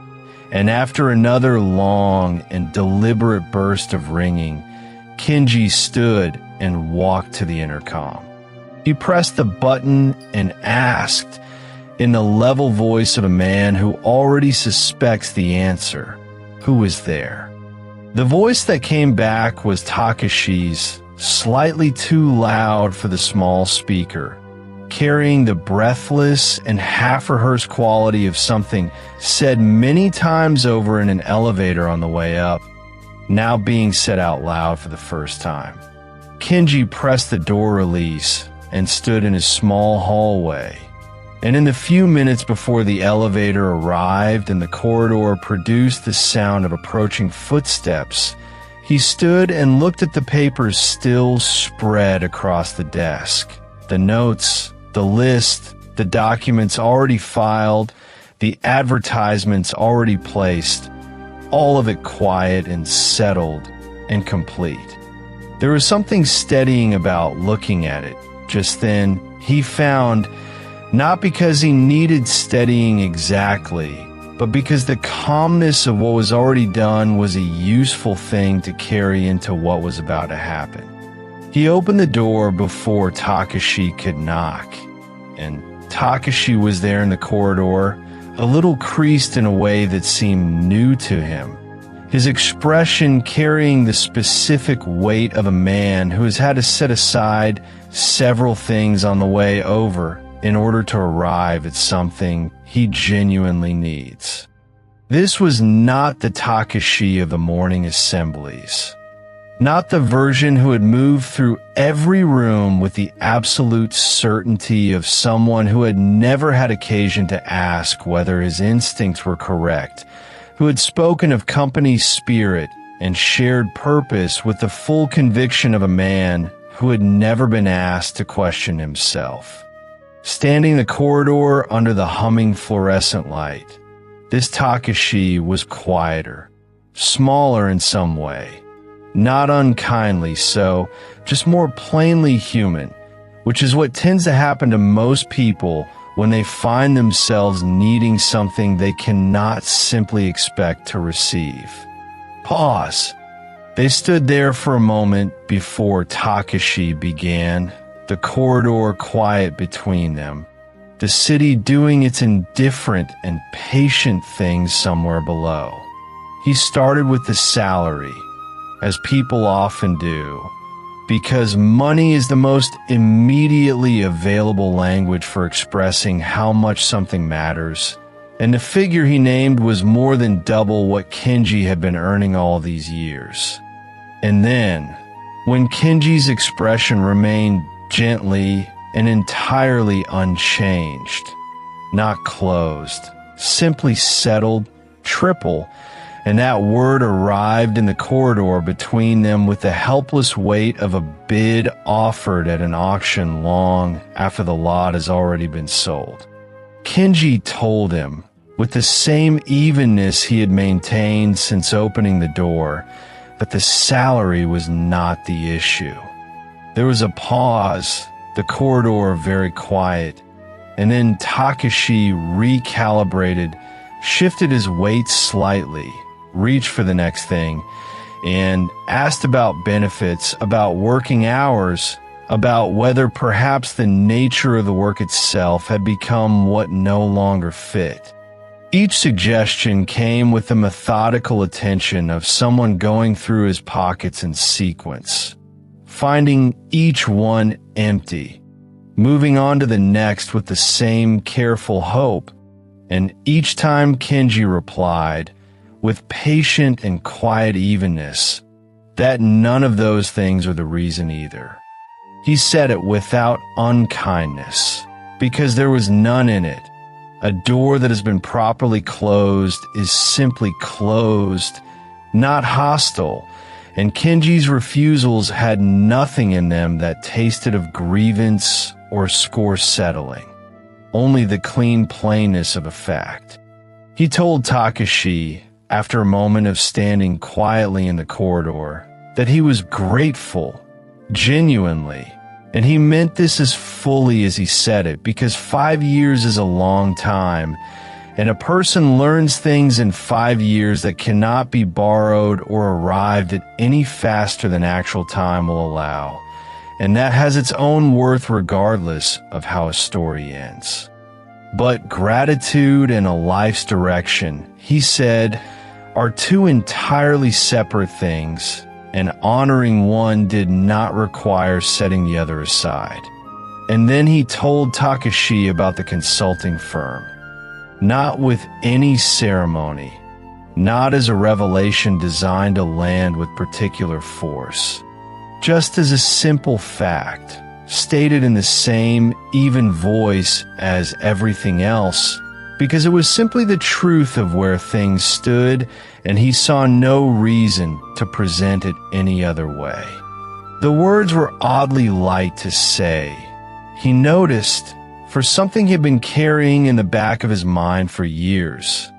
And after another long and deliberate burst of ringing, Kenji stood and walked to the intercom. He pressed the button and asked, in the level voice of a man who already suspects the answer. Who was there? The voice that came back was Takashi's, slightly too loud for the small speaker, carrying the breathless and half-rehearsed quality of something said many times over in an elevator on the way up, now being said out loud for the first time. Kenji pressed the door release and stood in his small hallway. And in the few minutes before the elevator arrived and the corridor produced the sound of approaching footsteps, he stood and looked at the papers still spread across the desk. The notes, the list, the documents already filed, the advertisements already placed, all of it quiet and settled and complete. There was something steadying about looking at it. Just then, he found, not because he needed steadying exactly, but because the calmness of what was already done was a useful thing to carry into what was about to happen. He opened the door before Takashi could knock, and Takashi was there in the corridor, a little creased in a way that seemed new to him, his expression carrying the specific weight of a man who has had to set aside several things on the way over in order to arrive at something he genuinely needs. This was not the Takashi of the morning assemblies, not the version who had moved through every room with the absolute certainty of someone who had never had occasion to ask whether his instincts were correct, who had spoken of company spirit and shared purpose with the full conviction of a man who had never been asked to question himself. Standing in the corridor under the humming fluorescent light, this Takashi was quieter, smaller in some way, not unkindly so, just more plainly human, which is what tends to happen to most people when they find themselves needing something they cannot simply expect to receive. Pause. They stood there for a moment before Takashi began, the corridor quiet between them, the city doing its indifferent and patient things somewhere below. He started with the salary, as people often do, because money is the most immediately available language for expressing how much something matters, and the figure he named was more than double what Kenji had been earning all these years. And then, when Kenji's expression remained gently and entirely unchanged, not closed, simply settled, triple, and that word arrived in the corridor between them with the helpless weight of a bid offered at an auction long after the lot has already been sold. Kenji told him, with the same evenness he had maintained since opening the door, that the salary was not the issue. There was a pause, the corridor very quiet, and then Takashi recalibrated, shifted his weight slightly, reached for the next thing, and asked about benefits, about working hours, about whether perhaps the nature of the work itself had become what no longer fit. Each suggestion came with the methodical attention of someone going through his pockets in sequence, finding each one empty, moving on to the next with the same careful hope, and each time Kenji replied, with patient and quiet evenness, that none of those things are the reason either. He said it without unkindness, because there was none in it. A door that has been properly closed is simply closed, not hostile, and Kenji's refusals had nothing in them that tasted of grievance or score settling, only the clean plainness of a fact. He told Takashi, after a moment of standing quietly in the corridor, that he was grateful, genuinely, and he meant this as fully as he said it, because 5 years is a long time, and a person learns things in 5 years that cannot be borrowed or arrived at any faster than actual time will allow, and that has its own worth regardless of how a story ends. But gratitude and a life's direction, he said, are two entirely separate things, and honoring one did not require setting the other aside. And then he told Takashi about the consulting firm. Not with any ceremony, not as a revelation designed to land with particular force. Just as a simple fact, stated in the same even voice as everything else, because it was simply the truth of where things stood, and he saw no reason to present it any other way. The words were oddly light to say. He noticed, for something he had been carrying in the back of his mind for years.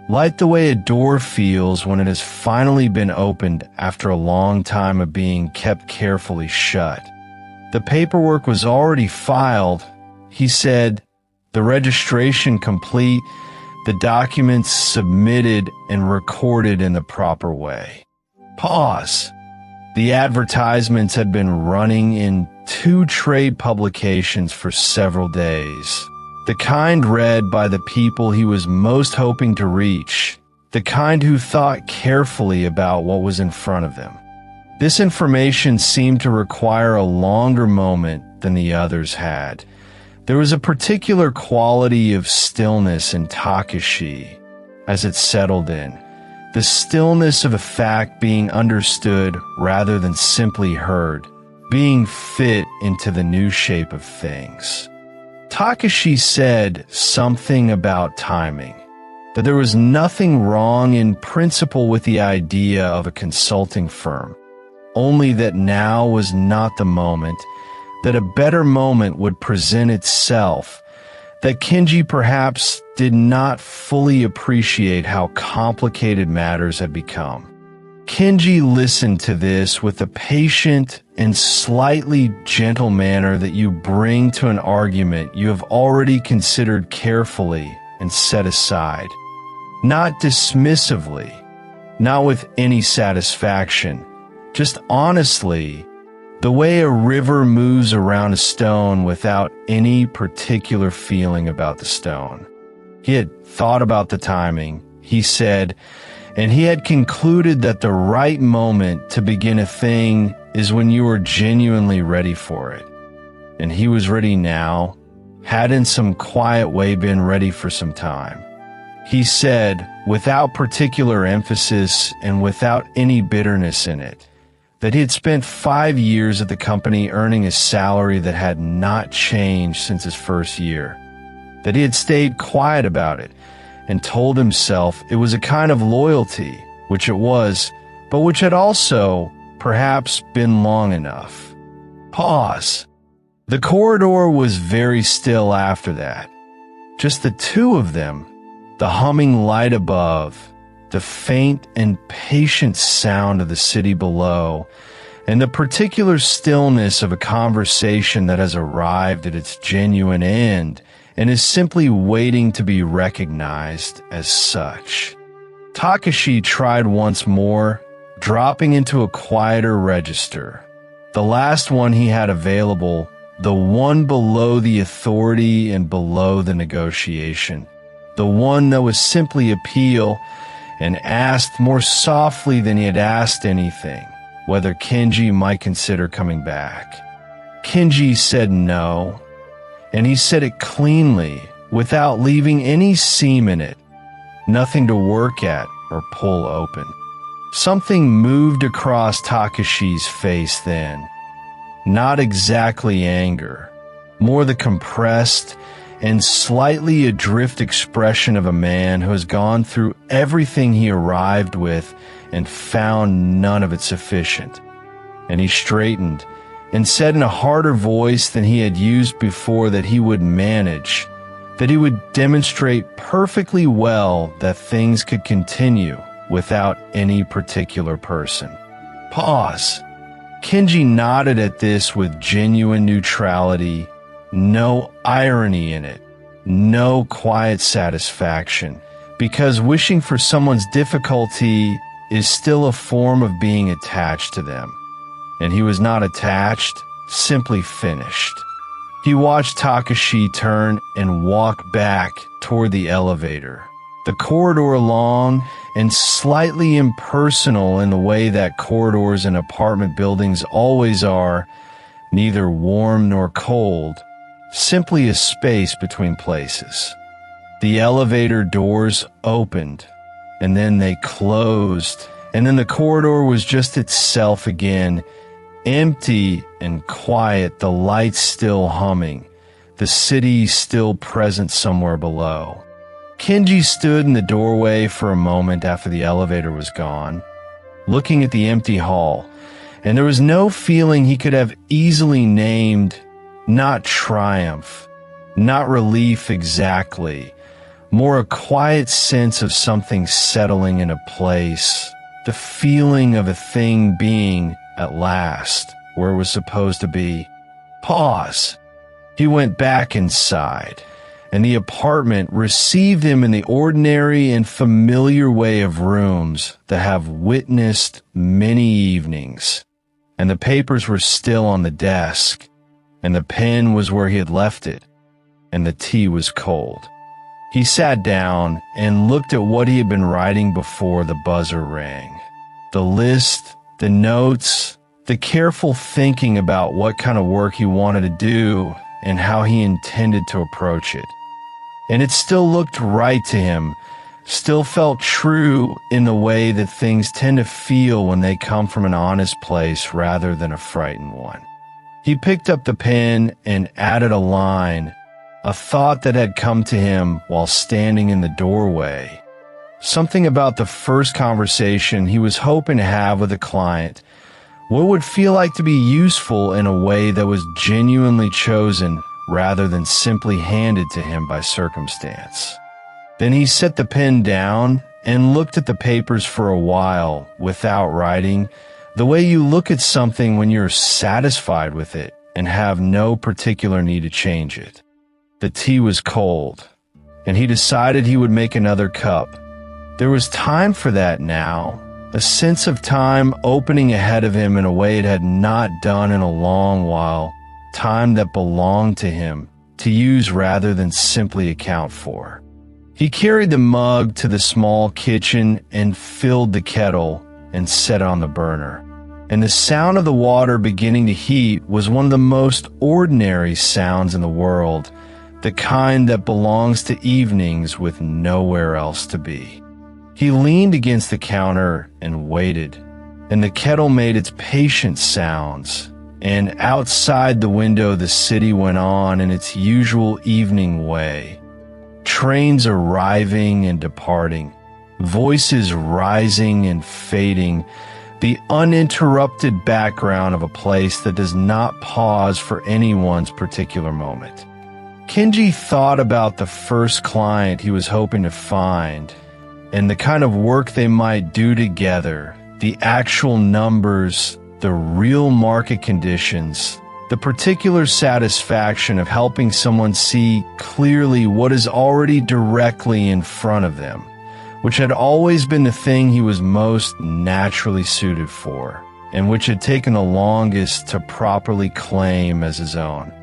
Like the way a door feels when it has finally been opened after a long time of being kept carefully shut. The paperwork was already filed, he said, the registration complete, the documents submitted and recorded in the proper way. Pause. The advertisements had been running in 2 trade publications for several days. The kind read by the people he was most hoping to reach, the kind who thought carefully about what was in front of them. This information seemed to require a longer moment than the others had. There was a particular quality of stillness in Takashi as it settled in, the stillness of a fact being understood rather than simply heard, being fit into the new shape of things. Takashi said something about timing, that there was nothing wrong in principle with the idea of a consulting firm, only that now was not the moment, that a better moment would present itself, that Kenji perhaps did not fully appreciate how complicated matters had become. Kenji listened to this with the patient and slightly gentle manner that you bring to an argument you have already considered carefully and set aside. Not dismissively, not with any satisfaction, just honestly, the way a river moves around a stone without any particular feeling about the stone. He had thought about the timing, he said, and he had concluded that the right moment to begin a thing is when you are genuinely ready for it. And he was ready now, had in some quiet way been ready for some time. He said, without particular emphasis and without any bitterness in it, that he had spent 5 years at the company earning a salary that had not changed since his first year, that he had stayed quiet about it and told himself it was a kind of loyalty, which it was, but which had also perhaps been long enough. Pause. The corridor was very still after that. Just the two of them, the humming light above, the faint and patient sound of the city below, and the particular stillness of a conversation that has arrived at its genuine end and is simply waiting to be recognized as such. Takashi tried once more, dropping into a quieter register. The last one he had available, the one below the authority and below the negotiation. The one that was simply appeal and asked more softly than he had asked anything, whether Kenji might consider coming back. Kenji said no, and he said it cleanly, without leaving any seam in it, nothing to work at or pull open. Something moved across Takashi's face then. Not exactly anger, more the compressed and slightly adrift expression of a man who has gone through everything he arrived with and found none of it sufficient. And he straightened and said in a harder voice than he had used before that he would manage, that he would demonstrate perfectly well that things could continue without any particular person. Pause. Kenji nodded at this with genuine neutrality, no irony in it, no quiet satisfaction, because wishing for someone's difficulty is still a form of being attached to them. And he was not attached, simply finished. He watched Takashi turn and walk back toward the elevator. The corridor long and slightly impersonal in the way that corridors in apartment buildings always are, neither warm nor cold, simply a space between places. The elevator doors opened, and then they closed, and then the corridor was just itself again, empty and quiet, the lights still humming, the city still present somewhere below. Kenji stood in the doorway for a moment after the elevator was gone, looking at the empty hall, and there was no feeling he could have easily named, not triumph, not relief exactly, more a quiet sense of something settling in a place, the feeling of a thing being, at last, where it was supposed to be. Pause. He went back inside, and the apartment received him in the ordinary and familiar way of rooms that have witnessed many evenings. And the papers were still on the desk, and the pen was where he had left it, and the tea was cold. He sat down and looked at what he had been writing before the buzzer rang. The list, the notes, the careful thinking about what kind of work he wanted to do and how he intended to approach it. And it still looked right to him, still felt true in the way that things tend to feel when they come from an honest place rather than a frightened one. He picked up the pen and added a line, a thought that had come to him while standing in the doorway. Something about the first conversation he was hoping to have with a client, what would feel like to be useful in a way that was genuinely chosen rather than simply handed to him by circumstance. Then he set the pen down and looked at the papers for a while without writing, the way you look at something when you're satisfied with it and have no particular need to change it. The tea was cold, and he decided he would make another cup. There was time for that now, a sense of time opening ahead of him in a way it had not done in a long while, time that belonged to him, to use rather than simply account for. He carried the mug to the small kitchen and filled the kettle and set it on the burner. And the sound of the water beginning to heat was one of the most ordinary sounds in the world, the kind that belongs to evenings with nowhere else to be. He leaned against the counter and waited, and the kettle made its patient sounds, and outside the window the city went on in its usual evening way. Trains arriving and departing, voices rising and fading, the uninterrupted background of a place that does not pause for anyone's particular moment. Kenji thought about the first client he was hoping to find, and the kind of work they might do together, the actual numbers, the real market conditions, the particular satisfaction of helping someone see clearly what is already directly in front of them, which had always been the thing he was most naturally suited for, and which had taken the longest to properly claim as his own.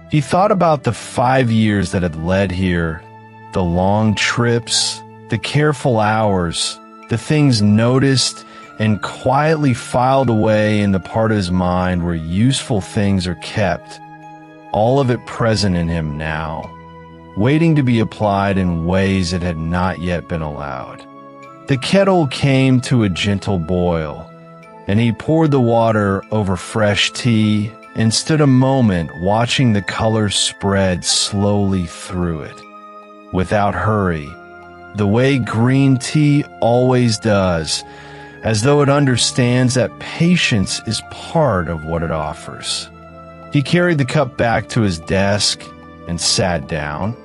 He thought about the 5 years that had led here, the long trips, the careful hours, the things noticed and quietly filed away in the part of his mind where useful things are kept, all of it present in him now, waiting to be applied in ways that had not yet been allowed. The kettle came to a gentle boil, and he poured the water over fresh tea and stood a moment watching the color spread slowly through it, without hurry, the way green tea always does, as though it understands that patience is part of what it offers. He carried the cup back to his desk and sat down,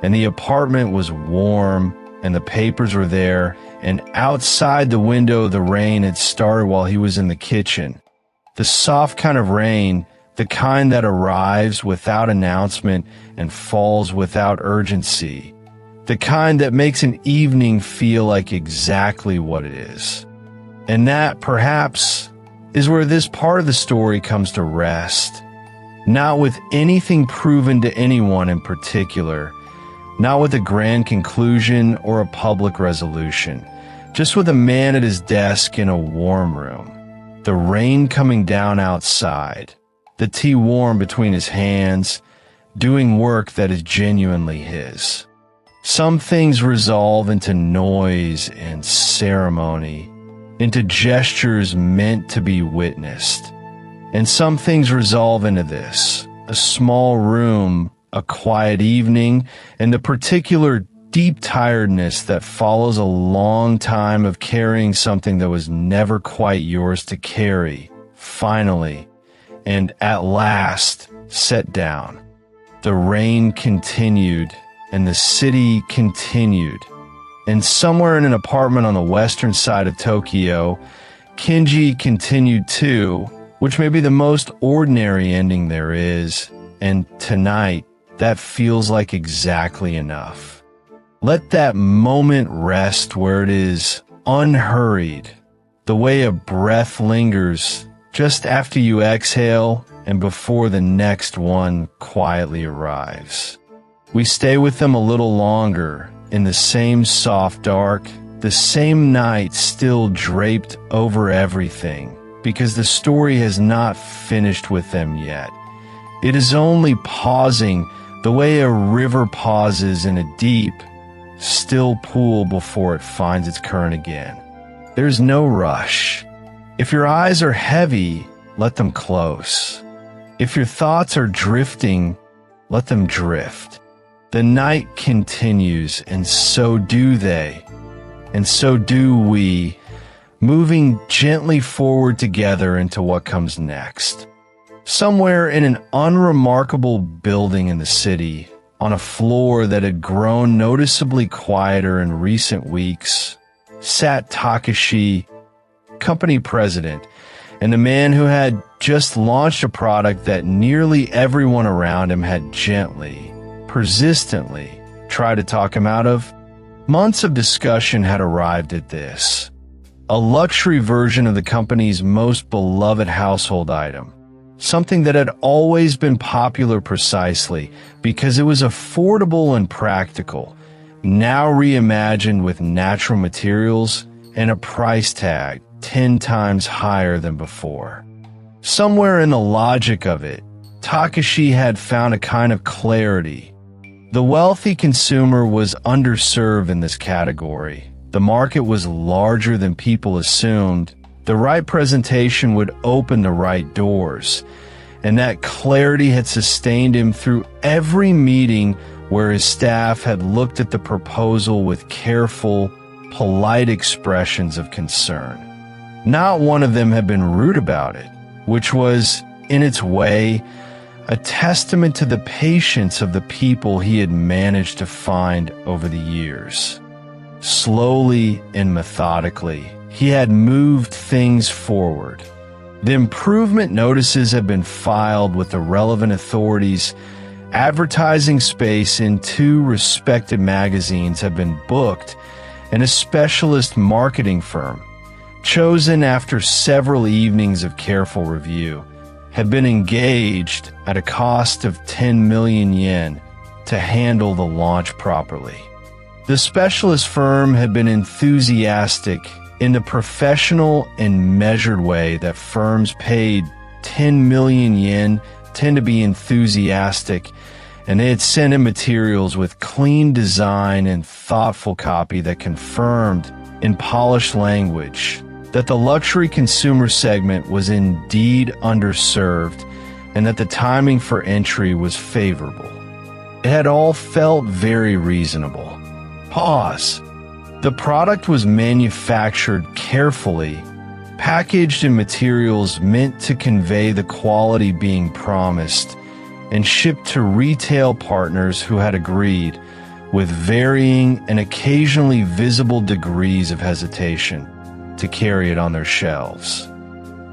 and the apartment was warm, and the papers were there, and outside the window the rain had started while he was in the kitchen. The soft kind of rain, the kind that arrives without announcement and falls without urgency, the kind that makes an evening feel like exactly what it is. And that, perhaps, is where this part of the story comes to rest. not with anything proven to anyone in particular, not with a grand conclusion or a public resolution, just with a man at his desk in a warm room, the rain coming down outside, the tea warm between his hands, doing work that is genuinely his. Some things resolve into noise and ceremony, into gestures meant to be witnessed. And some things resolve into this: a small room, a quiet evening, and the particular deep tiredness that follows a long time of carrying something that was never quite yours to carry, finally, and at last, set down. The rain continued, and the city continued. And somewhere in an apartment on the western side of Tokyo, Kenji continued too, which may be the most ordinary ending there is, and tonight, that feels like exactly enough. Let that moment rest where it is unhurried, the way a breath lingers just after you exhale and before the next one quietly arrives. We stay with them a little longer, in the same soft dark, the same night still draped over everything, because the story has not finished with them yet. It is only pausing the way a river pauses in a deep, still pool before it finds its current again. There's no rush. If your eyes are heavy, let them close. If your thoughts are drifting, let them drift. The night continues, and so do they, and so do we, moving gently forward together into what comes next. Somewhere in an unremarkable building in the city, on a floor that had grown noticeably quieter in recent weeks, sat Takashi, company president, and a man who had just launched a product that nearly everyone around him had gently, persistently tried to talk him out of. Months of discussion had arrived at this: a luxury version of the company's most beloved household item, something that had always been popular precisely because it was affordable and practical, now reimagined with natural materials and a price tag 10 times higher than before. Somewhere in the logic of it, Takashi had found a kind of clarity. The wealthy consumer was underserved in this category. The market was larger than people assumed. The right presentation would open the right doors. And that clarity had sustained him through every meeting where his staff had looked at the proposal with careful, polite expressions of concern. Not one of them had been rude about it, which was, in its way, a testament to the patience of the people he had managed to find over the years. Slowly and methodically, he had moved things forward. The improvement notices had been filed with the relevant authorities. Advertising space in 2 respected magazines had been booked, and a specialist marketing firm, chosen after several evenings of careful review, had been engaged at a cost of 10 million yen to handle the launch properly. The specialist firm had been enthusiastic in the professional and measured way that firms paid 10 million yen tend to be enthusiastic, and they had sent in materials with clean design and thoughtful copy that confirmed, in polished language, that the luxury consumer segment was indeed underserved and that the timing for entry was favorable. It had all felt very reasonable. Pause. The product was manufactured carefully, packaged in materials meant to convey the quality being promised, and shipped to retail partners who had agreed, with varying and occasionally visible degrees of hesitation, to carry it on their shelves.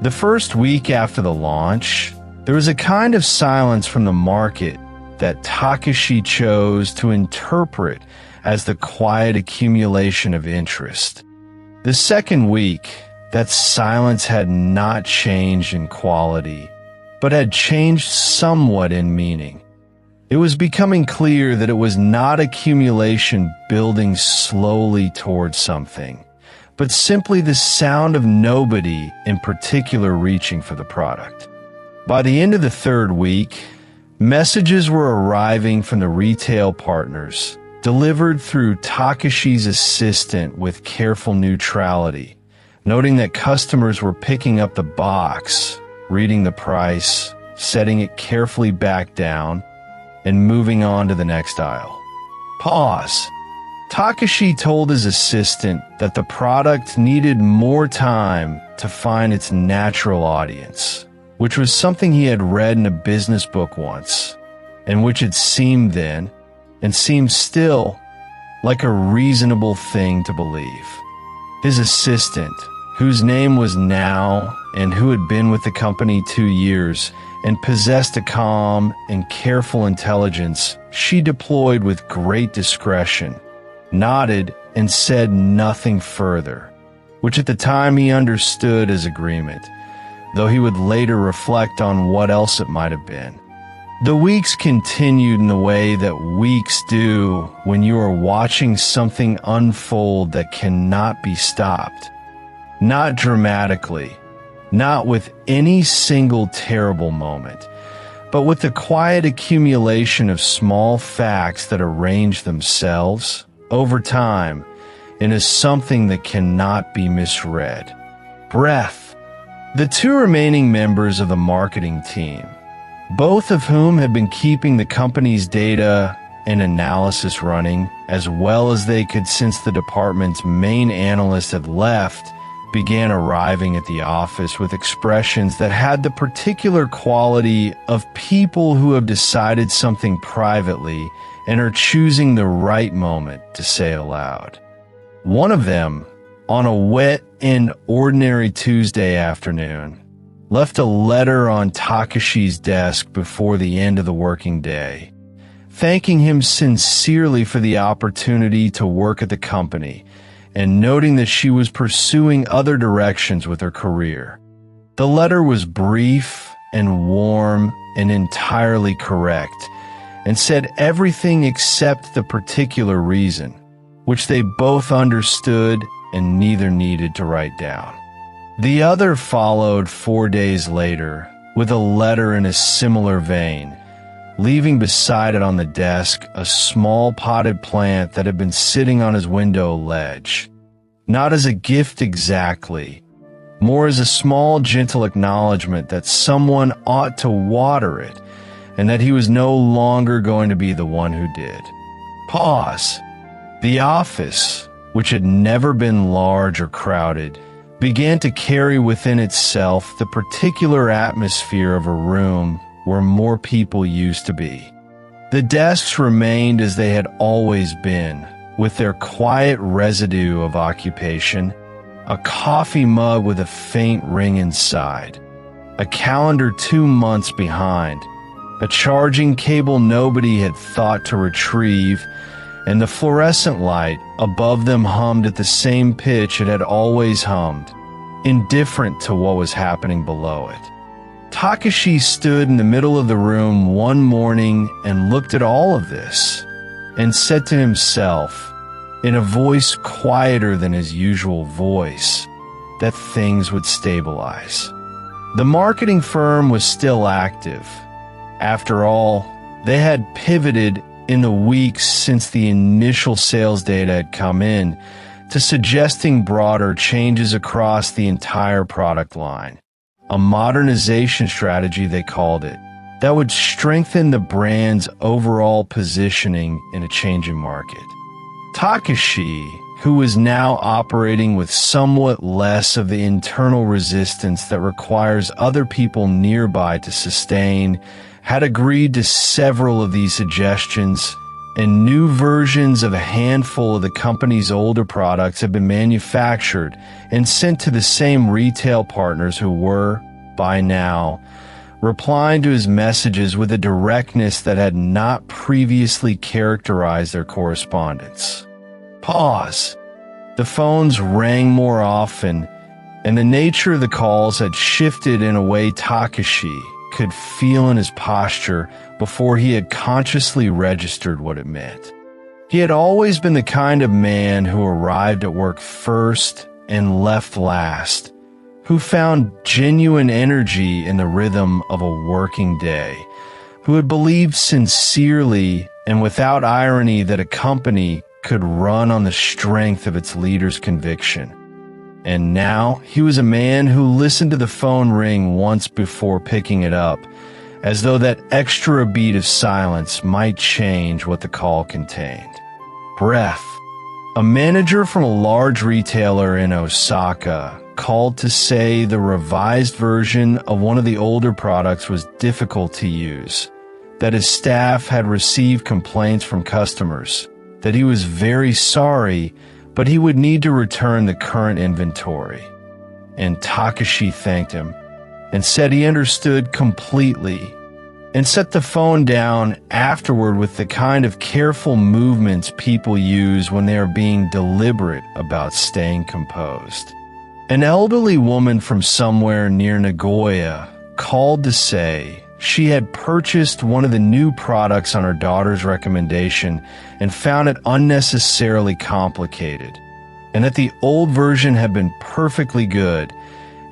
The first week after the launch, there was a kind of silence from the market that Takashi chose to interpret as the quiet accumulation of interest. The second week, that silence had not changed in quality, but had changed somewhat in meaning. It was becoming clear that it was not accumulation building slowly towards something, but simply the sound of nobody in particular reaching for the product. By the end of the third week, messages were arriving from the retail partners, delivered through Takashi's assistant with careful neutrality, noting that customers were picking up the box, reading the price, setting it carefully back down, and moving on to the next aisle. Pause. Takashi told his assistant that the product needed more time to find its natural audience, which was something he had read in a business book once, and which it seemed then, and seemed still, like a reasonable thing to believe. His assistant, whose name was Now and who had been with the company 2 years and possessed a calm and careful intelligence she deployed with great discretion, nodded and said nothing further, which at the time he understood as agreement, though he would later reflect on what else it might have been. The weeks continued in the way that weeks do when you are watching something unfold that cannot be stopped. Not dramatically, not with any single terrible moment, but with the quiet accumulation of small facts that arrange themselves over time into something that cannot be misread. Breath. The two remaining members of the marketing team, both of whom had been keeping the company's data and analysis running as well as they could since the department's main analyst had left, began arriving at the office with expressions that had the particular quality of people who have decided something privately and are choosing the right moment to say aloud. One of them, on a wet and ordinary Tuesday afternoon, left a letter on Takashi's desk before the end of the working day, thanking him sincerely for the opportunity to work at the company and noting that she was pursuing other directions with her career. The letter was brief and warm and entirely correct, and said everything except the particular reason, which they both understood and neither needed to write down. The other followed 4 days later with a letter in a similar vein, leaving beside it on the desk a small potted plant that had been sitting on his window ledge. Not as a gift exactly, more as a small, gentle acknowledgement that someone ought to water it, and that he was no longer going to be the one who did. Pause. The office, which had never been large or crowded, began to carry within itself the particular atmosphere of a room where more people used to be. The desks remained as they had always been, with their quiet residue of occupation, a coffee mug with a faint ring inside, a calendar 2 months behind, a charging cable nobody had thought to retrieve, and the fluorescent light above them hummed at the same pitch it had always hummed, indifferent to what was happening below it. Takashi stood in the middle of the room one morning and looked at all of this, and said to himself, in a voice quieter than his usual voice, that things would stabilize. The marketing firm was still active. After all, they had pivoted in the weeks since the initial sales data had come in to suggesting broader changes across the entire product line. A modernization strategy, they called it, that would strengthen the brand's overall positioning in a changing market. Takashi, who was now operating with somewhat less of the internal resistance that requires other people nearby to sustain, had agreed to several of these suggestions, and new versions of a handful of the company's older products have been manufactured and sent to the same retail partners who were, by now, replying to his messages with a directness that had not previously characterized their correspondence. Pause. The phones rang more often, and the nature of the calls had shifted in a way Takashi, could feel in his posture before he had consciously registered what it meant. He had always been the kind of man who arrived at work first and left last, who found genuine energy in the rhythm of a working day, who had believed sincerely and without irony that a company could run on the strength of its leader's conviction. And now he was a man who listened to the phone ring once before picking it up, as though that extra beat of silence might change what the call contained. Breath. A manager from a large retailer in Osaka called to say the revised version of one of the older products was difficult to use, that his staff had received complaints from customers, that he was very sorry, but he would need to return the current inventory. And Takashi thanked him and said he understood completely, and set the phone down afterward with the kind of careful movements people use when they are being deliberate about staying composed. An elderly woman from somewhere near Nagoya called to say she had purchased one of the new products on her daughter's recommendation and found it unnecessarily complicated, and that the old version had been perfectly good,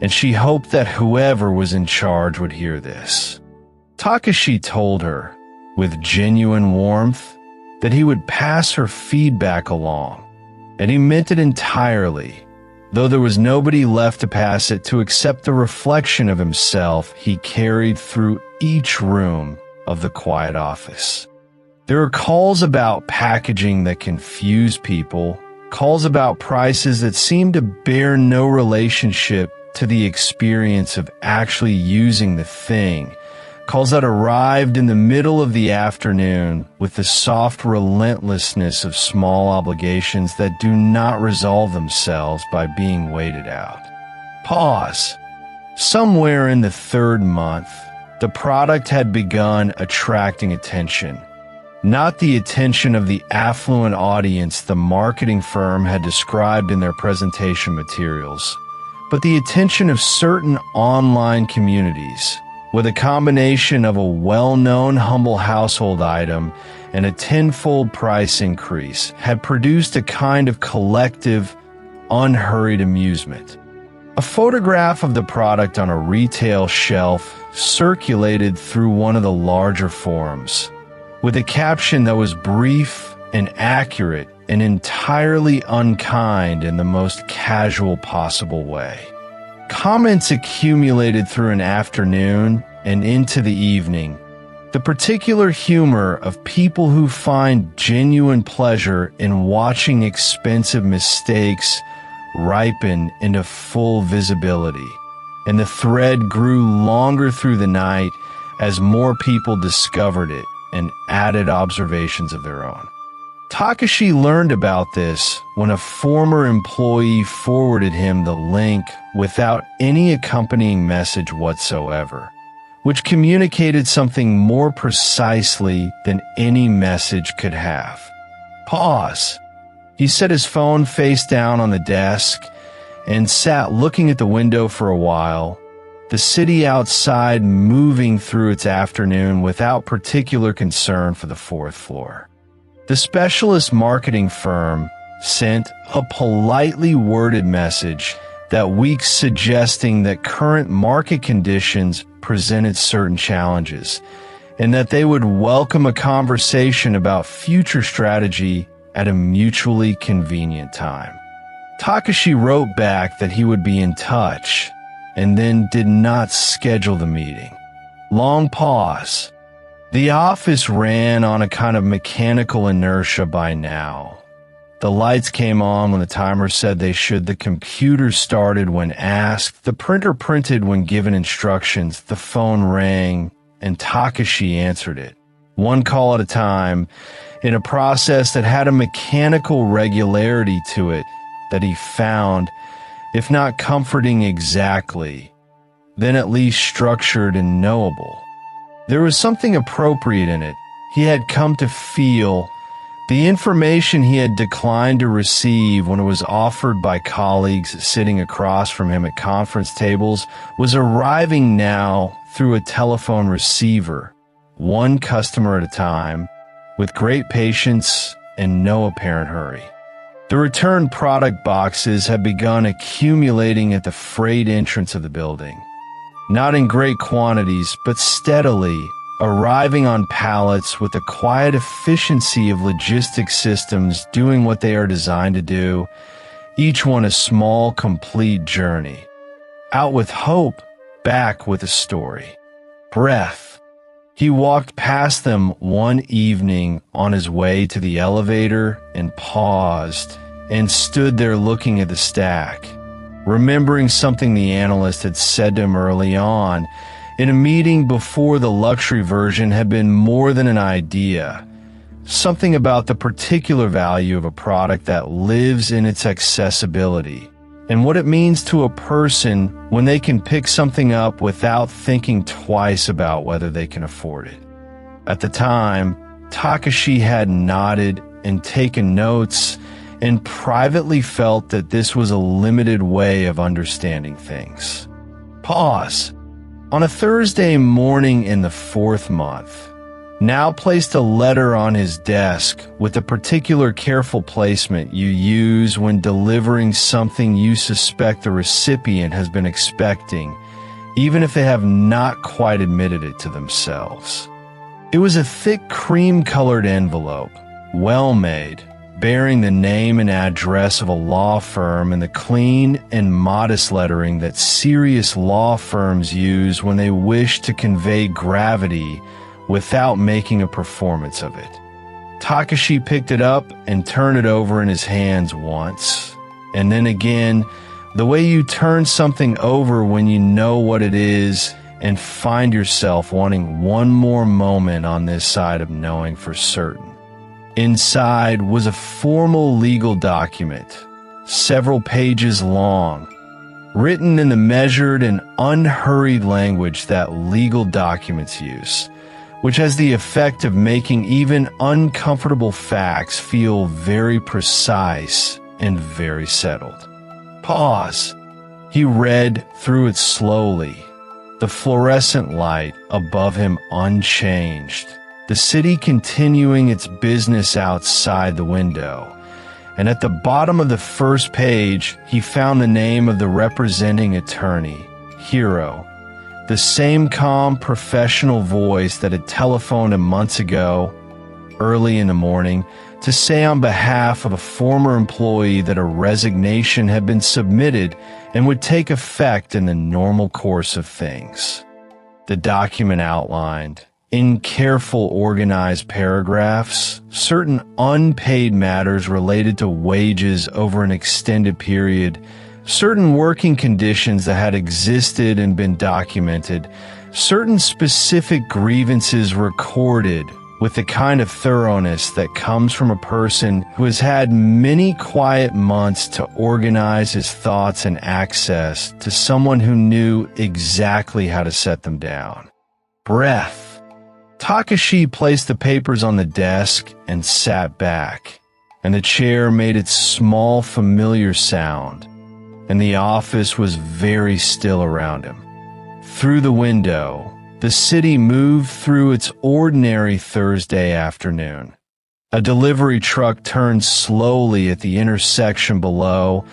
and she hoped that whoever was in charge would hear this. Takashi told her, with genuine warmth, that he would pass her feedback along, and he meant it entirely, though there was nobody left to pass it to accept the reflection of himself he carried through each room of the quiet office. There are calls about packaging that confuse people, calls about prices that seem to bear no relationship to the experience of actually using the thing, calls that arrived in the middle of the afternoon with the soft relentlessness of small obligations that do not resolve themselves by being waited out. Pause. Somewhere in the third month, the product had begun attracting attention. Not the attention of the affluent audience the marketing firm had described in their presentation materials, but the attention of certain online communities, with a combination of a well-known humble household item and a tenfold price increase, had produced a kind of collective, unhurried amusement. A photograph of the product on a retail shelf circulated through one of the larger forums, with a caption that was brief and accurate and entirely unkind in the most casual possible way. Comments accumulated through an afternoon and into the evening. The particular humor of people who find genuine pleasure in watching expensive mistakes ripen into full visibility. And the thread grew longer through the night as more people discovered it and added observations of their own. Takashi learned about this when a former employee forwarded him the link without any accompanying message whatsoever, which communicated something more precisely than any message could have. Pause. He set his phone face down on the desk and sat looking at the window for a while, the city outside moving through its afternoon without particular concern for the fourth floor. The specialist marketing firm sent a politely worded message that week suggesting that current market conditions presented certain challenges, and that they would welcome a conversation about future strategy at a mutually convenient time. Takashi wrote back that he would be in touch, and then did not schedule the meeting. Long pause. The office ran on a kind of mechanical inertia by now. The lights came on when the timer said they should. The computer started when asked. The printer printed when given instructions. The phone rang, and Takashi answered it, one call at a time, in a process that had a mechanical regularity to it that he found, if not comforting exactly, then at least structured and knowable. There was something appropriate in it. He had come to feel the information he had declined to receive when it was offered by colleagues sitting across from him at conference tables was arriving now through a telephone receiver, one customer at a time, with great patience and no apparent hurry. The returned product boxes had begun accumulating at the freight entrance of the building, not in great quantities, but steadily, arriving on pallets with the quiet efficiency of logistic systems doing what they are designed to do, each one a small, complete journey. Out with hope, back with a story. Breath. He walked past them one evening on his way to the elevator and paused and stood there looking at the stack, remembering something the analyst had said to him early on in a meeting before the luxury version had been more than an idea. Something about the particular value of a product that lives in its accessibility, and what it means to a person when they can pick something up without thinking twice about whether they can afford it. At the time, Takashi had nodded and taken notes and privately felt that this was a limited way of understanding things. Pause. On a Thursday morning in the 4th month, now placed a letter on his desk with the particular careful placement you use when delivering something you suspect the recipient has been expecting, even if they have not quite admitted it to themselves. It was a thick cream-colored envelope, well-made, bearing the name and address of a law firm and the clean and modest lettering that serious law firms use when they wish to convey gravity without making a performance of it. Takashi picked it up and turned it over in his hands once, and then again, the way you turn something over when you know what it is and find yourself wanting one more moment on this side of knowing for certain. Inside was a formal legal document, several pages long, written in the measured and unhurried language that legal documents use, which has the effect of making even uncomfortable facts feel very precise and very settled. Pause. He read through it slowly, the fluorescent light above him unchanged, the city continuing its business outside the window, and at the bottom of the first page, he found the name of the representing attorney, Hiro, the same calm professional voice that had telephoned him months ago, early in the morning, to say on behalf of a former employee that a resignation had been submitted and would take effect in the normal course of things. The document outlined, in careful organized paragraphs, certain unpaid matters related to wages over an extended period, certain working conditions that had existed and been documented, certain specific grievances recorded with the kind of thoroughness that comes from a person who has had many quiet months to organize his thoughts and access to someone who knew exactly how to set them down. Breath. Takashi placed the papers on the desk and sat back, and the chair made its small familiar sound, and the office was very still around him. Through the window, the city moved through its ordinary Thursday afternoon. A delivery truck turned slowly at the intersection below.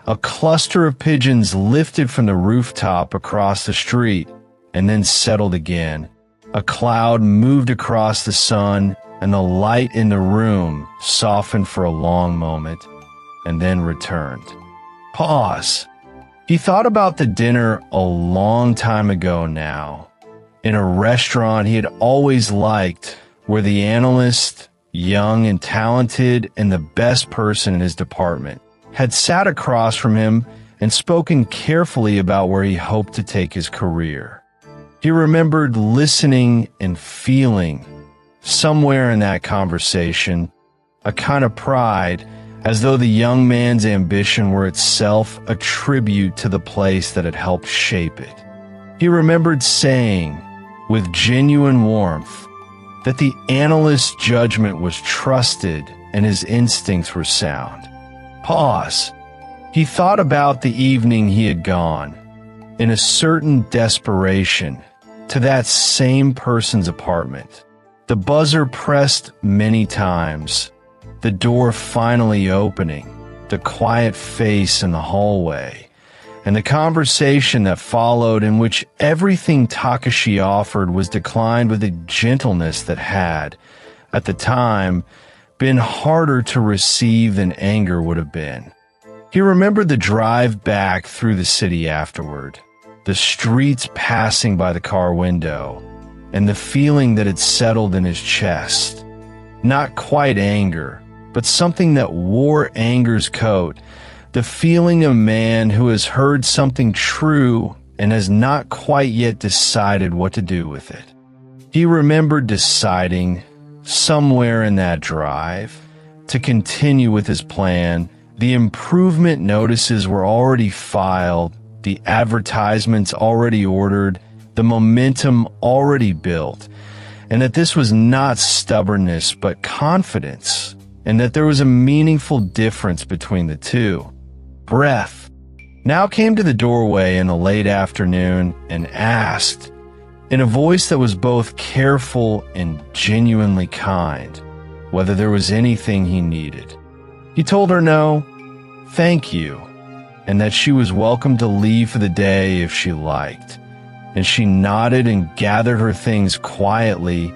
A cluster of pigeons lifted from the rooftop across the street and then settled again. A cloud moved across the sun, and the light in the room softened for a long moment and then returned. Pause. He thought about the dinner a long time ago now, in a restaurant he had always liked, where the analyst, young and talented and the best person in his department, had sat across from him and spoken carefully about where he hoped to take his career. He remembered listening and feeling, somewhere in that conversation, a kind of pride, as though the young man's ambition were itself a tribute to the place that had helped shape it. He remembered saying, with genuine warmth, that the analyst's judgment was trusted and his instincts were sound. Pause. He thought about the evening he had gone, in a certain desperation, to that same person's apartment. The buzzer pressed many times, the door finally opening, the quiet face in the hallway, and the conversation that followed in which everything Takashi offered was declined with a gentleness that had, at the time, been harder to receive than anger would have been. He remembered the drive back through the city afterward, the streets passing by the car window, and the feeling that had settled in his chest. Not quite anger, but something that wore anger's coat, the feeling of a man who has heard something true and has not quite yet decided what to do with it. He remembered deciding, somewhere in that drive, to continue with his plan. The improvement notices were already filed, the advertisements already ordered, the momentum already built, and that this was not stubbornness but confidence, and that there was a meaningful difference between the two. Breath now came to the doorway in the late afternoon and asked, in a voice that was both careful and genuinely kind, whether there was anything he needed. He told her no, thank you, and that she was welcome to leave for the day if she liked. And she nodded and gathered her things quietly,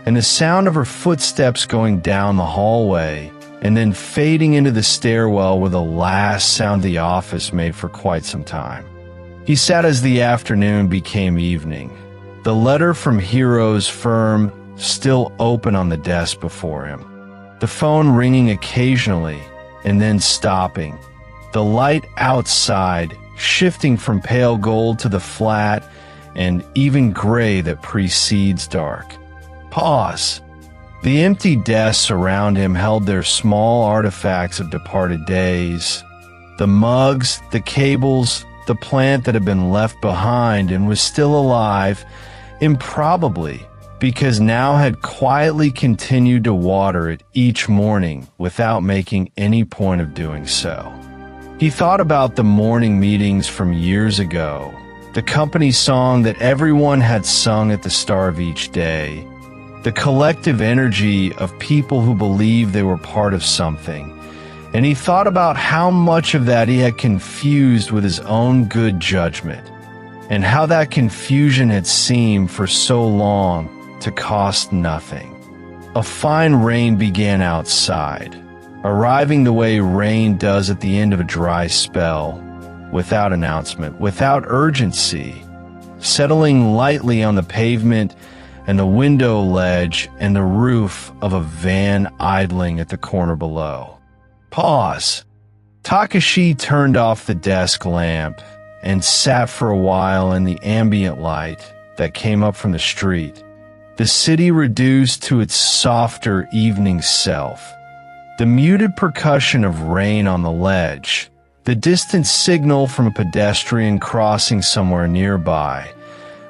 and the sound of her footsteps going down the hallway and then fading into the stairwell were the last sound the office made for quite some time. He sat as the afternoon became evening, the letter from Hiro's firm still open on the desk before him, the phone ringing occasionally and then stopping, the light outside shifting from pale gold to the flat and even gray that precedes dark. Pause. The empty desks around him held their small artifacts of departed days. The mugs, the cables, the plant that had been left behind and was still alive, improbably, because now had quietly continued to water it each morning without making any point of doing so. He thought about the morning meetings from years ago, the company song that everyone had sung at the start of each day, the collective energy of people who believed they were part of something, and he thought about how much of that he had confused with his own good judgment, and how that confusion had seemed for so long to cost nothing. A fine rain began outside, arriving the way rain does at the end of a dry spell, without announcement, without urgency, settling lightly on the pavement and the window ledge and the roof of a van idling at the corner below. Pause. Takashi turned off the desk lamp and sat for a while in the ambient light that came up from the street, the city reduced to its softer evening self, the muted percussion of rain on the ledge, the distant signal from a pedestrian crossing somewhere nearby,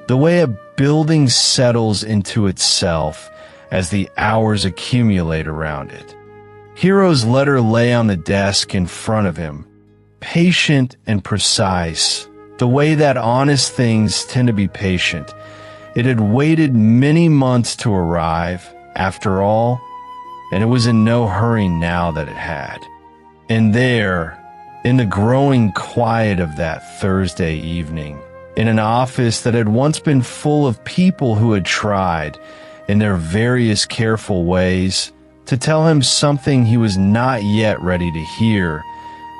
the way a building settles into itself as the hours accumulate around it. Hiro's letter lay on the desk in front of him, patient and precise, the way that honest things tend to be patient. It had waited many months to arrive, after all, and it was in no hurry now that it had. And there, in the growing quiet of that Thursday evening, in an office that had once been full of people who had tried, in their various careful ways, to tell him something he was not yet ready to hear,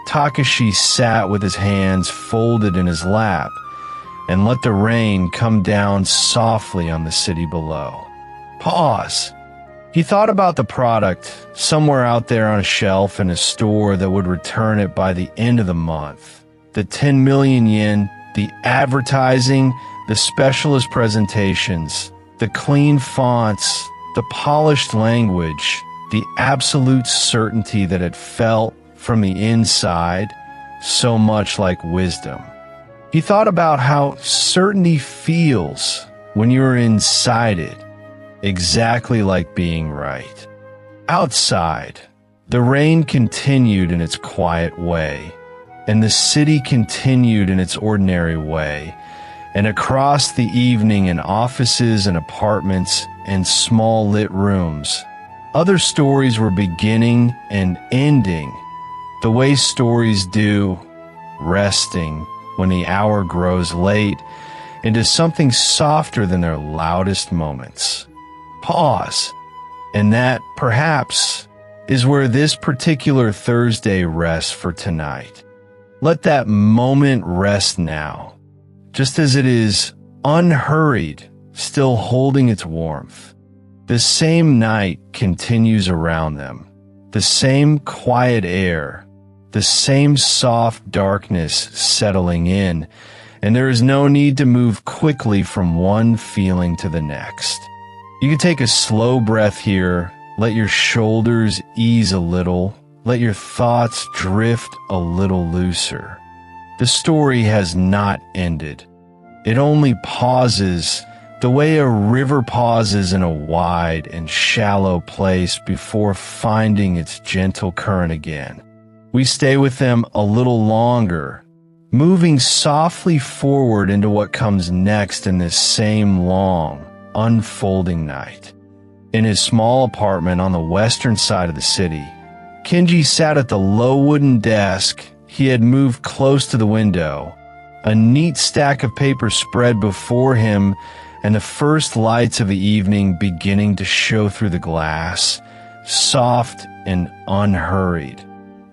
Takashi sat with his hands folded in his lap and let the rain come down softly on the city below. Pause. He thought about the product somewhere out there on a shelf in a store that would return it by the end of the month. The 10 million yen, the advertising, the specialist presentations, the clean fonts, the polished language, the absolute certainty that it felt from the inside so much like wisdom. He thought about how certainty feels when you're inside it, exactly like being right. Outside, the rain continued in its quiet way, and the city continued in its ordinary way, and across the evening in offices and apartments and small lit rooms, other stories were beginning and ending the way stories do, resting when the hour grows late into something softer than their loudest moments. Pause. And that, perhaps, is where this particular Thursday rests for tonight. Let that moment rest now, just as it is unhurried, still holding its warmth. The same night continues around them, the same quiet air, the same soft darkness settling in, and there is no need to move quickly from one feeling to the next. You can take a slow breath here, let your shoulders ease a little, let your thoughts drift a little looser. The story has not ended. It only pauses the way a river pauses in a wide and shallow place before finding its gentle current again. We stay with them a little longer, moving softly forward into what comes next in this same long, unfolding night. In his small apartment on the western side of the city, Kenji sat at the low wooden desk he had moved close to the window, a neat stack of papers spread before him and the first lights of the evening beginning to show through the glass, soft and unhurried,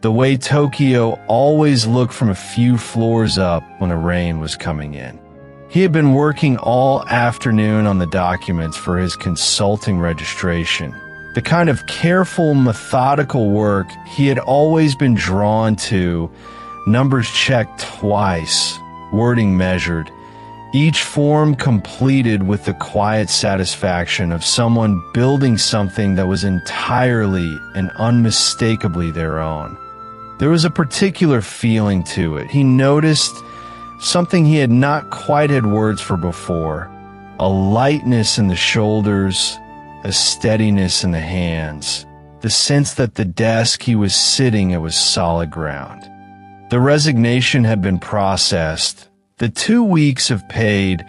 the way Tokyo always looked from a few floors up when the rain was coming in. He had been working all afternoon on the documents for his consulting registration, the kind of careful, methodical work he had always been drawn to, numbers checked twice, wording measured, each form completed with the quiet satisfaction of someone building something that was entirely and unmistakably their own. There was a particular feeling to it. He noticed something he had not quite had words for before, a lightness in the shoulders, a steadiness in the hands, the sense that the desk he was sitting at was solid ground. The resignation had been processed, the 2 weeks of paid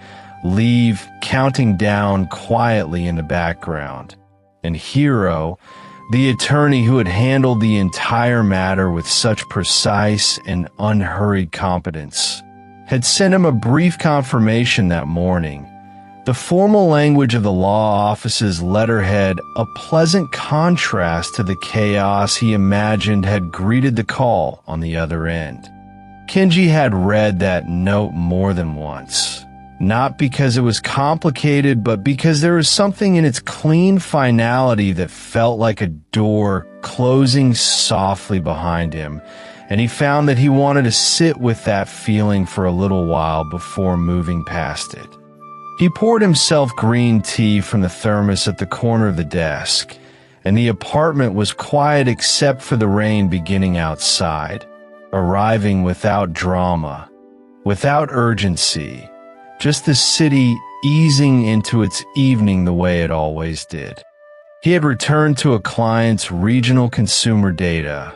leave counting down quietly in the background, and Hiro, the attorney who had handled the entire matter with such precise and unhurried competence, had sent him a brief confirmation that morning, the formal language of the law office's letterhead a pleasant contrast to the chaos he imagined had greeted the call on the other end. Kenji had read that note more than once, not because it was complicated, but because there was something in its clean finality that felt like a door closing softly behind him, and he found that he wanted to sit with that feeling for a little while before moving past it. He poured himself green tea from the thermos at the corner of the desk, and the apartment was quiet except for the rain beginning outside, arriving without drama, without urgency, just the city easing into its evening the way it always did. He had returned to a client's regional consumer data,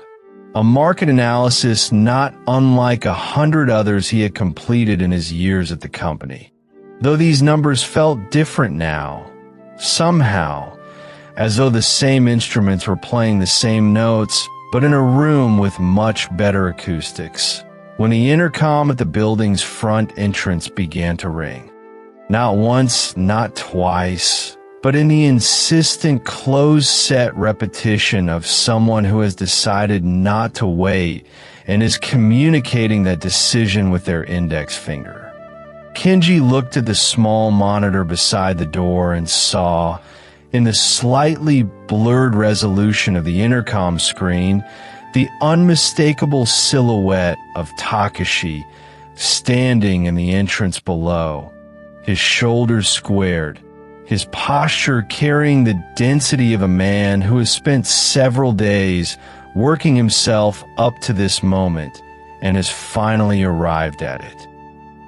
a market analysis not unlike 100 others he had completed in his years at the company. Though these numbers felt different now, somehow, as though the same instruments were playing the same notes, but in a room with much better acoustics, when the intercom at the building's front entrance began to ring. Not once, not twice, but in the insistent closed-set repetition of someone who has decided not to wait and is communicating that decision with their index finger. Kenji looked at the small monitor beside the door and saw, in the slightly blurred resolution of the intercom screen, the unmistakable silhouette of Takashi standing in the entrance below, his shoulders squared, his posture carrying the density of a man who has spent several days working himself up to this moment and has finally arrived at it.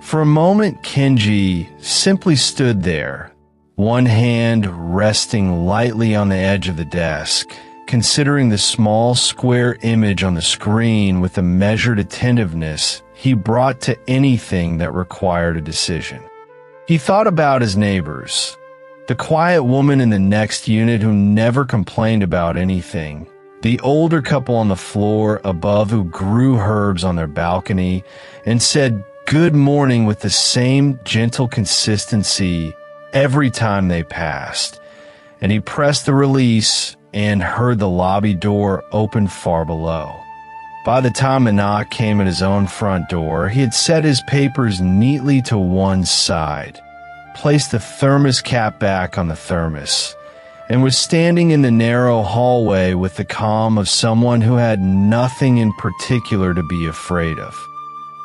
For a moment, Kenji simply stood there, one hand resting lightly on the edge of the desk, considering the small square image on the screen with the measured attentiveness he brought to anything that required a decision. He thought about his neighbors. The quiet woman in the next unit who never complained about anything. The older couple on the floor above who grew herbs on their balcony and said good morning with the same gentle consistency every time they passed. And he pressed the release and heard the lobby door open far below. By the time a knock came at his own front door, he had set his papers neatly to one side, placed the thermos cap back on the thermos, and was standing in the narrow hallway with the calm of someone who had nothing in particular to be afraid of.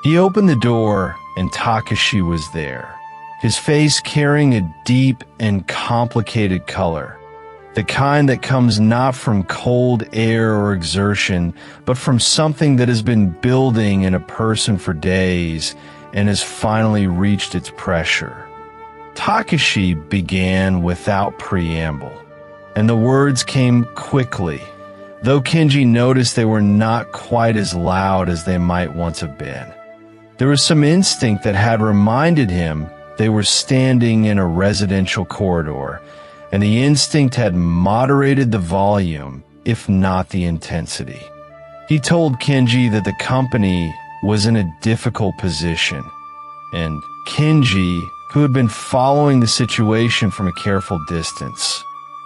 He opened the door, and Takashi was there, his face carrying a deep and complicated color, the kind that comes not from cold air or exertion, but from something that has been building in a person for days and has finally reached its pressure. Takashi began without preamble, and the words came quickly, though Kenji noticed they were not quite as loud as they might once have been. There was some instinct that had reminded him they were standing in a residential corridor, and the instinct had moderated the volume, if not the intensity. He told Kenji that the company was in a difficult position, and Kenji, who had been following the situation from a careful distance,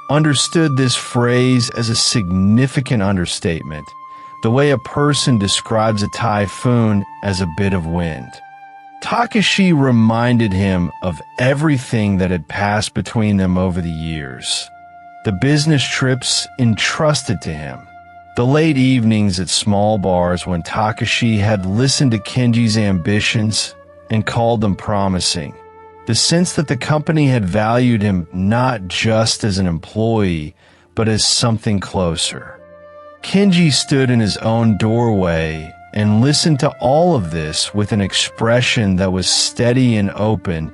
understood this phrase as a significant understatement, the way a person describes a typhoon as a bit of wind. Takashi reminded him of everything that had passed between them over the years. The business trips entrusted to him, the late evenings at small bars when Takashi had listened to Kenji's ambitions and called them promising, the sense that the company had valued him not just as an employee, but as something closer. Kenji stood in his own doorway and listened to all of this with an expression that was steady and open,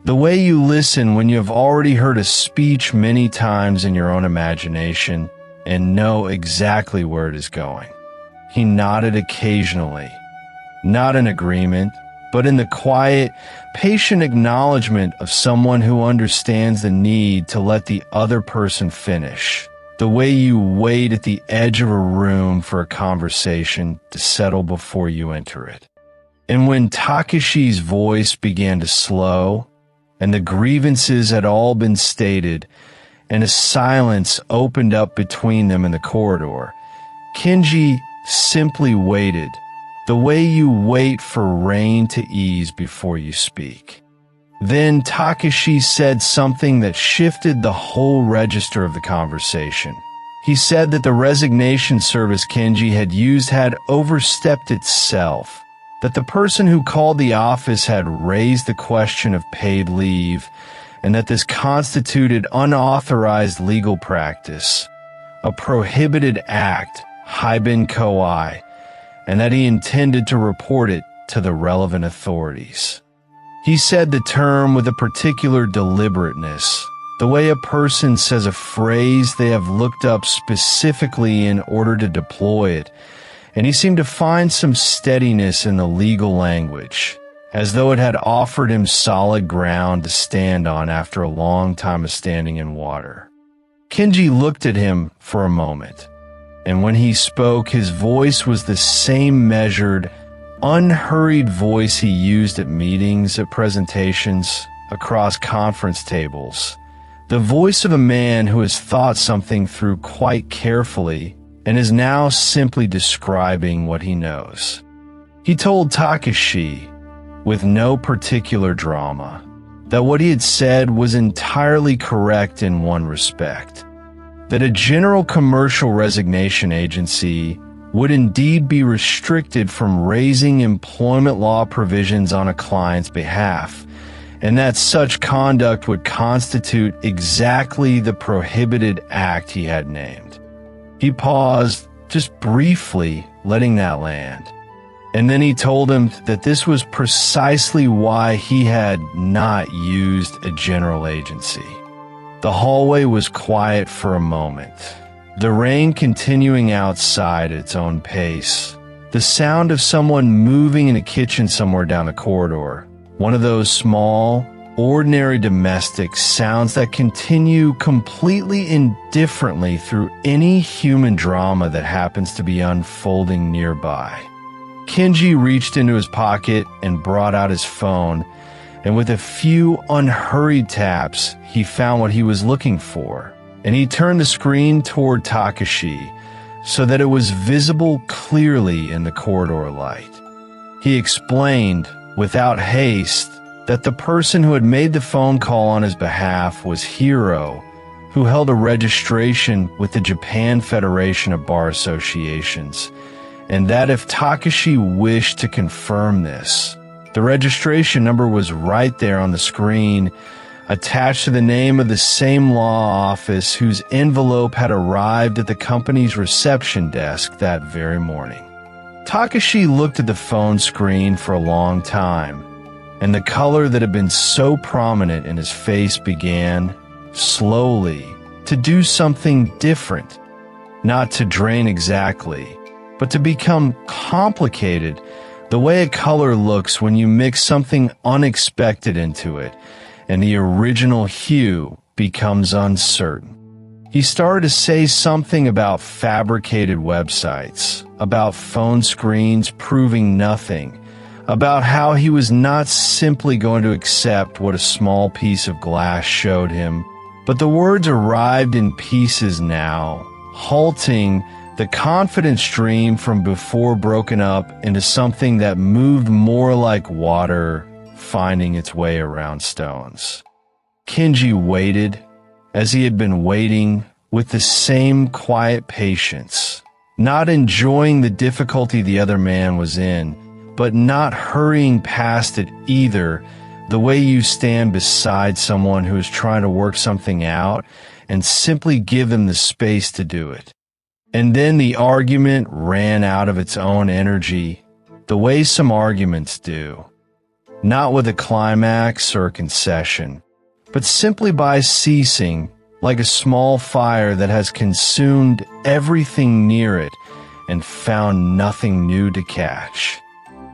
the way you listen when you have already heard a speech many times in your own imagination and know exactly where it is going. He nodded occasionally, not in agreement, but in the quiet, patient acknowledgement of someone who understands the need to let the other person finish, the way you wait at the edge of a room for a conversation to settle before you enter it. And when Takashi's voice began to slow, and the grievances had all been stated, and a silence opened up between them in the corridor, Kenji simply waited, the way you wait for rain to ease before you speak. Then Takashi said something that shifted the whole register of the conversation. He said that the resignation service Kenji had used had overstepped itself, that the person who called the office had raised the question of paid leave, and that this constituted unauthorized legal practice, a prohibited act, Haibin Koi, and that he intended to report it to the relevant authorities. He said the term with a particular deliberateness, the way a person says a phrase they have looked up specifically in order to deploy it, and he seemed to find some steadiness in the legal language, as though it had offered him solid ground to stand on after a long time of standing in water. Kenji looked at him for a moment, and when he spoke, his voice was the same measured, unhurried voice he used at meetings, at presentations, across conference tables. The voice of a man who has thought something through quite carefully and is now simply describing what he knows. He told Takashi, with no particular drama, that what he had said was entirely correct in one respect, that a general commercial resignation agency would indeed be restricted from raising employment law provisions on a client's behalf, and that such conduct would constitute exactly the prohibited act he had named. He paused, just briefly, letting that land. And then he told him that this was precisely why he had not used a general agency. The hallway was quiet for a moment, the rain continuing outside at its own pace, the sound of someone moving in a kitchen somewhere down the corridor, one of those small, ordinary domestics, sounds that continue completely indifferently through any human drama that happens to be unfolding nearby. Kenji reached into his pocket and brought out his phone, and with a few unhurried taps, he found what he was looking for, and he turned the screen toward Takashi so that it was visible clearly in the corridor light. He explained, without haste, that the person who had made the phone call on his behalf was Hiro, who held a registration with the Japan Federation of Bar Associations, and that if Takashi wished to confirm this, the registration number was right there on the screen, attached to the name of the same law office whose envelope had arrived at the company's reception desk that very morning. Takashi looked at the phone screen for a long time, and the color that had been so prominent in his face began, slowly, to do something different. Not to drain exactly, but to become complicated, the way a color looks when you mix something unexpected into it, and the original hue becomes uncertain. He started to say something about fabricated websites, about phone screens proving nothing, about how he was not simply going to accept what a small piece of glass showed him, but the words arrived in pieces now, halting the confident stream from before broken up into something that moved more like water finding its way around stones. Kenji waited, as he had been waiting, with the same quiet patience, not enjoying the difficulty the other man was in, but not hurrying past it either, the way you stand beside someone who is trying to work something out and simply give them the space to do it. And then the argument ran out of its own energy, the way some arguments do, not with a climax or a concession, but simply by ceasing, like a small fire that has consumed everything near it and found nothing new to catch.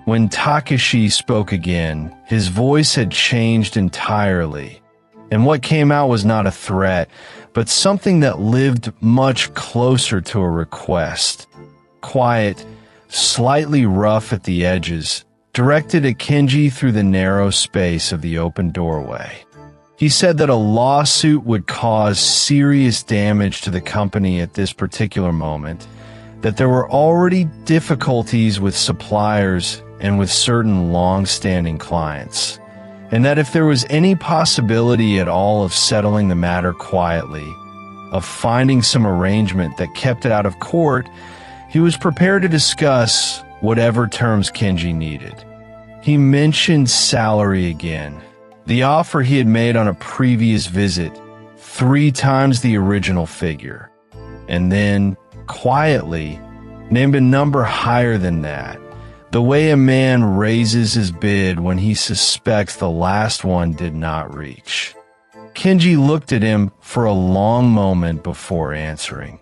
When Takashi spoke again, his voice had changed entirely, and what came out was not a threat, but something that lived much closer to a request. Quiet, slightly rough at the edges, directed at Kenji through the narrow space of the open doorway. He said that a lawsuit would cause serious damage to the company at this particular moment, that there were already difficulties with suppliers and with certain long-standing clients, and that if there was any possibility at all of settling the matter quietly, of finding some arrangement that kept it out of court, he was prepared to discuss whatever terms Kenji needed. He mentioned salary again, the offer he had made on a previous visit, 3 times the original figure, and then, quietly, named a number higher than that, the way a man raises his bid when he suspects the last one did not reach. Kenji looked at him for a long moment before answering,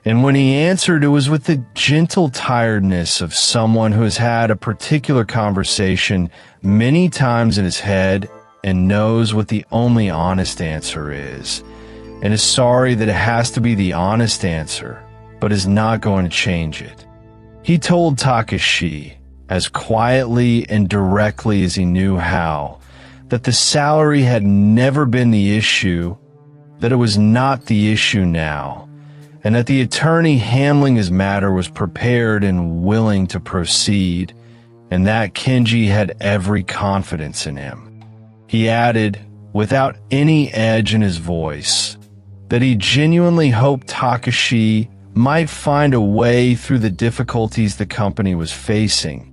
and when he answered, it was with the gentle tiredness of someone who has had a particular conversation many times in his head and knows what the only honest answer is, and is sorry that it has to be the honest answer, but is not going to change it. He told Takashi, as quietly and directly as he knew how, that the salary had never been the issue, that it was not the issue now, and that the attorney handling his matter was prepared and willing to proceed, and that Kenji had every confidence in him. He added, without any edge in his voice, that he genuinely hoped Takashi might find a way through the difficulties the company was facing,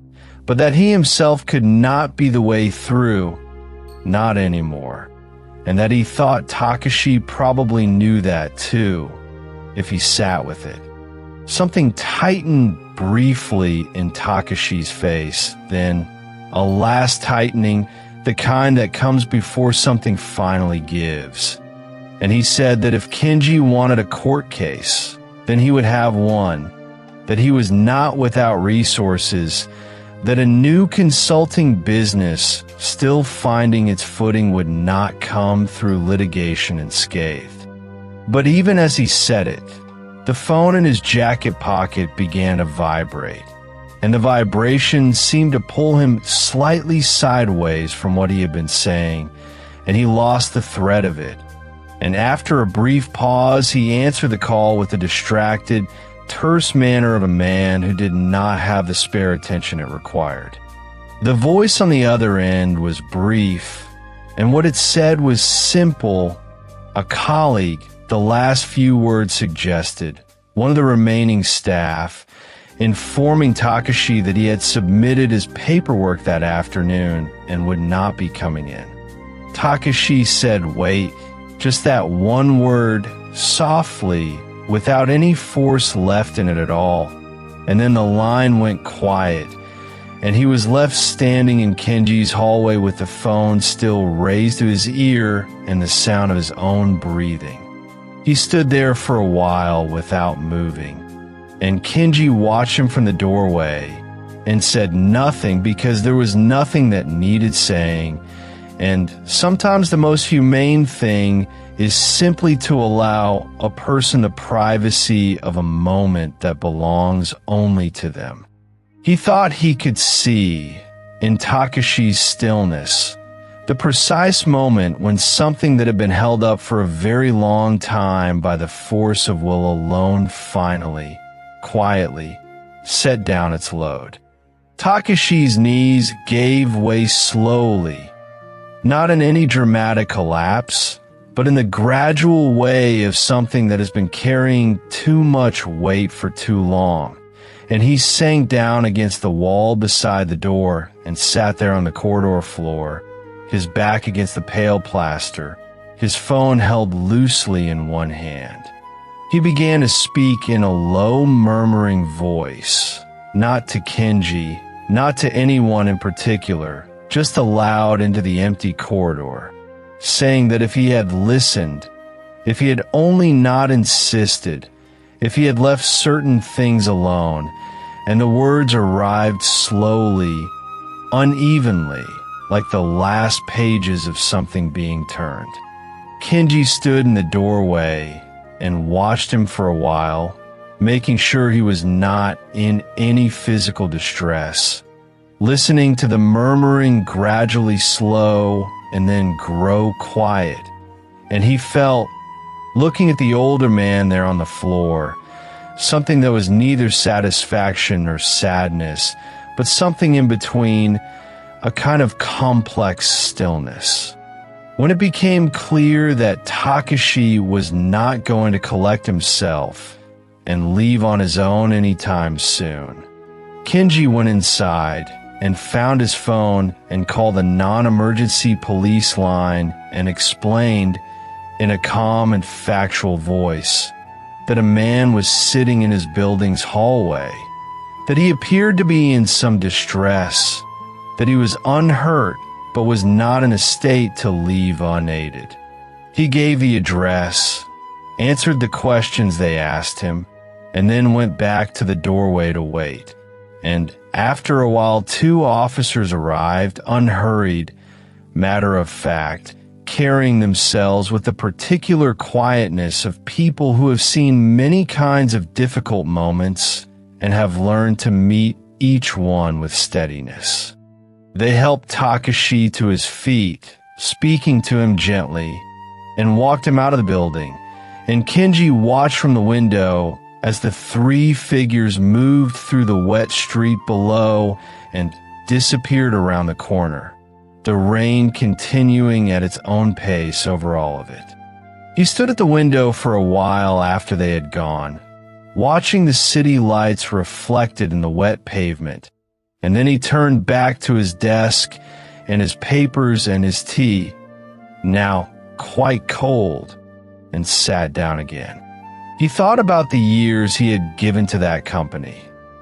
but that he himself could not be the way through, not anymore, and that he thought Takashi probably knew that too, if he sat with it. Something tightened briefly in Takashi's face, then a last tightening, the kind that comes before something finally gives. And he said that if Kenji wanted a court case, then he would have one, that he was not without resources, that a new consulting business still finding its footing would not come through litigation unscathed. But even as he said it, the phone in his jacket pocket began to vibrate, and the vibration seemed to pull him slightly sideways from what he had been saying, and he lost the thread of it. And after a brief pause, he answered the call with the distracted, terse manner of a man who did not have the spare attention it required. The voice on the other end was brief, and what it said was simple. A colleague, the last few words suggested, one of the remaining staff, informing Takashi that he had submitted his paperwork that afternoon and would not be coming in. Takashi said, "Wait," just that one word, softly, without any force left in it at all. And then the line went quiet, and he was left standing in Kenji's hallway with the phone still raised to his ear and the sound of his own breathing. He stood there for a while without moving, and Kenji watched him from the doorway and said nothing because there was nothing that needed saying, and sometimes the most humane thing is simply to allow a person the privacy of a moment that belongs only to them. He thought he could see, in Takashi's stillness, the precise moment when something that had been held up for a very long time by the force of will alone finally, quietly, set down its load. Takashi's knees gave way slowly, not in any dramatic collapse, but in the gradual way of something that has been carrying too much weight for too long, and he sank down against the wall beside the door and sat there on the corridor floor, his back against the pale plaster, his phone held loosely in one hand. He began to speak in a low, murmuring voice, not to Kenji, not to anyone in particular, just aloud into the empty corridor, saying that if he had listened, if he had only not insisted, if he had left certain things alone, and the words arrived slowly, unevenly, like the last pages of something being turned. Kenji stood in the doorway and watched him for a while, making sure he was not in any physical distress, listening to the murmuring gradually slow and then grow quiet. And he felt, looking at the older man there on the floor, something that was neither satisfaction nor sadness, but something in between, a kind of complex stillness. When it became clear that Takashi was not going to collect himself and leave on his own anytime soon, Kenji went inside and found his phone and called the non-emergency police line and explained in a calm and factual voice that a man was sitting in his building's hallway, that he appeared to be in some distress, that he was unhurt but was not in a state to leave unaided. He gave the address, answered the questions they asked him, and then went back to the doorway to wait. And after a while, 2 officers arrived, unhurried, matter of fact, carrying themselves with the particular quietness of people who have seen many kinds of difficult moments and have learned to meet each one with steadiness. They helped Takashi to his feet, speaking to him gently, and walked him out of the building, and Kenji watched from the window as the 3 figures moved through the wet street below and disappeared around the corner, the rain continuing at its own pace over all of it. He stood at the window for a while after they had gone, watching the city lights reflected in the wet pavement, and then he turned back to his desk and his papers and his tea, now quite cold, and sat down again. He thought about the years he had given to that company,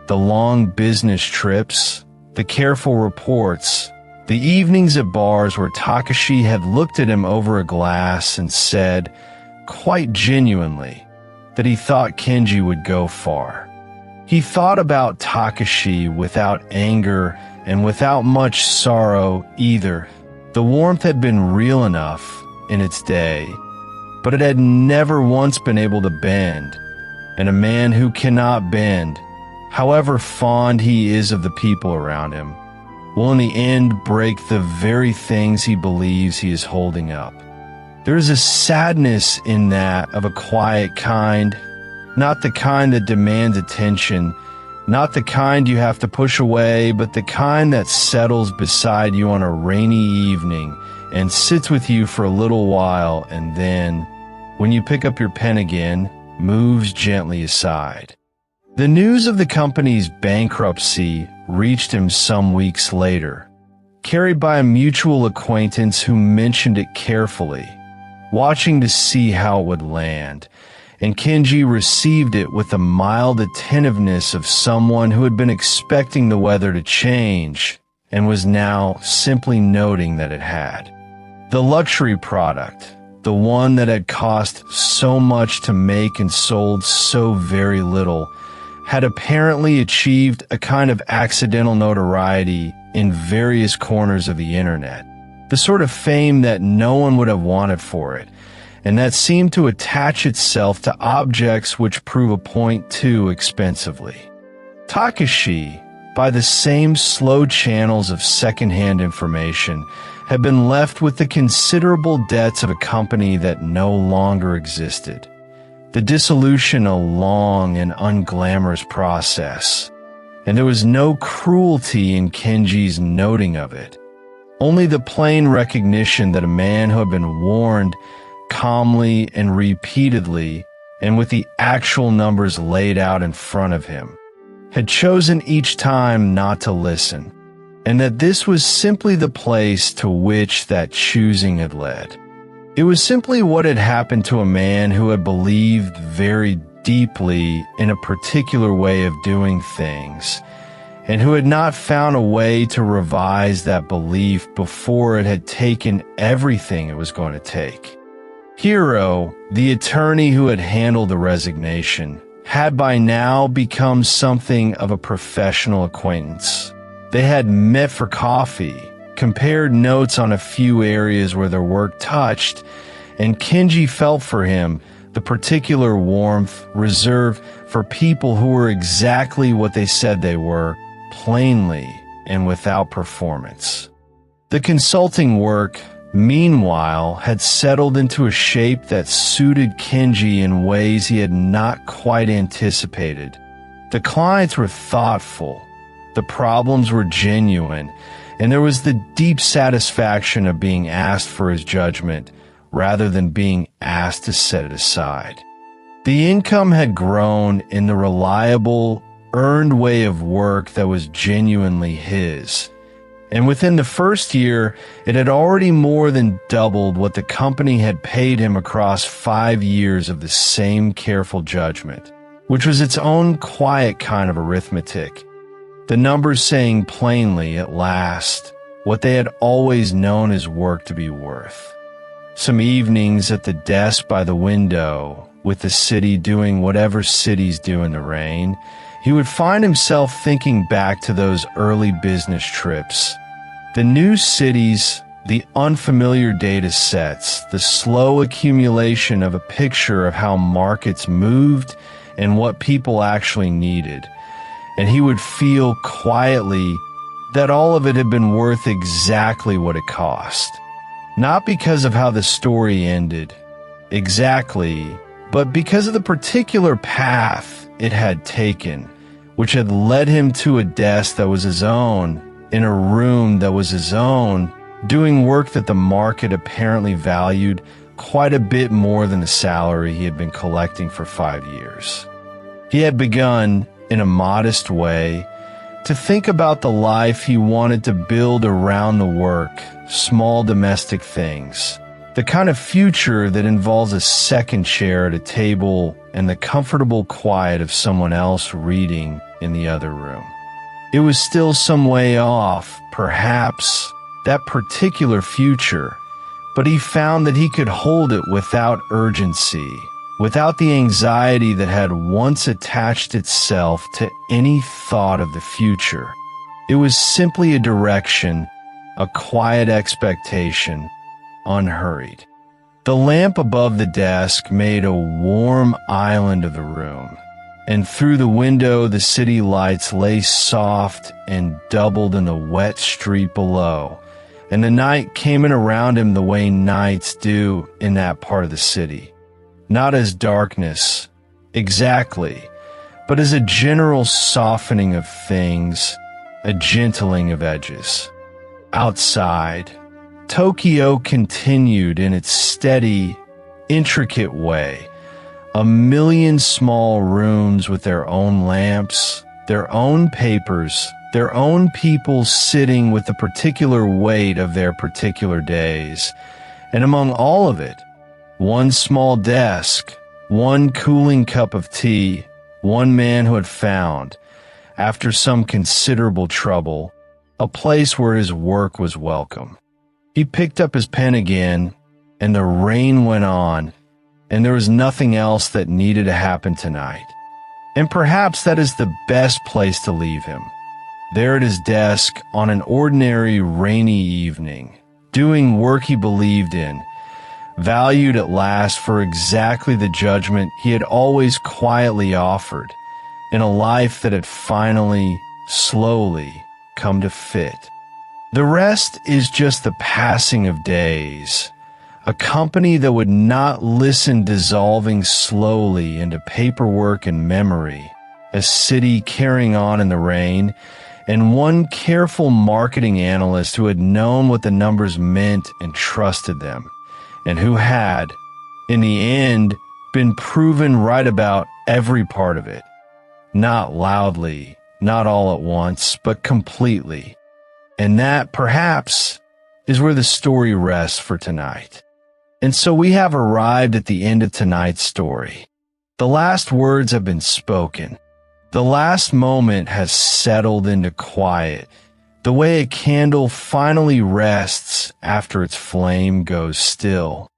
the long business trips, the careful reports, the evenings at bars where Takashi had looked at him over a glass and said, quite genuinely, that he thought Kenji would go far. He thought about Takashi without anger and without much sorrow either. The warmth had been real enough in its day, but it had never once been able to bend. And a man who cannot bend, however fond he is of the people around him, will in the end break the very things he believes he is holding up. There is a sadness in that of a quiet kind, not the kind that demands attention, not the kind you have to push away, but the kind that settles beside you on a rainy evening and sits with you for a little while and then, when you pick up your pen again, moves gently aside. The news of the company's bankruptcy reached him some weeks later, carried by a mutual acquaintance who mentioned it carefully, watching to see how it would land, and Kenji received it with the mild attentiveness of someone who had been expecting the weather to change and was now simply noting that it had. The luxury product, the one that had cost so much to make and sold so very little, had apparently achieved a kind of accidental notoriety in various corners of the internet, the sort of fame that no one would have wanted for it, and that seemed to attach itself to objects which prove a point too expensively. Takashi, by the same slow channels of second-hand information, had been left with the considerable debts of a company that no longer existed. The dissolution a long and unglamorous process, and there was no cruelty in Kenji's noting of it, only the plain recognition that a man who had been warned calmly and repeatedly, and with the actual numbers laid out in front of him, had chosen each time not to listen, and that this was simply the place to which that choosing had led. It was simply what had happened to a man who had believed very deeply in a particular way of doing things, and who had not found a way to revise that belief before it had taken everything it was going to take. Hiro, the attorney who had handled the resignation, had by now become something of a professional acquaintance. They had met for coffee, compared notes on a few areas where their work touched, and Kenji felt for him the particular warmth reserved for people who were exactly what they said they were, plainly and without performance. The consulting work, meanwhile, had settled into a shape that suited Kenji in ways he had not quite anticipated. The clients were thoughtful, the problems were genuine, and there was the deep satisfaction of being asked for his judgment rather than being asked to set it aside. The income had grown in the reliable, earned way of work that was genuinely his. And within the first year, it had already more than doubled what the company had paid him across 5 years of the same careful judgment, which was its own quiet kind of arithmetic. The numbers saying plainly, at last, what they had always known his work to be worth. Some evenings at the desk by the window, with the city doing whatever cities do in the rain, he would find himself thinking back to those early business trips. The new cities, the unfamiliar data sets, the slow accumulation of a picture of how markets moved and what people actually needed. And he would feel quietly that all of it had been worth exactly what it cost. Not because of how the story ended, exactly, but because of the particular path it had taken, which had led him to a desk that was his own, in a room that was his own, doing work that the market apparently valued quite a bit more than the salary he had been collecting for 5 years. He had begun, in a modest way, to think about the life he wanted to build around the work, small domestic things, the kind of future that involves a second chair at a table and the comfortable quiet of someone else reading in the other room. It was still some way off, perhaps, that particular future, but he found that he could hold it without urgency, without the anxiety that had once attached itself to any thought of the future. It was simply a direction, a quiet expectation, unhurried. The lamp above the desk made a warm island of the room, and through the window the city lights lay soft and doubled in the wet street below, and the night came in around him the way nights do in that part of the city. Not as darkness, exactly, but as a general softening of things, a gentling of edges. Outside, Tokyo continued in its steady, intricate way. A million small rooms with their own lamps, their own papers, their own people sitting with the particular weight of their particular days. And among all of it, one small desk, one cooling cup of tea, one man who had found, after some considerable trouble, a place where his work was welcome. He picked up his pen again, and the rain went on, and there was nothing else that needed to happen tonight. And perhaps that is the best place to leave him. There at his desk on an ordinary rainy evening, doing work he believed in, valued at last for exactly the judgment he had always quietly offered, in a life that had finally, slowly, come to fit. The rest is just the passing of days, a company that would not listen dissolving slowly into paperwork and memory, a city carrying on in the rain, and one careful marketing analyst who had known what the numbers meant and trusted them, and who had, in the end, been proven right about every part of it. Not loudly, not all at once, but completely. And that, perhaps, is where the story rests for tonight. And so we have arrived at the end of tonight's story. The last words have been spoken. The last moment has settled into quiet, the way a candle finally rests after its flame goes still.